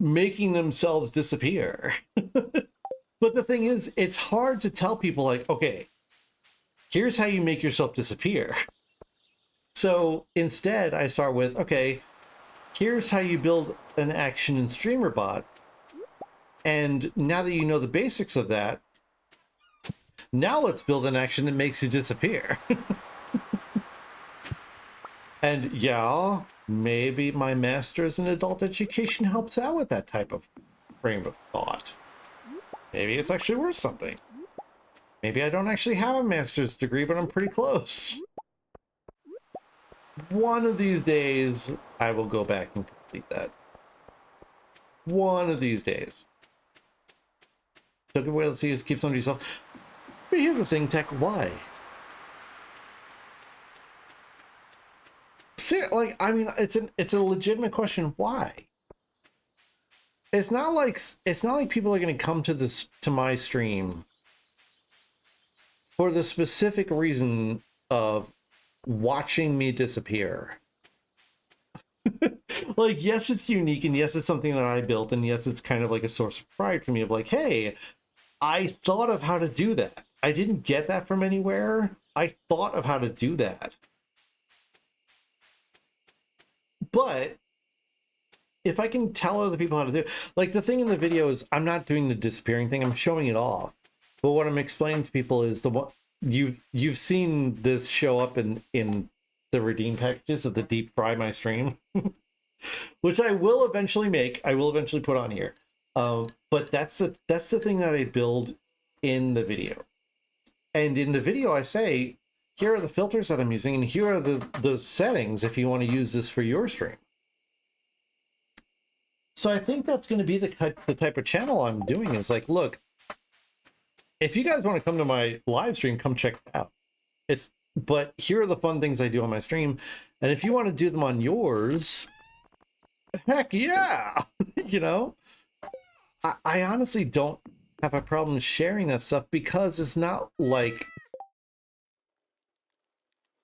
Speaker 1: making themselves disappear. But the thing is, it's hard to tell people, like, okay, here's how you make yourself disappear. So instead, I start with, okay, here's how you build an action in streamer bot. And now that you know the basics of that, now let's build an action that makes you disappear. And yeah, maybe my master's in adult education helps out with that type of frame of thought. Maybe it's actually worth something. Maybe I don't actually have a master's degree, but I'm pretty close. One of these days, I will go back and complete that. One of these days. So good way, let's see, just keep some to yourself. But here's the thing, Tech, why? See, like, I mean, it's a legitimate question. Why? It's not like people are going to come to my stream for the specific reason of watching me disappear. Like, yes, it's unique, and yes, it's something that I built, and yes, it's kind of like a source of pride for me of like, hey, I thought of how to do that. I didn't get that from anywhere. I thought of how to do that. But if I can tell other people how to do it, like the thing in the video is I'm not doing the disappearing thing, I'm showing it off. But what I'm explaining to people is the one you've seen this show up in the redeem packages of the deep fry my stream, which I will eventually make. I will eventually put on here. But that's the thing that I build in the video. And in the video I say, here are the filters that I'm using, and here are the settings if you want to use this for your stream. So I think that's going to be the type of channel I'm doing. Is like, look, if you guys want to come to my live stream, come check it out. But here are the fun things I do on my stream, and if you want to do them on yours, heck yeah. You know, I honestly don't have a problem sharing that stuff, because it's not like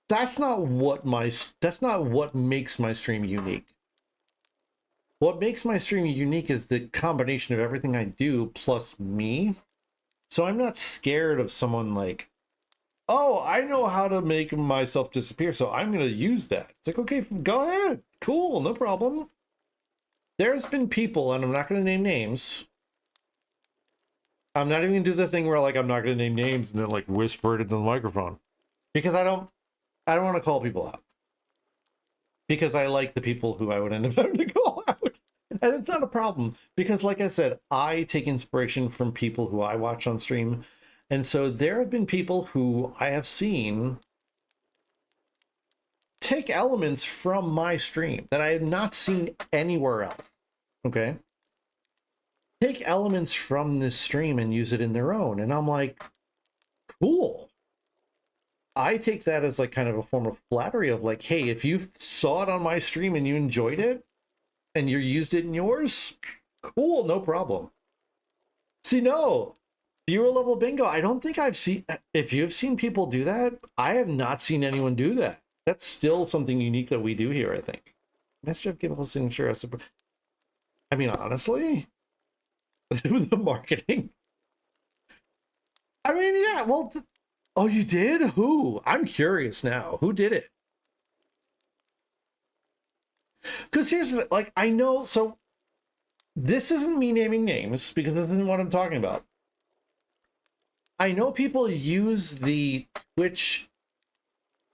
Speaker 1: that's not what makes my stream unique. What makes my stream unique is the combination of everything I do plus me. So I'm not scared of someone like, oh, I know how to make myself disappear, so I'm going to use that. It's like, okay, go ahead. Cool, no problem. There's been people, and I'm not going to name names. I'm not even going to do the thing where, like, I'm not going to name names and then, like, whisper it into the microphone. Because I I don't want to call people out because I like the people who I would end up having to call out. And it's not a problem because, like I said, I take inspiration from people who I watch on stream. And so there have been people who I have seen take elements from my stream that I have not seen anywhere else. Okay? Take elements from this stream and use it in their own. And I'm like, cool. I take that as like kind of a form of flattery of like, hey, if you saw it on my stream and you enjoyed it and you used it in yours, cool, no problem. See, no, viewer level bingo. I don't think I've seen, if you've seen people do that, I have not seen anyone do that. That's still something unique that we do here, I think. Mischief give us signature. I mean, honestly, the marketing. I mean, yeah, well, oh, you did? Who? I'm curious now. Who did it? Because here's the, like, I know, so this isn't me naming names because this isn't what I'm talking about. I know people use the Twitch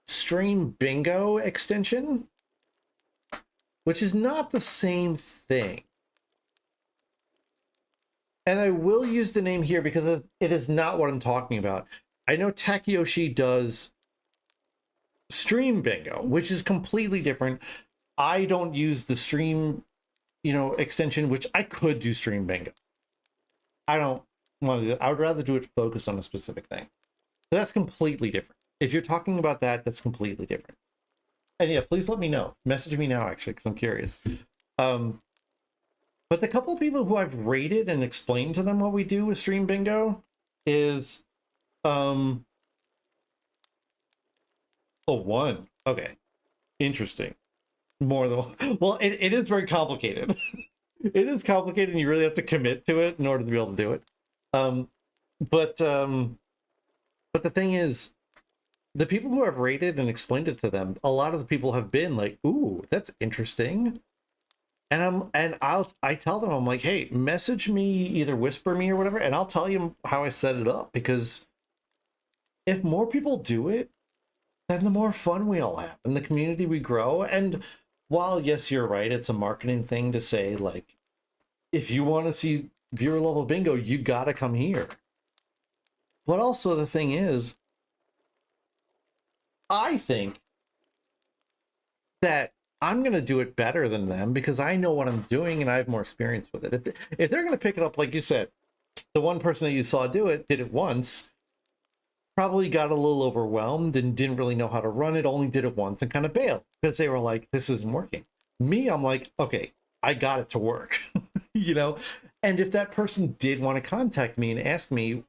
Speaker 1: stream bingo extension, which is not the same thing. And I will use the name here because it is not what I'm talking about. I know Takeyoshi does stream bingo, which is completely different. I don't use the stream, extension, which I could do stream bingo. I don't want to do that. I would rather do it focused on a specific thing. So that's completely different. If you're talking about that, that's completely different. And yeah, please let me know. Message me now, actually, because I'm curious. But the couple of people who I've rated and explained to them what we do with stream bingo is oh, one. Okay. Interesting. More than well, it is very complicated. It is complicated and you really have to commit to it in order to be able to do it. But the thing is, the people who have rated and explained it to them, a lot of the people have been like, ooh, that's interesting. And I tell them, I'm like, hey, message me, either whisper me or whatever, and I'll tell you how I set it up, because if more people do it, then the more fun we all have and the community we grow. And while, yes, you're right, it's a marketing thing to say, like, if you want to see viewer level bingo, you got to come here. But also the thing is, I think that I'm going to do it better than them because I know what I'm doing and I have more experience with it. If they're going to pick it up, like you said, the one person that you saw do it, did it once, probably got a little overwhelmed and didn't really know how to run it, only did it once and kind of bailed because they were like, this isn't working. Me, I'm like, okay, I got it to work, And if that person did want to contact me and ask me,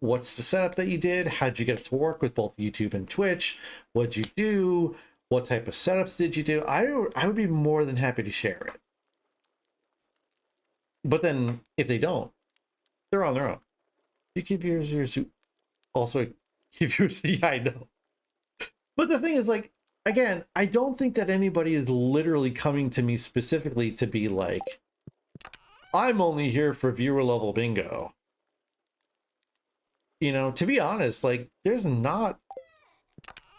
Speaker 1: what's the setup that you did? How'd you get it to work with both YouTube and Twitch? What'd you do? What type of setups did you do? I would be more than happy to share it. But then if they don't, they're on their own. You keep yours also keep yours. Yeah, I know. But the thing is, like, again, I don't think that anybody is literally coming to me specifically to be like, I'm only here for viewer level bingo. To be honest, like, there's not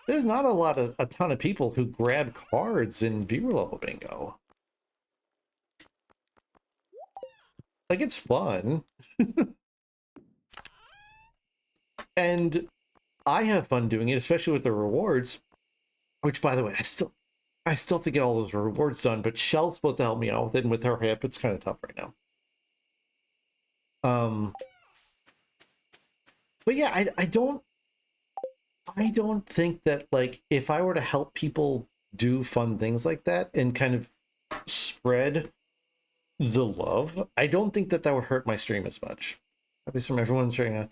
Speaker 1: a ton of people who grab cards in viewer level bingo. Like, it's fun. And I have fun doing it, especially with the rewards, which, by the way, I still have to get all those rewards done, but Shell's supposed to help me out with it, and with her hip, it's kind of tough right now. But yeah, I don't think that, like, if I were to help people do fun things like that and kind of spread the love, I don't think that would hurt my stream as much. At least from everyone's trying to.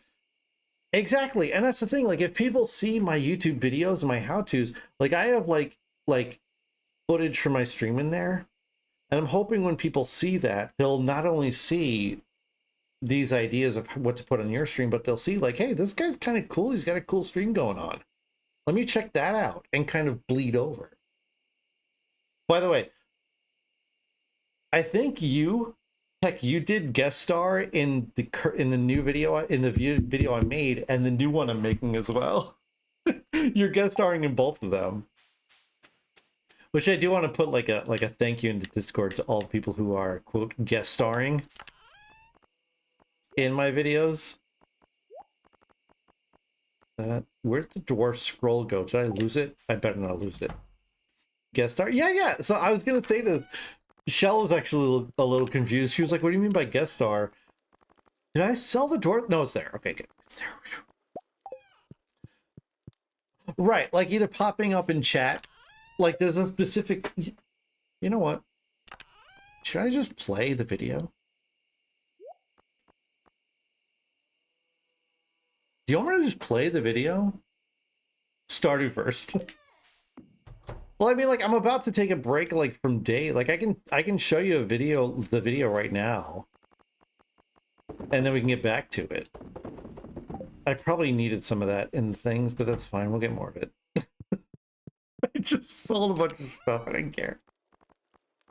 Speaker 1: Exactly, and that's the thing. Like, if people see my YouTube videos and my how-tos, like, I have like footage from my stream in there, and I'm hoping when people see that, they'll not only see these ideas of what to put on your stream, but they'll see, like, hey, this guy's kind of cool. He's got a cool stream going on. Let me check that out and kind of bleed over. By the way, I think you did guest star in the new video, video I made, and the new one I'm making as well. You're guest starring in both of them. Which I do want to put like a thank you in the Discord to all people who are quote guest starring in my videos. Where'd the dwarf scroll go? Did I lose it? I better not lose it. Guest star? Yeah. So I was gonna say this. Shell was actually a little confused. She was like, "What do you mean by guest star?" Did I sell the dwarf? No, it's there. Okay, good. It's there. Right, like either popping up in chat. Like there's a specific. You know what? Should I just play the video? Do you want me to just play the video? Stardew first. Well, I mean, like I'm about to take a break, like from day. Like I can show you the video right now, and then we can get back to it. I probably needed some of that in things, but that's fine. We'll get more of it. I just sold a bunch of stuff. I didn't care.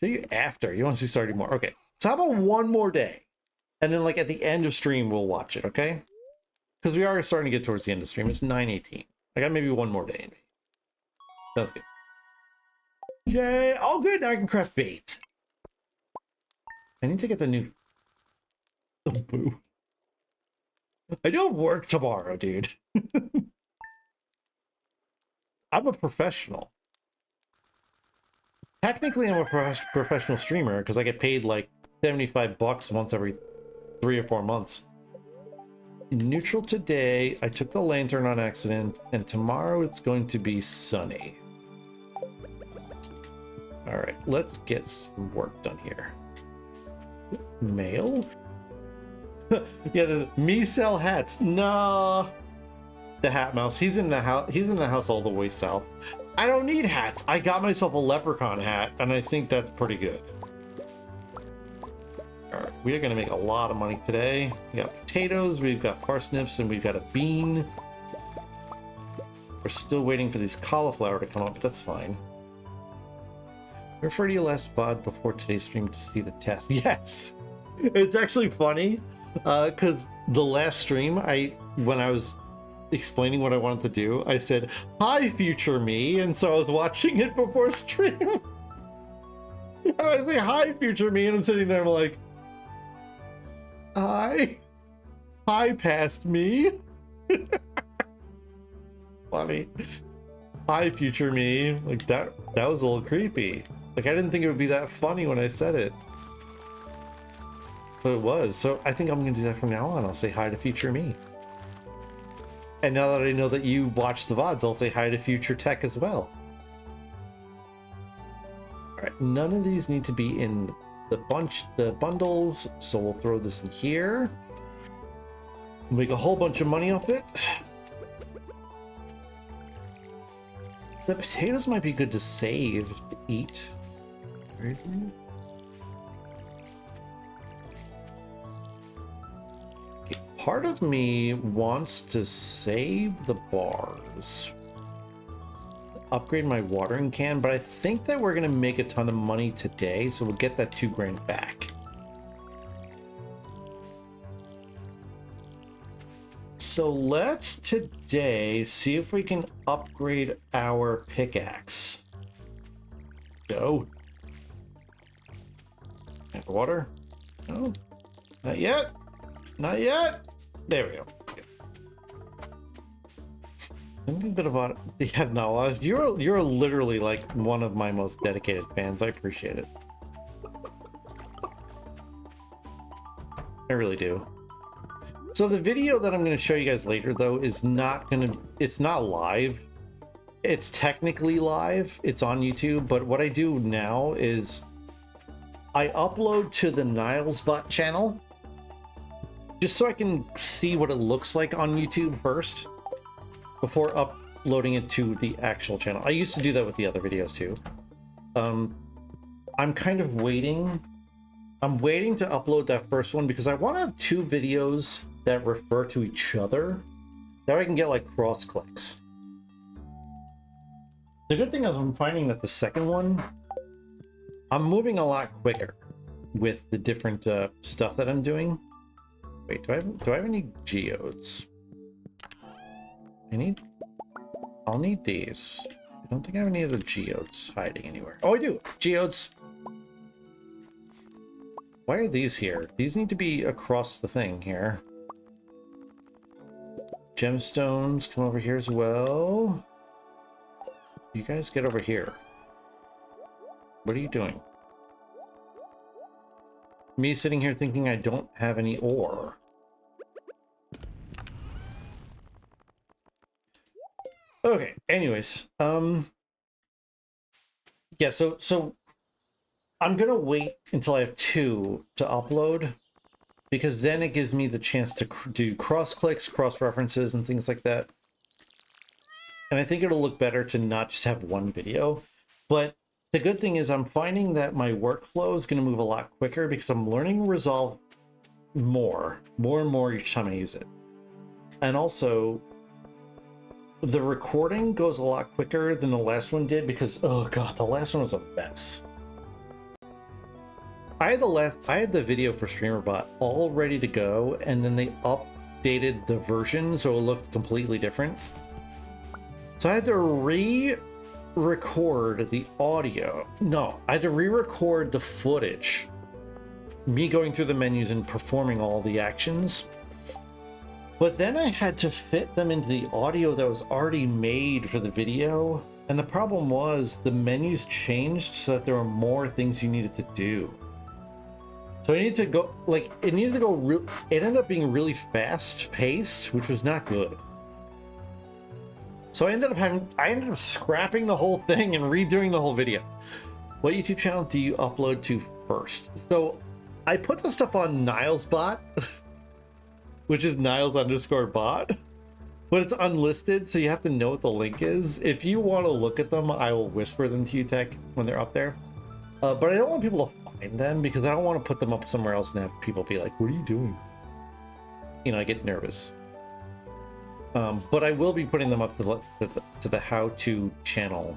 Speaker 1: Do you after? You want to see Stardew more? Okay. So how about one more day, and then like at the end of stream we'll watch it. Okay. Because we are starting to get towards the end of stream. It's 9:18. I got maybe one more day in me. Sounds good. Yay! Oh, good. Now I can craft bait. I need to get the new. Oh, boo. I don't work tomorrow, dude. I'm a professional. Technically, I'm a professional streamer because I get paid like $75 once every 3 or 4 months. Neutral today. I took the lantern on accident, and tomorrow it's going to be sunny. All right, let's get some work done here. Mail? Yeah, me sell hats. No, the hat mouse. He's in the house. He's in the house all the way south. I don't need hats. I got myself a leprechaun hat, and I think that's pretty good. All right, we are going to make a lot of money today. We got potatoes, we've got parsnips, and we've got a bean. We're still waiting for these cauliflower to come up, but that's fine. Refer to your last VOD before today's stream to see the test. Yes! It's actually funny, because the last stream, when I was explaining what I wanted to do, I said, "Hi, future me," and so I was watching it before stream. And I say, "Hi, future me," and I'm sitting there, I'm like, Hi past me. Funny. Hi, future me. Like that was a little creepy. Like I didn't think it would be that funny when I said it. But it was. So I think I'm gonna do that from now on. I'll say hi to future me. And now that I know that you watch the VODs, I'll say hi to future tech as well. Alright, none of these need to be in the bundles, so we'll throw this in here. Make a whole bunch of money off it. The potatoes might be good to save to eat. Okay, part of me wants to save the bars. Upgrade my watering can, but I think that we're gonna make a ton of money today, so we'll get that 2 grand back. So let's today see if we can upgrade our pickaxe. Go. And water? No, not yet. Not yet. There we go. A bit of a, yeah, no, you're literally like one of my most dedicated fans. I appreciate it. I really do. So the video that I'm going to show you guys later, though, is not going to, it's not live. It's technically live. It's on YouTube, but what I do now is I upload to the Nilesbot channel just so I can see what it looks like on YouTube first before uploading it to the actual channel. I used to do that with the other videos too. I'm kind of waiting. I'm waiting to upload that first one because I want to have 2 videos that refer to each other. That way I can get like cross clicks. The good thing is I'm finding that the second one, I'm moving a lot quicker with the different stuff that I'm doing. Wait, do I have any geodes? I need I'll need these. I don't think I have any other geodes hiding anywhere. Oh, I do. Geodes. Why are these here? These need to be across the thing here. Gemstones come over here as well. You guys get over here. What are you doing? Me sitting here thinking I don't have any ore. Okay, anyways, yeah, so I'm gonna wait until I have 2 to upload, because then it gives me the chance to do cross-clicks, cross-references, and things like that. And I think it'll look better to not just have 1 video. But the good thing is I'm finding that my workflow is gonna move a lot quicker because I'm learning Resolve more and more each time I use it. And also, the recording goes a lot quicker than the last one did because, oh god, the last one was a mess. I had the video for StreamerBot all ready to go, and then they updated the version so it looked completely different. So I had to re-record the audio. No, I had to re-record the footage. Me going through the menus and performing all the actions. But then I had to fit them into the audio that was already made for the video. And the problem was the menus changed so that there were more things you needed to do. So I needed to go, like, it ended up being really fast paced, which was not good. So I ended up scrapping the whole thing and redoing the whole video. What YouTube channel do you upload to first? So I put the stuff on NilesBot, which is Niles_bot, but it's unlisted, so you have to know what the link is. If you want to look at them, I will whisper them to you, Tech, when they're up there. But I don't want people to find them because I don't want to put them up somewhere else and have people be like, what are you doing? You know, I get nervous. But I will be putting them up to the how-to channel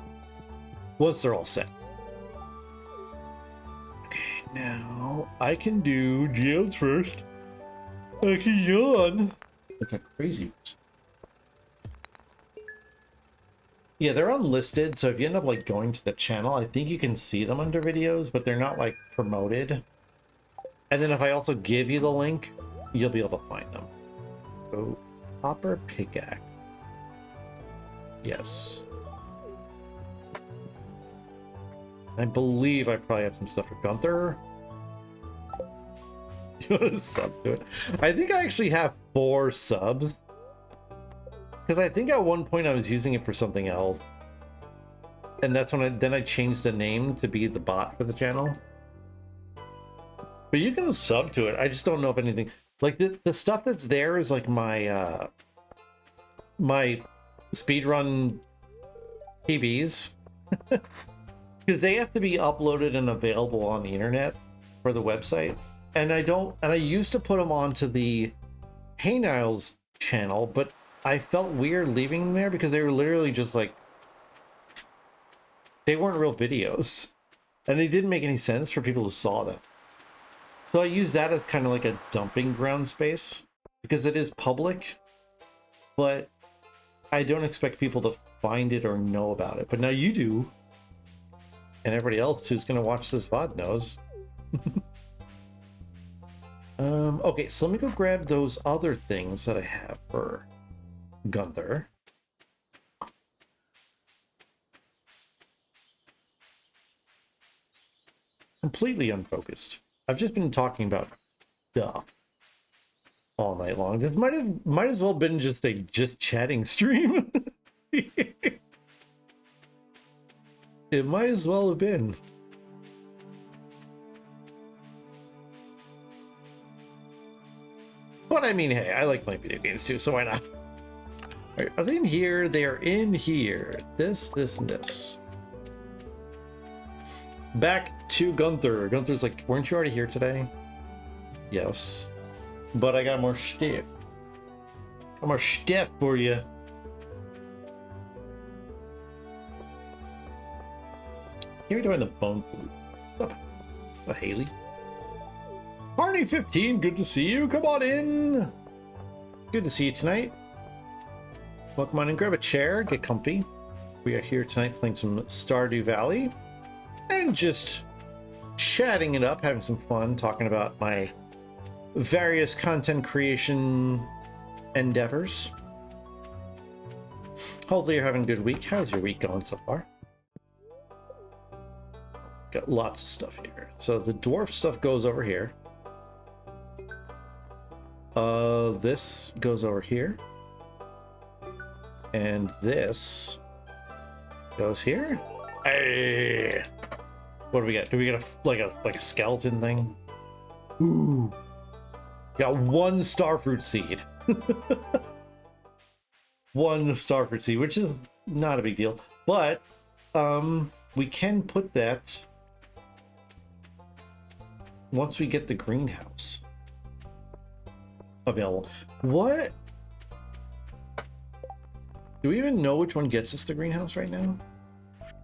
Speaker 1: once they're all set. Okay, now I can do geodes first. I can yawn. Look how crazy. Yeah, they're unlisted, so if you end up like going to the channel, I think you can see them under videos, but they're not like promoted. And then if I also give you the link, you'll be able to find them. Oh, copper pickaxe. Yes. I believe I probably have some stuff for Gunther. You want to sub to it? I think I actually have 4 subs. Because I think at one point I was using it for something else. And that's when I changed the name to be the bot for the channel. But you can sub to it. I just don't know if anything... Like, the stuff that's there is like my... my speedrun PBs. Because they have to be uploaded and available on the internet for the website. And I used to put them onto the Hey Niles channel, but I felt weird leaving them there because they were literally just like, they weren't real videos and they didn't make any sense for people who saw them. So I use that as kind of like a dumping ground space because it is public, but I don't expect people to find it or know about it. But now you do. And everybody else who's going to watch this VOD knows. Okay, so let me go grab those other things that I have for Gunther. Completely unfocused. I've just been talking about stuff all night long. This might as well have been just a chatting stream. It might as well have been. But I mean, hey, I like playing video games too, so why not? All right, are they in here? They are in here. This, and this. Back to Gunther. Gunther's like, weren't you already here today? Yes. But I got more stuff. Got more stuff for you. Here we're doing the bone food. What's up, Haley? Barney 15, good to see you. Come on in. Good to see you tonight. Welcome on and grab a chair, get comfy. We are here tonight playing some Stardew Valley and just chatting it up, having some fun, talking about my various content creation endeavors. Hopefully you're having a good week. How's your week going so far? Got lots of stuff here. So the dwarf stuff goes over here. This goes over here. And this goes here. Hey! What do we get? Do we get a skeleton thing? Ooh. Got one starfruit seed. One starfruit seed, which is not a big deal. But we can put that once we get the greenhouse available. What? Do we even know which one gets us the greenhouse right now?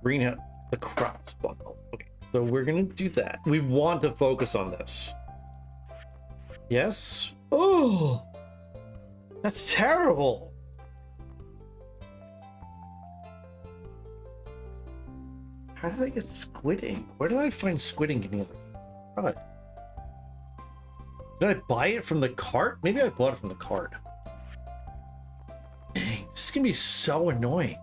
Speaker 1: Greenhouse, the crops bundle. Okay, so we're gonna do that. We want to focus on this. Yes? Oh, that's terrible. How did I get squid ink? Where did I find squid ink in the other product? Did I buy it from the cart? Maybe I bought it from the cart. Dang, this is gonna be so annoying.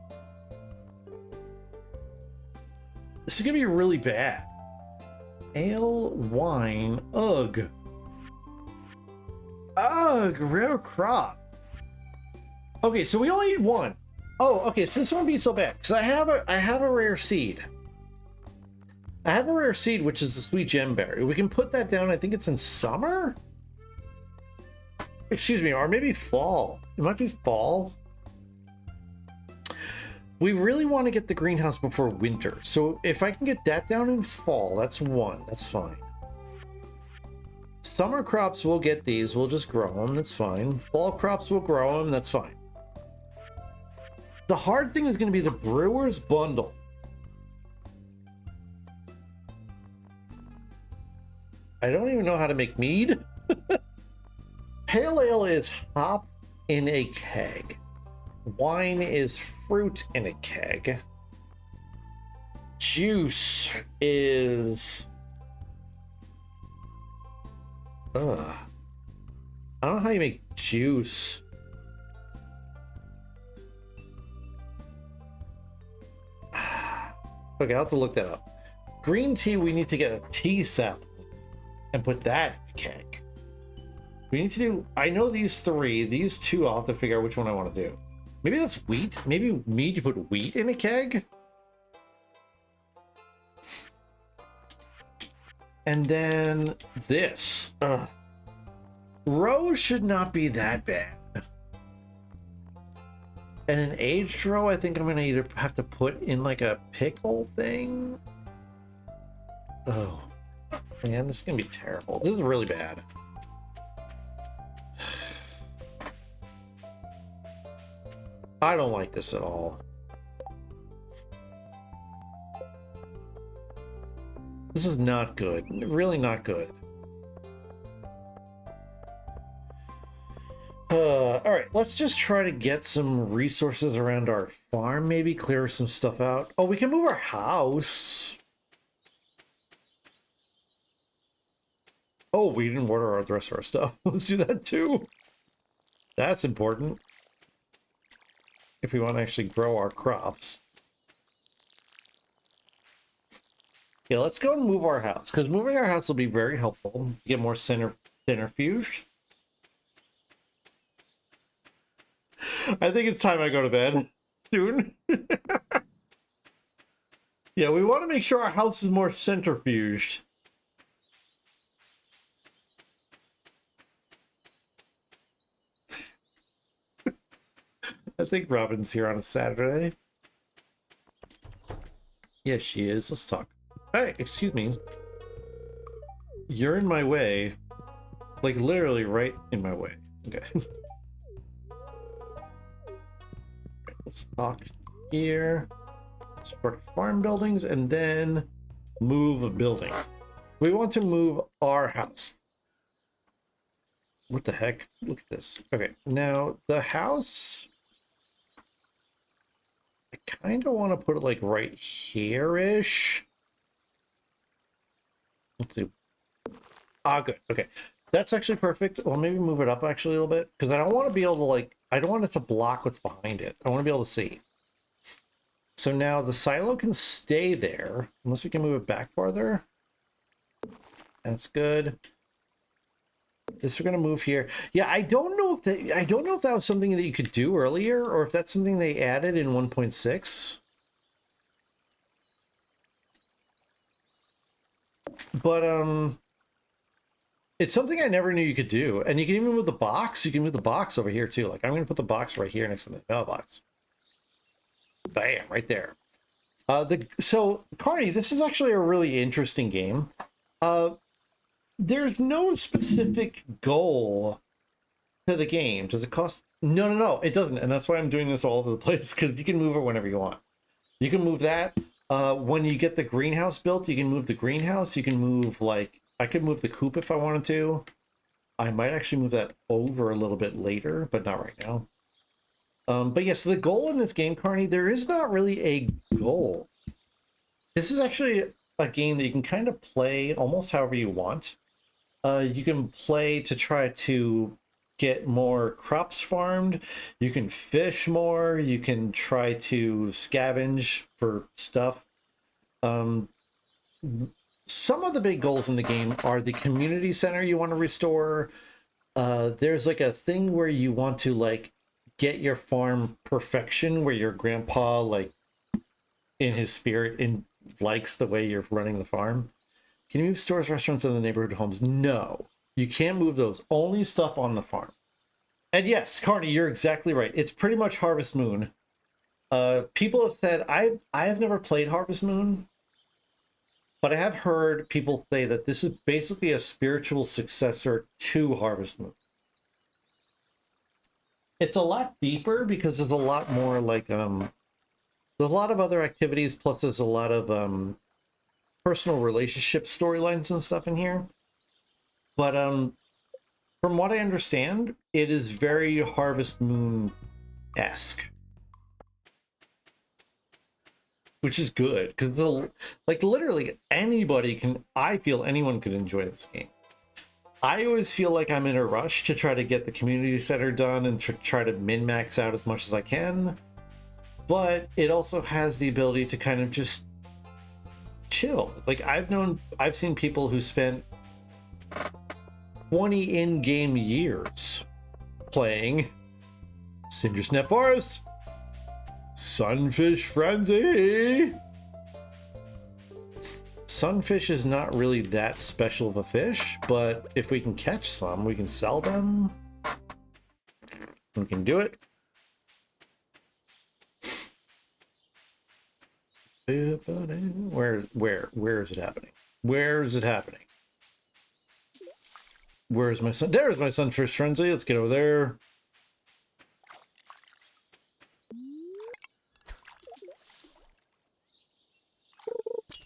Speaker 1: This is gonna be really bad. Ale, wine, ugh. Ugh, rare crop. Okay, so we only need one. Oh, okay, so this won't be so bad. Because I have a rare seed. I have a rare seed, which is the sweet gemberry. We can put that down, I think it's in summer? Excuse me, or maybe fall. It might be fall. We really want to get the greenhouse before winter. So if I can get that down in fall, that's one. That's fine. Summer crops, we'll get these. We'll just grow them. That's fine. Fall crops, we'll grow them. That's fine. The hard thing is going to be the brewer's bundle. I don't even know how to make mead. Pale ale is hop in a keg. Wine is fruit in a keg. Juice is... I don't know how you make juice. Okay, I'll have to look that up. Green tea, we need to get a tea sap and put that in a keg. We need to do... I know these three. These two, I'll have to figure out which one I want to do. Maybe that's wheat. Maybe we need to put wheat in a keg. And then this. Roe should not be that bad. And an aged roe, I think I'm going to either have to put in like a pickle thing. Oh, man, this is going to be terrible. This is really bad. I don't like this at all. This is not good. Really not good. All right, let's just try to get some resources around our farm. Maybe clear some stuff out. Oh, we can move our house. Oh, we didn't water the rest of our stuff. Let's do that too. That's important. If we want to actually grow our crops. Yeah, let's go and move our house, because moving our house will be very helpful. Get more centrifuge. I think it's time I go to bed soon. Yeah, we want to make sure our house is more centrifuged. I think Robin's here on a Saturday. Yes, she is. Let's talk. Hey, excuse me. You're in my way. Like, literally right in my way. Okay. Let's talk here. Construct farm buildings and then move a building. We want to move our house. What the heck? Look at this. Okay, now the house... I kind of want to put it like right here-ish. Let's see. Ah, good. Okay. That's actually perfect. Well, maybe move it up actually a little bit because I don't want to be able to like, I don't want it to block what's behind it. I want to be able to see. So now the silo can stay there unless we can move it back farther. That's good. This we're gonna move here. Yeah, I don't know if that was something that you could do earlier or if that's something they added in 1.6. But it's something I never knew you could do. And you can even move the box. You can move the box over here too. Like I'm gonna put the box right here next to the mailbox. Bam, right there. So Carney, this is actually a really interesting game. There's no specific goal to the game. Does it cost? No, it doesn't. And that's why I'm doing this all over the place, because you can move it whenever you want. You can move that. When you get the greenhouse built, you can move the greenhouse. You can move, like, I could move the coop if I wanted to. I might actually move that over a little bit later, but not right now. But yes, the goal in this game, Carney, there is not really a goal. This is actually a game that you can kind of play almost however you want. You can play to try to get more crops farmed. You can fish more. You can try to scavenge for stuff. Some of the big goals in the game are the community center you want to restore. There's like a thing where you want to like get your farm perfection, where your grandpa, like in his spirit, likes the way you're running the farm. Can you move stores, restaurants, and the neighborhood homes? No, you can't move those. Only stuff on the farm. And yes, Carney, you're exactly right. It's pretty much Harvest Moon. People have said, I have never played Harvest Moon, but I have heard people say that this is basically a spiritual successor to Harvest Moon. It's a lot deeper because there's a lot more like there's a lot of other activities, plus there's a lot of personal relationship storylines and stuff in here. But from what I understand, it is very Harvest Moon-esque, which is good because like literally anybody can. I feel anyone could enjoy this game. I always feel like I'm in a rush to try to get the community center done and to try to min-max out as much as I can. But it also has the ability to kind of just chill. Like I've seen people who spent 20 in-game years playing Cindersnap Forest, Sunfish Frenzy. Sunfish is not really that special of a fish, but if we can catch some, we can sell them. We can do it. Where is it happening? Where is it happening? Where's my son? There's my Sunfish Frenzy. Let's get over there.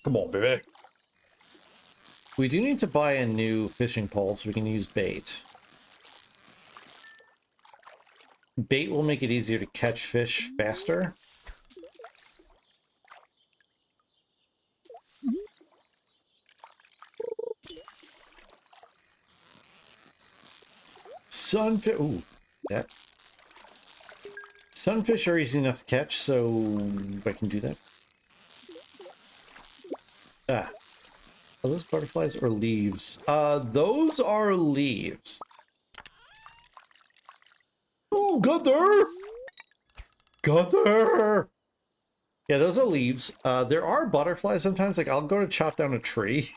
Speaker 1: Come on, baby. We do need to buy a new fishing pole so we can use bait. Bait will make it easier to catch fish faster. Sunfish. Ooh, that. Sunfish are easy enough to catch, so I can do that. Ah. Are those butterflies or leaves? Those are leaves. Oh, got there! Got there! Yeah, those are leaves. There are butterflies sometimes. Like, I'll go to chop down a tree.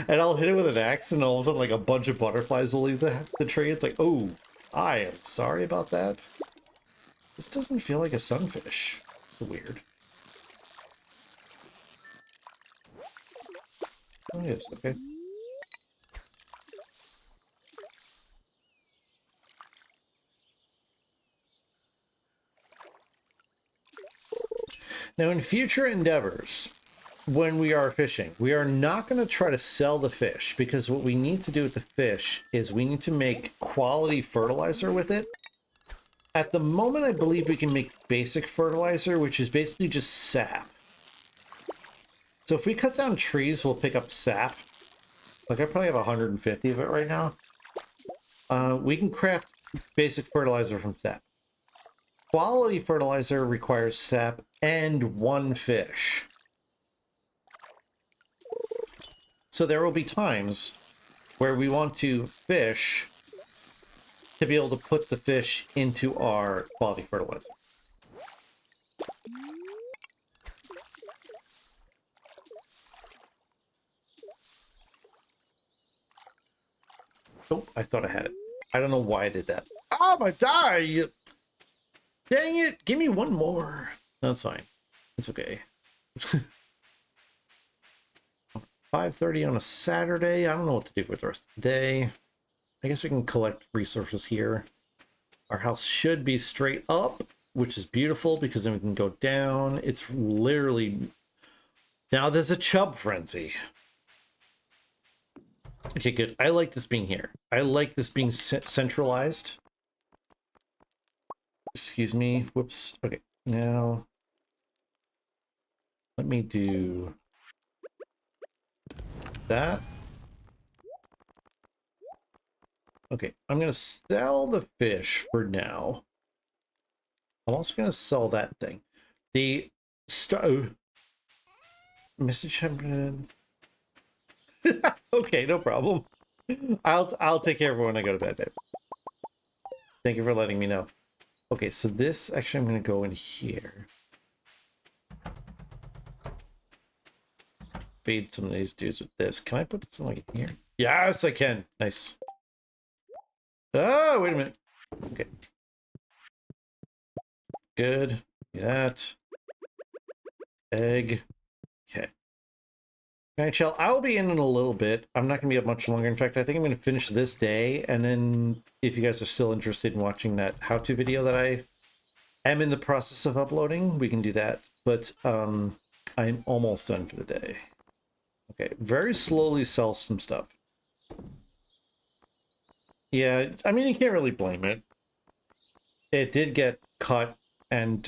Speaker 1: And I'll hit it with an axe, and all of a sudden, like, a bunch of butterflies will leave the tree. It's like, oh, I am sorry about that. This doesn't feel like a sunfish. It's weird. Oh, yes, okay. Now, in future endeavors, when we are fishing, we are not going to try to sell the fish, because what we need to do with the fish is we need to make quality fertilizer with it. At the moment, I believe we can make basic fertilizer, which is basically just sap. So if we cut down trees, we'll pick up sap. Like, I probably have 150 of it right now. We can craft basic fertilizer from sap. Quality fertilizer requires sap and 1 fish. So there will be times where we want to fish to be able to put the fish into our quality fertilizer. Oh, I thought I had it. I don't know why I did that. Oh, my die! Dang it! Give me one more. That's fine. It's okay. 5:30 on a Saturday. I don't know what to do with the rest of the day. I guess we can collect resources here. Our house should be straight up, which is beautiful because then we can go down. It's literally... Now there's a chub frenzy. Okay, good. I like this being here. I like this being centralized. Excuse me. Whoops. Okay, now... Let me do... that. Okay, I'm gonna sell the fish for now. I'm also gonna sell that thing. The message happened. Okay, no problem. I'll take care of it when I go to bed, babe. Thank you for letting me know. Okay, so this actually I'm gonna go in here. Feed some of these dudes with this. Can I put this in like here? Yes, I can. Nice. Oh, wait a minute. Okay. Good. That. Egg. Okay. All right, Shell. I'll be in a little bit. I'm not going to be up much longer. In fact, I think I'm going to finish this day. And then if you guys are still interested in watching that how-to video that I am in the process of uploading, we can do that. But I'm almost done for the day. Okay. Very slowly sell some stuff. Yeah, I mean, you can't really blame it. It did get cut and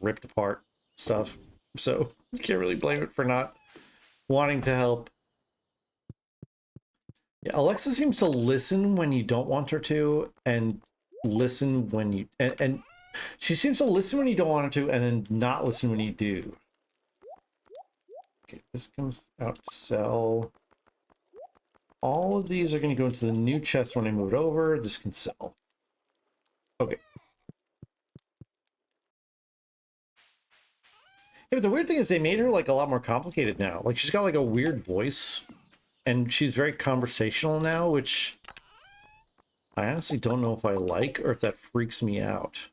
Speaker 1: ripped apart stuff, so you can't really blame it for not wanting to help. Yeah, Alexa seems to listen when you don't want her to, and listen when you and she seems to listen when you don't want her to, and then not listen when you do. Okay, this comes out to sell. All of these are going to go into the new chest when I move it over. This can sell. Okay. Yeah, but the weird thing is they made her like a lot more complicated now. Like she's got like a weird voice and she's very conversational now, which I honestly don't know if I like or if that freaks me out.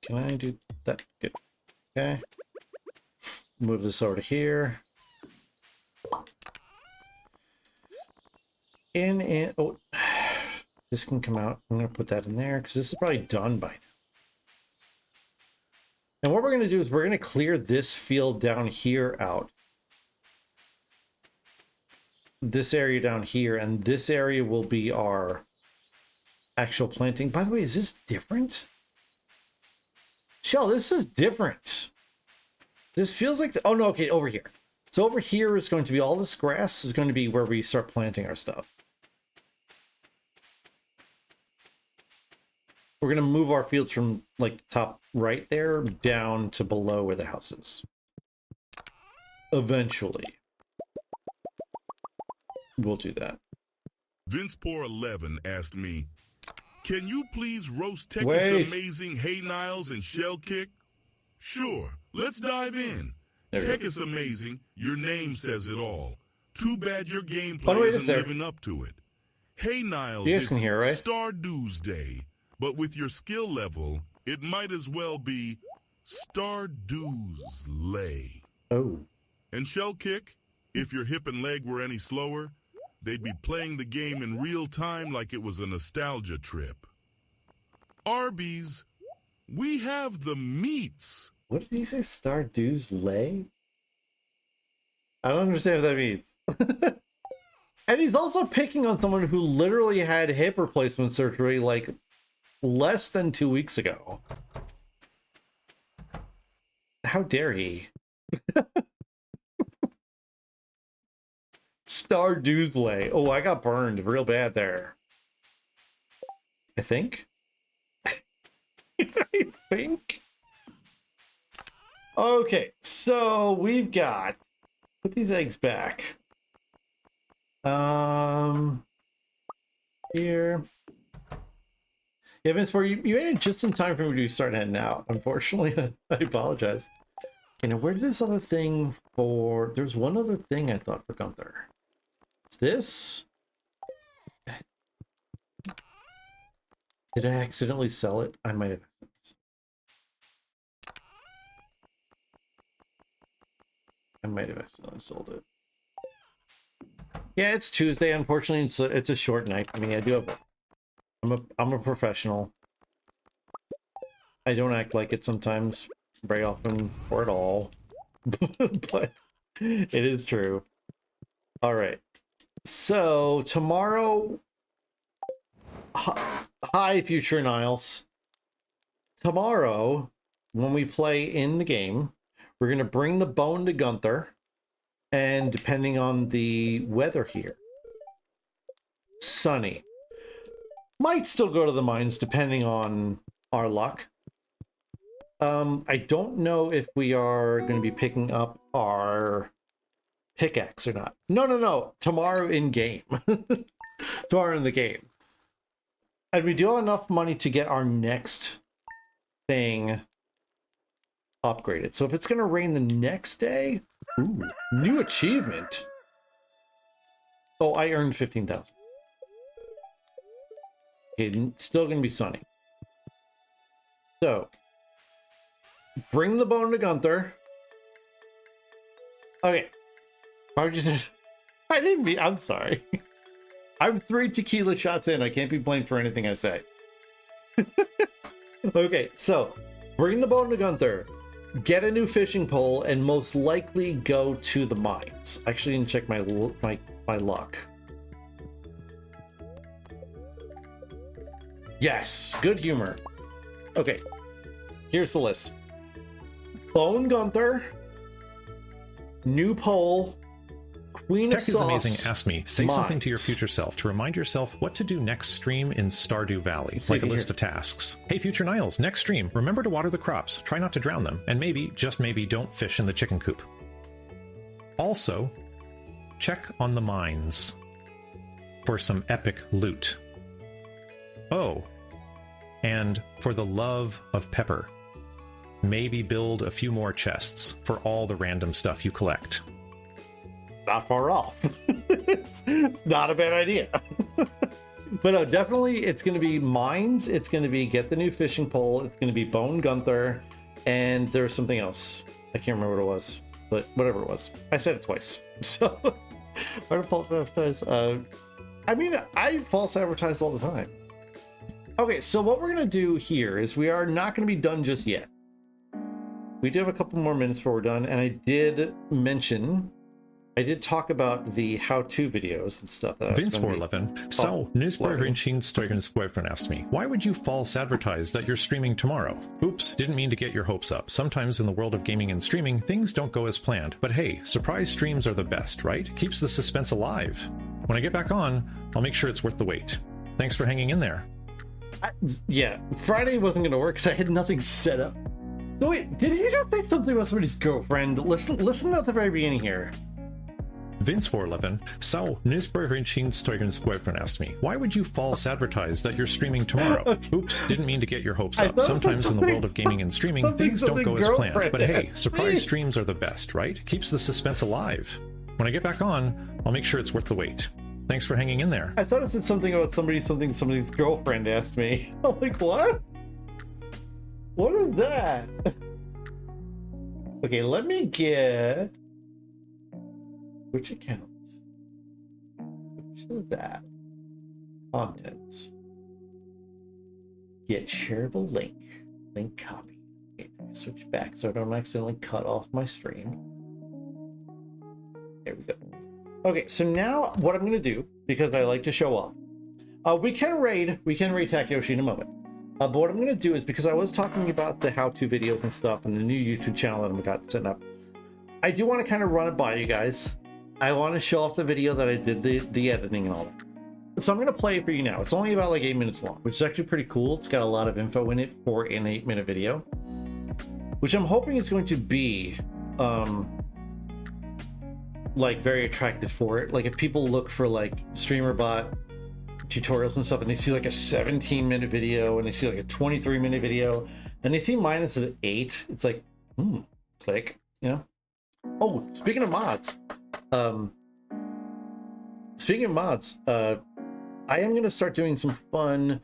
Speaker 1: Can I do that? Good. Okay. Move this over to here. Oh, this can come out. I'm going to put that in there because this is probably done by now. And what we're going to do is we're going to clear this field down here out. This area down here, and this area will be our actual planting. By the way, is this different? Shell, this is different. This feels like... Oh, no, okay, over here. So over here is going to be all this grass is going to be where we start planting our stuff. We're going to move our fields from like top right there down to below where the house is. Eventually. We'll do that.
Speaker 3: Vince411 asked me, can you please roast Tekka's amazing Hey Niles and Shell Kick? Sure, let's dive in. Tekka's amazing, your name says it all. Too bad your gameplay isn't living up to it. Hey Niles, it's Stardewsday, but with your skill level, it might as well be Stardewslay.
Speaker 1: Oh.
Speaker 3: And Shell Kick, if your hip and leg were any slower, they'd be playing the game in real time like it was a nostalgia trip. Arby's, we have the meats.
Speaker 1: What did he say? Stardewslay? I don't understand what that means. And he's also picking on someone who literally had hip replacement surgery like less than 2 weeks ago. How dare he? Stardewsday. Oh, I got burned real bad there. I think. I think. Okay, so we've got... Put these eggs back. Here. Yeah, Vince, you made it just in time for me to start heading out. Unfortunately, I apologize. You know, where did this other thing for... There's one other thing I thought for Gunther. Is this? Did I accidentally sell it? I might have. I might have accidentally sold it. Yeah, it's Tuesday. Unfortunately, it's a short night. I mean, I do have... I'm a professional. I don't act like it sometimes, very often, or at all. But it is true. All right. So tomorrow, hi future Niles. Tomorrow, when we play in the game, we're going to bring the bone to Gunther, and depending on the weather here, sunny. Might still go to the mines depending on our luck. I don't know if we are going to be picking up our pickaxe or not. No. Tomorrow in game. Tomorrow in the game. And we do have enough money to get our next thing upgraded. So if it's going to rain the next day... Ooh, new achievement. Oh, I earned 15,000. Okay, still going to be sunny. So, bring the bone to Gunther. Okay. I didn't mean... I'm sorry. I'm 3 tequila shots in. I can't be blamed for anything I say. Okay, so, bring the bone to Gunther. Get a new fishing pole, and most likely go to the mines. I actually didn't check my luck. Yes, good humor. Okay, here's the list. Bone Gunther, new pole, Queen of Sauce.
Speaker 4: Tech is Amazing asked me, say
Speaker 1: mines.
Speaker 4: something to your future self to remind yourself what to do next stream in Stardew Valley, like a list of tasks. Hey, future Niles, next stream, remember to water the crops, try not to drown them, and maybe, just maybe, don't fish in the chicken coop. Also, check on the mines for some epic loot. Oh, and for the love of pepper, maybe build a few more chests for all the random stuff you collect.
Speaker 1: Not far off. It's not a bad idea. But no, definitely it's going to be mines. It's going to be get the new fishing pole. It's going to be Bone Gunther. And there's something else. I can't remember what it was, but whatever it was. I said it twice. So, why to false advertise? I mean, I false advertise all the time. Okay, so what we're going to do here is we are not going to be done just yet. We do have a couple more minutes before we're done. And I did talk about the how-to videos and stuff. That
Speaker 4: Vince411. So, Newsboy's boyfriend asked me, why would you false advertise that you're streaming tomorrow? Oops, didn't mean to get your hopes up. Sometimes in the world of gaming and streaming, things don't go as planned. But hey, surprise streams are the best, right? Keeps the suspense alive. When I get back on, I'll make sure it's worth the wait. Thanks for hanging in there.
Speaker 1: Yeah, Friday wasn't going to work because I had nothing set up. So wait, did he just say something about somebody's girlfriend? Listen at the very beginning here.
Speaker 4: Vince411. So, Newsboy's boyfriend asked me, why would you false advertise that you're streaming tomorrow? Okay. Oops, didn't mean to get your hopes up. Sometimes in the world of gaming and streaming, things don't go as planned. But hey, surprise streams are the best, right? Keeps the suspense alive. When I get back on, I'll make sure it's worth the wait. Thanks for hanging in there.
Speaker 1: I thought it said something about somebody's girlfriend asked me. I'm like, what? What is that? Okay, let me get... Which account? Which is that? Contents. Get shareable link. Link copy. Okay, switch back so I don't accidentally cut off my stream. There we go. Okay, so now what I'm going to do, because I like to show off, we can raid Takeyoshi in a moment. But what I'm going to do is, because I was talking about the how-to videos and stuff and the new YouTube channel that I've got set up, I do want to kind of run it by you guys. I want to show off the video that I did, the editing and all that. So I'm going to play it for you now. It's only about like 8 minutes long, which is actually pretty cool. It's got a lot of info in it for an 8-minute video, which I'm hoping is going to be like very attractive for it. Like if people look for like StreamerBot tutorials and stuff and they see like a 17-minute video and they see like a 23-minute video and they see mine is at 8, it's like click, you know. Oh, speaking of mods, I am going to start doing some fun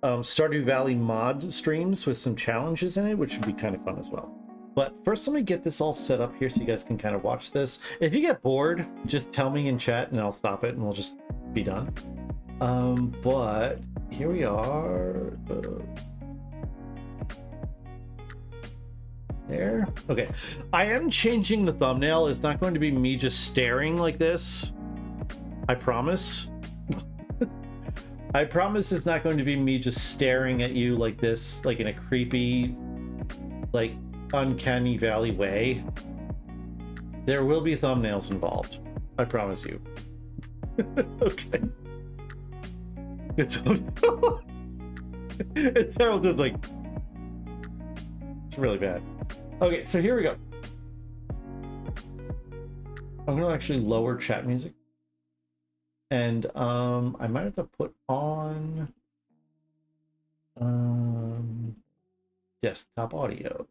Speaker 1: Stardew Valley mod streams with some challenges in it, which would be kind of fun as well. But first, let me get this all set up here so you guys can kind of watch this. If you get bored, just tell me in chat and I'll stop it and we'll just be done. But here we are. There. Okay. I am changing the thumbnail. It's not going to be me just staring like this. I promise. I promise it's not going to be me just staring at you like this, like in a creepy, like uncanny valley way. There will be thumbnails involved. I promise you. Okay. It's terrible, dude. Like, it's really bad. Okay, so here we go. I'm gonna actually lower chat music, and I might have to put on desktop audio.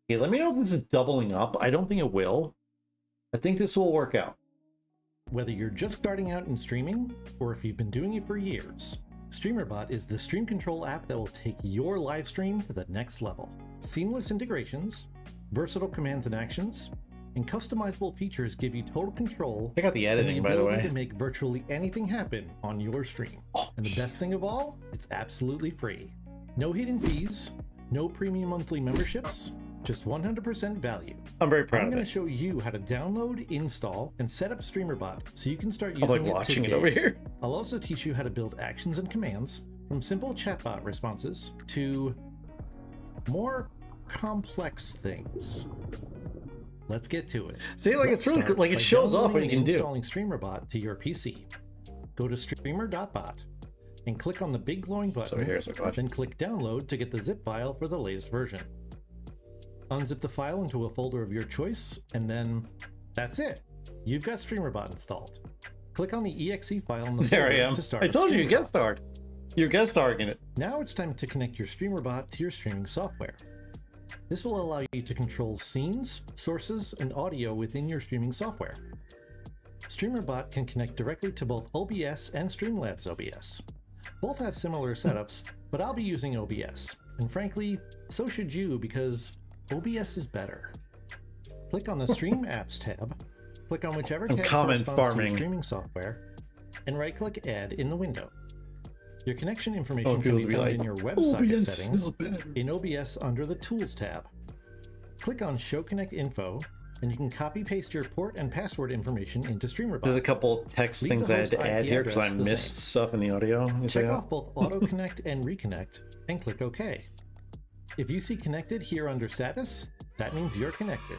Speaker 1: Okay, let me know if this is doubling up. I don't think it will. I think this will work out.
Speaker 4: Whether you're just starting out in streaming, or if you've been doing it for years, StreamerBot is the stream control app that will take your live stream to the next level. Seamless integrations, versatile commands and actions, and customizable features give you total control.
Speaker 1: Check out the editing, by the way.
Speaker 4: To make virtually anything happen on your stream. And the best thing of all, it's absolutely free. No hidden fees, no premium monthly memberships, just 100% value.
Speaker 1: I'm very proud of it.
Speaker 4: I'm going to show you how to download, install, and set up StreamerBot so you can start using
Speaker 1: I'm like watching it over here.
Speaker 4: I'll also teach you how to build actions and commands from simple chatbot responses to more complex things. Let's get to it.
Speaker 1: See, like it's really good. Like it shows off what you can do.
Speaker 4: Installing StreamerBot to your PC. Go to streamer.bot and click on the big glowing button. Then click download to get the zip file for the latest version. Unzip the file into a folder of your choice, and then that's it. You've got StreamerBot installed. Click on the exe file in the
Speaker 1: there
Speaker 4: folder
Speaker 1: I am.
Speaker 4: to start.
Speaker 1: I told you, get started. You're guest starring in it.
Speaker 4: Now it's time to connect your StreamerBot to your streaming software. This will allow you to control scenes, sources, and audio within your streaming software. StreamerBot can connect directly to both OBS and Streamlabs OBS. Both have similar setups, but I'll be using OBS. And frankly, so should you, because OBS is better. Click on the Stream Apps tab, click on whichever tab corresponds to your streaming software, and right-click Add in the window. Your connection information can be found in your WebSocket settings in OBS under the Tools tab. Click on Show Connect Info, and you can copy-paste your port and password information into StreamerBot.
Speaker 1: There's a couple text things I had to add here because I missed stuff in the audio.
Speaker 4: Check off both Auto Connect and Reconnect, and click OK. If you see connected here under status, that means you're connected.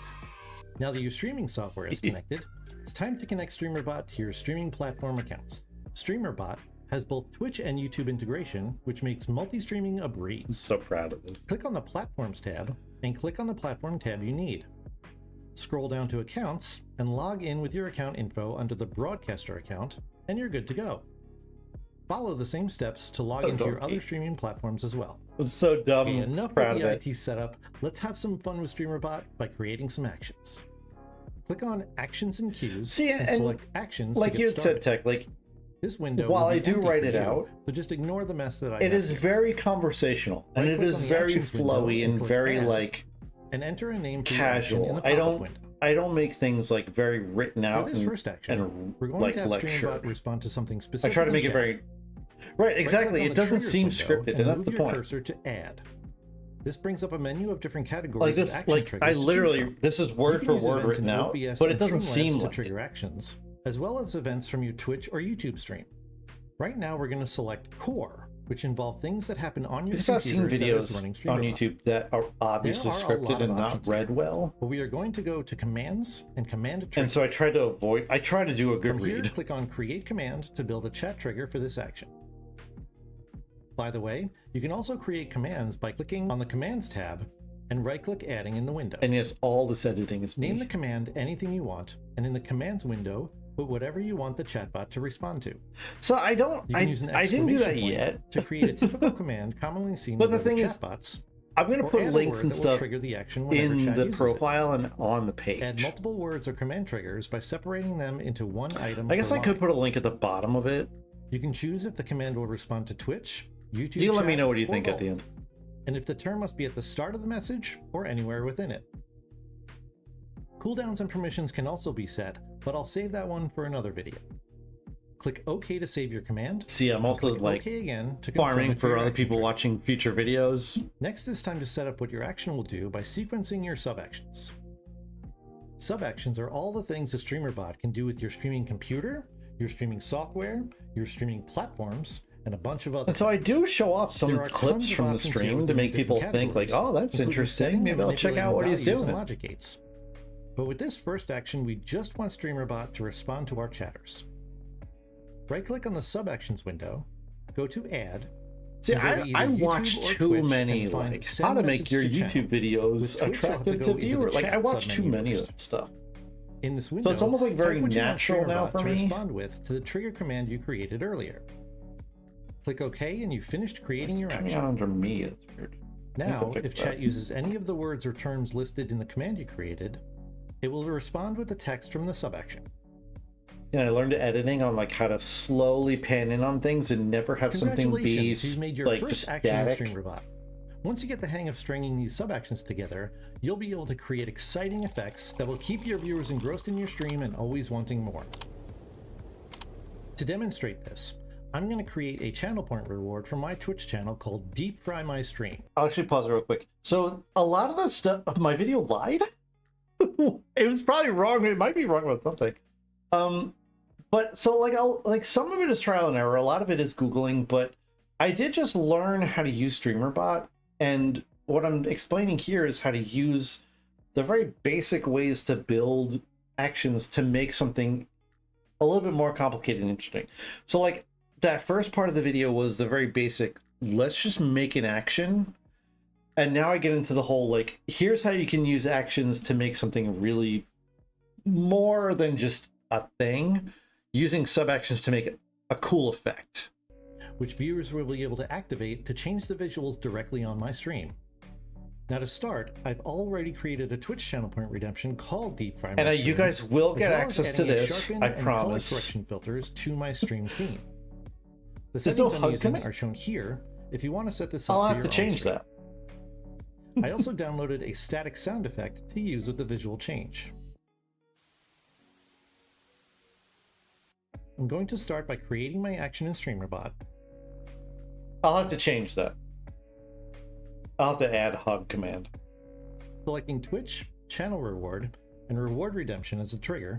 Speaker 4: Now that your streaming software is connected, it's time to connect StreamerBot to your streaming platform accounts. StreamerBot has both Twitch and YouTube integration, which makes multi-streaming a breeze.
Speaker 1: I'm so proud of this.
Speaker 4: Click on the Platforms tab and click on the platform tab you need. Scroll down to Accounts and log in with your account info under the Broadcaster account, and you're good to go. Follow the same steps to log into your other streaming platforms as well.
Speaker 1: I'm so dumb.
Speaker 4: Okay, enough with the IT setup. Let's have some fun with StreamerBot by creating some actions. Click on Actions and Queues and select Actions.
Speaker 1: Like you had said, Tech, like
Speaker 4: this window.
Speaker 1: While I do write it out,
Speaker 4: so just ignore the mess that I.
Speaker 1: It is very conversational, and it is very flowy and very like.
Speaker 4: And enter a name for
Speaker 1: casual. I don't make things like very written out.
Speaker 4: For this first action,
Speaker 1: and
Speaker 4: we're going
Speaker 1: like
Speaker 4: to have
Speaker 1: lecture.
Speaker 4: StreamerBot respond to something specific.
Speaker 1: I try to make it very. Right, exactly. It doesn't seem scripted, and that's the point.
Speaker 4: Cursor to add. This brings up a menu of different categories.
Speaker 1: Like this, like I literally, this is word for word written out, but it doesn't seem like
Speaker 4: trigger actions, as well as events from your Twitch or YouTube stream.
Speaker 1: Right now we're going to select core, which involve things that happen on your
Speaker 5: Because I've
Speaker 1: computer
Speaker 5: seen
Speaker 1: that is
Speaker 5: videos
Speaker 1: running
Speaker 5: on
Speaker 1: StreamerBot.
Speaker 5: YouTube that are obviously
Speaker 1: There are a lot
Speaker 5: scripted
Speaker 1: of
Speaker 5: and not
Speaker 1: options
Speaker 5: read
Speaker 1: here.
Speaker 5: well.
Speaker 1: But we are going to go to commands and command a trigger.
Speaker 5: And so I try to do a good
Speaker 1: From here,
Speaker 5: read.
Speaker 1: click on create command to build a chat trigger for this action. By the way, you can also create commands by clicking on the commands tab and right-click adding in the window.
Speaker 5: And yes, all this editing is
Speaker 1: Name
Speaker 5: me.
Speaker 1: the command anything you want, and in the commands window, put whatever you want the chatbot to respond to.
Speaker 5: So I don't,
Speaker 1: You can use an
Speaker 5: I didn't do that
Speaker 1: exclamation point
Speaker 5: yet.
Speaker 1: to create a typical command commonly seen
Speaker 5: But
Speaker 1: with
Speaker 5: the thing
Speaker 1: other
Speaker 5: is,
Speaker 1: chatbots.
Speaker 5: I'm going to
Speaker 1: Or
Speaker 5: put
Speaker 1: add a
Speaker 5: links
Speaker 1: word
Speaker 5: and
Speaker 1: that will
Speaker 5: stuff
Speaker 1: trigger the action whenever
Speaker 5: in
Speaker 1: chat
Speaker 5: the
Speaker 1: uses
Speaker 5: profile and on the page.
Speaker 1: it. Add multiple words or command triggers by separating them into one item.
Speaker 5: I guess
Speaker 1: per
Speaker 5: I could
Speaker 1: line.
Speaker 5: put a link at the bottom of it.
Speaker 1: You can choose if the command will respond to Twitch, YouTube.
Speaker 5: You let me
Speaker 1: chat,
Speaker 5: know what you
Speaker 1: or
Speaker 5: think at
Speaker 1: both,
Speaker 5: the end.
Speaker 1: and if the term must be at the start of the message or anywhere within it. Cooldowns and permissions can also be set, but I'll save that one for another video. Click OK to save your command.
Speaker 5: See, I'm also
Speaker 1: Click
Speaker 5: like
Speaker 1: OK again to confirm
Speaker 5: farming
Speaker 1: if
Speaker 5: for
Speaker 1: your
Speaker 5: other
Speaker 1: action
Speaker 5: people
Speaker 1: triggered.
Speaker 5: watching future videos.
Speaker 1: Next, it's time to set up what your action will do by sequencing your sub-actions. Sub-actions are all the things the StreamerBot can do with your streaming computer, your streaming software, your streaming platforms, and a bunch of other
Speaker 5: And so I
Speaker 1: things.
Speaker 5: do show off some
Speaker 1: There are
Speaker 5: clips
Speaker 1: tons of
Speaker 5: from the
Speaker 1: options here
Speaker 5: stream to
Speaker 1: within
Speaker 5: make people
Speaker 1: different
Speaker 5: think like,
Speaker 1: categories,
Speaker 5: oh, that's
Speaker 1: including
Speaker 5: interesting.
Speaker 1: setting
Speaker 5: Maybe
Speaker 1: and
Speaker 5: I'll check out
Speaker 1: manipulating
Speaker 5: what he's
Speaker 1: values
Speaker 5: doing.
Speaker 1: and logic gates. But with this first action, we just want StreamerBot to respond to our chatters. Right-click on the sub-actions window, go to Add.
Speaker 5: See,
Speaker 1: and go to
Speaker 5: I
Speaker 1: either YouTube
Speaker 5: watch
Speaker 1: or
Speaker 5: too
Speaker 1: Twitch
Speaker 5: many
Speaker 1: and find
Speaker 5: like
Speaker 1: Send
Speaker 5: how to
Speaker 1: Message
Speaker 5: make your
Speaker 1: to
Speaker 5: YouTube
Speaker 1: Channel.
Speaker 5: videos
Speaker 1: With Twitch, you'll have to
Speaker 5: attractive
Speaker 1: go
Speaker 5: to
Speaker 1: into the
Speaker 5: viewers. Like I
Speaker 1: chat
Speaker 5: watch too
Speaker 1: submenu
Speaker 5: many of
Speaker 1: first.
Speaker 5: that stuff.
Speaker 1: In this window,
Speaker 5: it's almost like very
Speaker 1: type what you want
Speaker 5: natural now
Speaker 1: StreamerBot
Speaker 5: for
Speaker 1: to
Speaker 5: me.
Speaker 1: respond with to the trigger command you created earlier. Click OK and you finished creating
Speaker 5: It's
Speaker 1: your
Speaker 5: coming
Speaker 1: action.
Speaker 5: out under me. It's weird. I have to
Speaker 1: Now,
Speaker 5: fix
Speaker 1: if
Speaker 5: that.
Speaker 1: chat uses any of the words or terms listed in the command you created, it will respond with the text from the sub-action.
Speaker 5: And I learned editing on like how to slowly pan in on things and never have something be
Speaker 1: Congratulations, you've made your
Speaker 5: like
Speaker 1: first
Speaker 5: just
Speaker 1: action in
Speaker 5: static.
Speaker 1: StreamerBot. Once you get the hang of stringing these sub-actions together, you'll be able to create exciting effects that will keep your viewers engrossed in your stream and always wanting more. To demonstrate this, I'm going to create a channel point reward for my Twitch channel called Deep Fry My Stream.
Speaker 5: I'll actually pause it real quick. So a lot of the stuff, my video lied. It was probably wrong. It might be wrong with something. But so like some of it is trial and error. A lot of it is Googling, but I did just learn how to use StreamerBot. And what I'm explaining here is how to use the very basic ways to build actions to make something a little bit more complicated and interesting. So like that first part of the video was the very basic, let's just make an action. And now I get into the whole, like, here's how you can use actions to make something really more than just a thing, using sub-actions to make a cool effect.
Speaker 1: Which viewers will be able to activate to change the visuals directly on my stream. Now to start, I've already created a Twitch channel point redemption called Deep Fry My
Speaker 5: And
Speaker 1: Stream,
Speaker 5: you guys will
Speaker 1: as
Speaker 5: get
Speaker 1: well as
Speaker 5: access to
Speaker 1: adding a
Speaker 5: this,
Speaker 1: sharpen
Speaker 5: I
Speaker 1: and color
Speaker 5: promise.
Speaker 1: correction filters to my stream scene. The
Speaker 5: There's no
Speaker 1: settings I'm
Speaker 5: hug
Speaker 1: using
Speaker 5: command.
Speaker 1: are shown here if you want to set this up
Speaker 5: I'll
Speaker 1: for
Speaker 5: have
Speaker 1: your
Speaker 5: to
Speaker 1: own
Speaker 5: change
Speaker 1: stream.
Speaker 5: that.
Speaker 1: I also downloaded a static sound effect to use with the visual change. I'm going to start by creating my action in StreamerBot.
Speaker 5: I'll have to change that. I'll have to add hug command.
Speaker 1: Selecting Twitch, Channel Reward, and Reward Redemption as a trigger,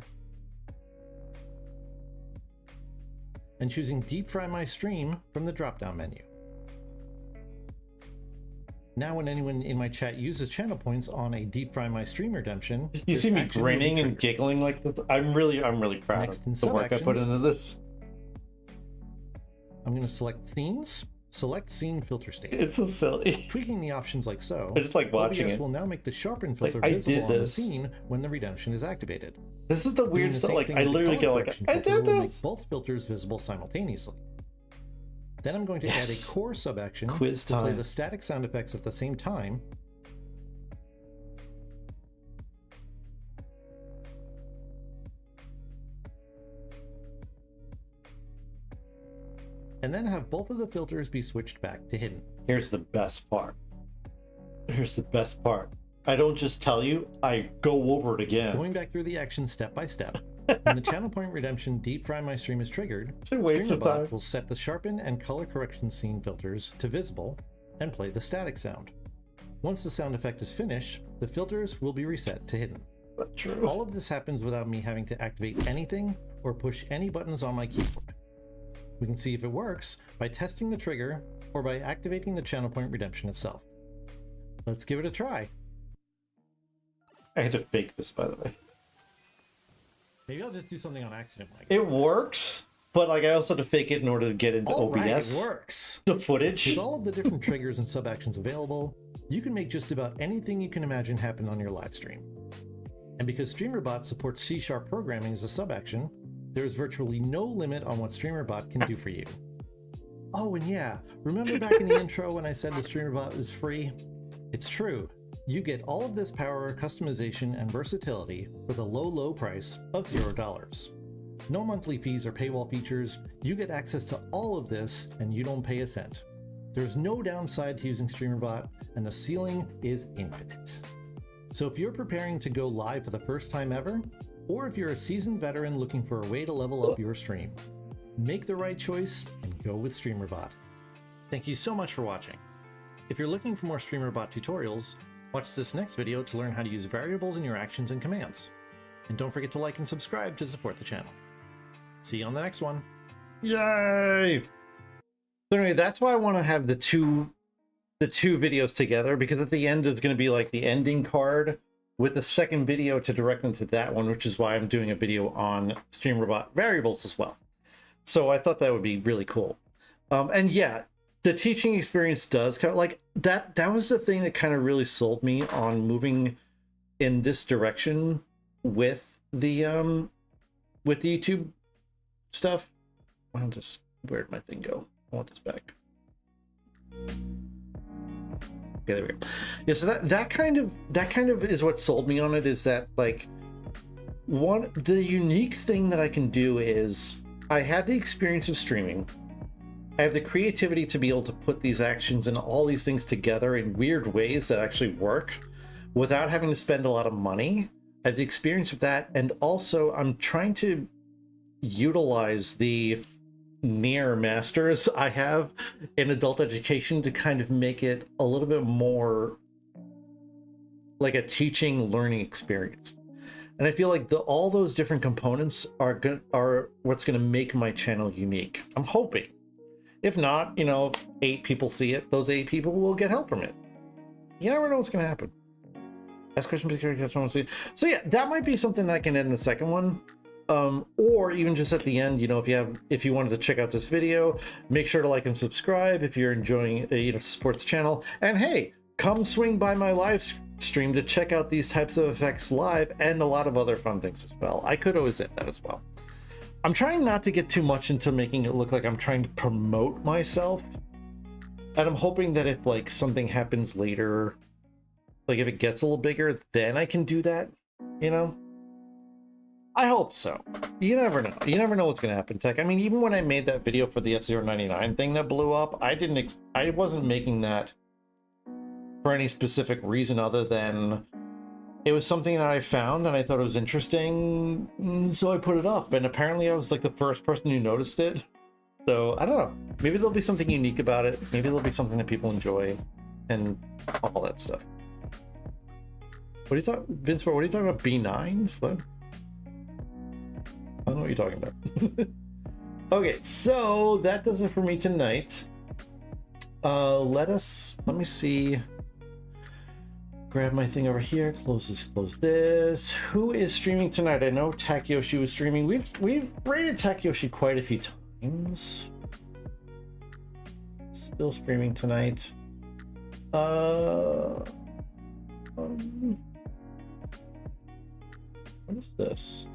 Speaker 1: and choosing Deep Fry My Stream from the drop-down menu. Now when anyone in my chat uses channel points on a Deep Fry My Stream redemption,
Speaker 5: You
Speaker 1: this
Speaker 5: see me
Speaker 1: action will be
Speaker 5: grinning and
Speaker 1: triggered.
Speaker 5: giggling like this? I'm really proud
Speaker 1: Next, in
Speaker 5: of the work I put
Speaker 1: sub-actions,
Speaker 5: into this.
Speaker 1: I'm going to select Themes, select Scene Filter State.
Speaker 5: It's so silly.
Speaker 1: Tweaking the options like so,
Speaker 5: I just like watching
Speaker 1: OBS
Speaker 5: it.
Speaker 1: will now make the sharpen filter
Speaker 5: I
Speaker 1: visible
Speaker 5: did
Speaker 1: on the
Speaker 5: this.
Speaker 1: scene when the redemption is activated.
Speaker 5: This is the
Speaker 1: Doing
Speaker 5: weird
Speaker 1: the
Speaker 5: stuff.
Speaker 1: same
Speaker 5: Like
Speaker 1: thing
Speaker 5: I
Speaker 1: with the
Speaker 5: literally
Speaker 1: color
Speaker 5: get like,
Speaker 1: correction
Speaker 5: I
Speaker 1: filter
Speaker 5: did
Speaker 1: will make
Speaker 5: this.
Speaker 1: both filters visible simultaneously. Then I'm going to
Speaker 5: Yes.
Speaker 1: add a core sub-action
Speaker 5: Quiz
Speaker 1: to play
Speaker 5: time.
Speaker 1: the static sound effects at the same time. And then have both of the filters be switched back to hidden.
Speaker 5: Here's the best part. Here's the best part. I don't just tell you, I go over it again.
Speaker 1: Going back through the action step by step, when the channel point redemption Deep Fry My Stream is triggered,
Speaker 5: It's a waste of
Speaker 1: StreamerBot
Speaker 5: time.
Speaker 1: will set the sharpen and color correction scene filters to visible and play the static sound. Once the sound effect is finished, the filters will be reset to hidden.
Speaker 5: But true.
Speaker 1: All of this happens without me having to activate anything or push any buttons on my keyboard.
Speaker 4: We can see if it works by testing the trigger or by activating the channel point redemption itself. Let's give it a try.
Speaker 5: I had to fake this, by the way.
Speaker 4: Maybe I'll just do something on accident, Mike.
Speaker 5: It works, but like I also had to fake it in order to get into
Speaker 4: All
Speaker 5: OBS.
Speaker 4: right, it works.
Speaker 5: The footage.
Speaker 4: With all of the different triggers and sub-actions available, you can make just about anything you can imagine happen on your live stream. And because StreamerBot supports C# programming as a sub-action, there is virtually no limit on what StreamerBot can do for you. Oh, and yeah, remember back in the intro when I said the StreamerBot was free? It's true. You get all of this power, customization, and versatility for the low, low price of $0. No monthly fees or paywall features, you get access to all of this and you don't pay a cent. There's no downside to using StreamerBot, and the ceiling is infinite. So if you're preparing to go live for the first time ever, or if you're a seasoned veteran looking for a way to level up your stream, make the right choice and go with StreamerBot. Thank you so much for watching. If you're looking for more StreamerBot tutorials, watch this next video to learn how to use variables in your actions and commands. And don't forget to like and subscribe to support the channel. See you on the next one.
Speaker 5: Yay! So anyway, that's why I want to have the two videos together, because at the end is going to be like the ending card with the second video to direct them to that one, which is why I'm doing a video on StreamerBot variables as well. So I thought that would be really cool. And yeah, the teaching experience does kind of like that. That was the thing that kind of really sold me on moving in this direction with the YouTube stuff. Where'd my thing go? I want this back. Okay, there we go. Yeah, so that kind of is what sold me on it, is that like the unique thing that I can do is I had the experience of streaming. I have the creativity to be able to put these actions and all these things together in weird ways that actually work without having to spend a lot of money. I have the experience of that, and also I'm trying to utilize the near masters I have in adult education to kind of make it a little bit more like a teaching learning experience. And I feel like all those different components are what's going to make my channel unique. I'm hoping. If not, you know, if 8 people see it, those 8 people will get help from it. You never know what's going to happen. Ask questions, so yeah, that might be something that I can end in the second one. Or even just at the end, you know, if you wanted to check out this video, make sure to like and subscribe if you're enjoying, you know, sports channel. And hey, come swing by my live stream to check out these types of effects live and a lot of other fun things as well. I could always hit that as well. I'm trying not to get too much into making it look like I'm trying to promote myself. And I'm hoping that if like something happens later, like if it gets a little bigger, then I can do that, you know? I hope so. You never know. You never know what's going to happen, Tech. I mean, even when I made that video for the F099 thing that blew up, I wasn't making that for any specific reason other than it was something that I found and I thought it was interesting, so I put it up. And apparently I was like the first person who noticed it. So I don't know. Maybe there'll be something unique about it. Maybe there'll be something that people enjoy and all that stuff. What are you talking, Vince? What are you talking about? B9s? What? I don't know what you're talking about. Okay, so that does it for me tonight. Let me see. Grab my thing over here. Close this. Close this. Who is streaming tonight? I know Takeyoshi was streaming. We've rated Takeyoshi quite a few times. Still streaming tonight. What is this?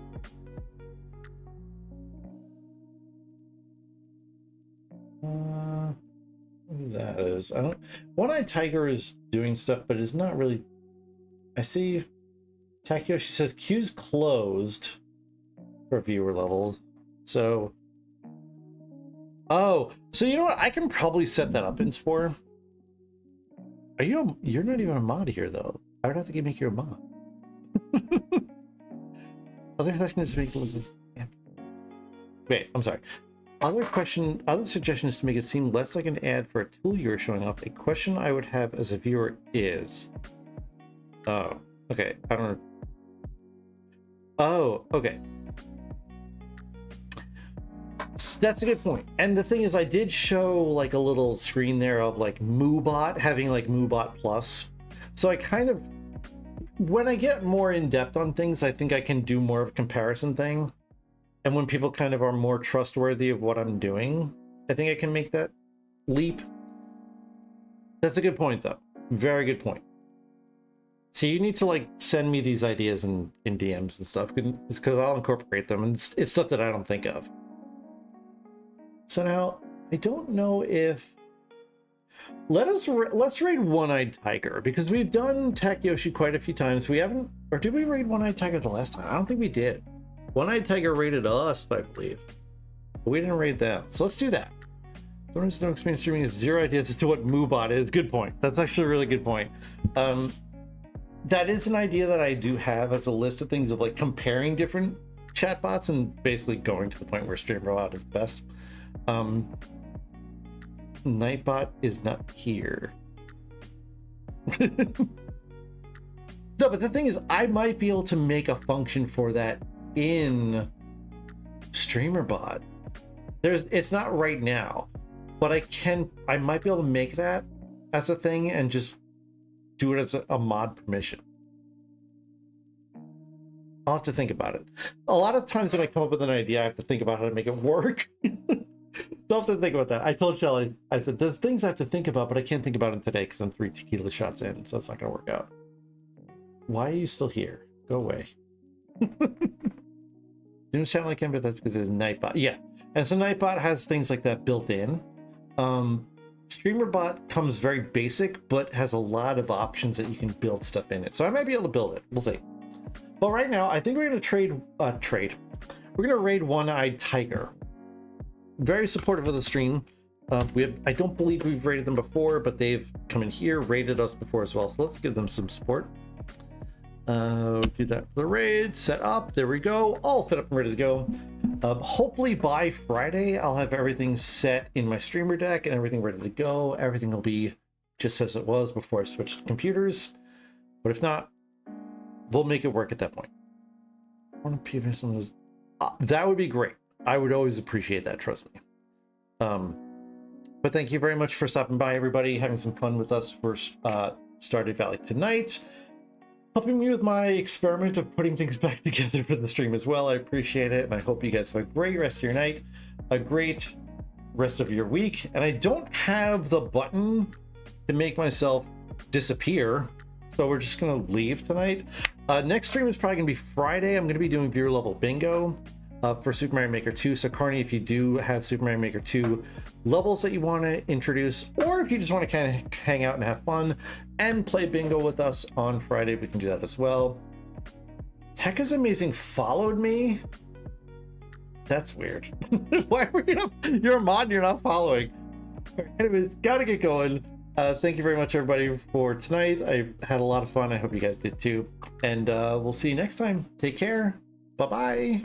Speaker 5: That is, I don't. One-Eyed Tiger is doing stuff, but it's not really. I see. Takeyoshi says queues closed for viewer levels. So. Oh, so you know what? I can probably set that up in Spore. Are you? You're not even a mod here, though. I would have to make you a mod. Other question is to make it look. Yeah. Wait, I'm sorry. Other suggestion is to make it seem less like an ad for a tool you're showing off. A question I would have as a viewer is, oh, okay, I don't know. Oh, okay. That's a good point. And the thing is, I did show like a little screen there of like MooBot having like MooBot Plus. So I kind of, when I get more in depth on things, I think I can do more of a comparison thing. And when people kind of are more trustworthy of what I'm doing, I think I can make that leap. That's a good point, though. Very good point. So you need to like send me these ideas in DMs and stuff, because I'll incorporate them, and it's stuff that I don't think of. So now I don't know if let's raid One-Eyed Tiger, because we've done Tech Yoshi quite a few times. We haven't, or did we raid One-Eyed Tiger the last time? I don't think we did. One-Eyed Tiger raided us, I believe, but we didn't raid them. So let's do that. Someone who's no experience streaming has zero ideas as to what MooBot is. Good point. That's actually a really good point. That is an idea that I do have as a list of things of like comparing different chatbots and basically going to the point where StreamRobot is the best. Nightbot is not here. No, but the thing is, I might be able to make a function for that in StreamerBot. It's not right now, but I might be able to make that as a thing and just do it as a mod permission. I'll have to think about it. A lot of times when I come up with an idea, I have to think about how to make it work. So I'll have to think about that. I told Shelly, I said, there's things I have to think about, but I can't think about them today because I'm 3 tequila shots in, so it's not going to work out. Why are you still here? Go away. Didn't sound like him, but that's because it's Nightbot. Yeah, and so Nightbot has things like that built in. StreamerBot comes very basic, but has a lot of options that you can build stuff in it. So I might be able to build it. We'll see. But right now, I think we're going to We're going to raid One-Eyed Tiger. Very supportive of the stream. I don't believe we've raided them before, but they've come in here, raided us before as well. So let's give them some support. Do that for the raid. Set up. There we go. All set up and ready to go. Hopefully by Friday, I'll have everything set in my streamer deck and everything ready to go. Everything will be just as it was before I switched computers. But if not, we'll make it work at that point. That would be great. I would always appreciate that, trust me. But thank you very much for stopping by, everybody, having some fun with us for Stardew Valley tonight. Helping me with my experiment of putting things back together for the stream as well. I appreciate it, and I hope you guys have a great rest of your night, a great rest of your week. And I don't have the button to make myself disappear, so we're just gonna leave tonight. Next stream is probably gonna be Friday. I'm gonna be doing viewer level bingo for Super Mario Maker 2. So Carney, if you do have Super Mario Maker 2 levels that you want to introduce, or if you just want to kind of hang out and have fun and play bingo with us on Friday, we can do that as well. Tech is Amazing followed me. That's weird. Why were you not? You're a mod, you're not following. Anyways, gotta get going. Thank you very much, everybody, for tonight. I had a lot of fun. I hope you guys did too. And we'll see you next time. Take care. Bye-bye.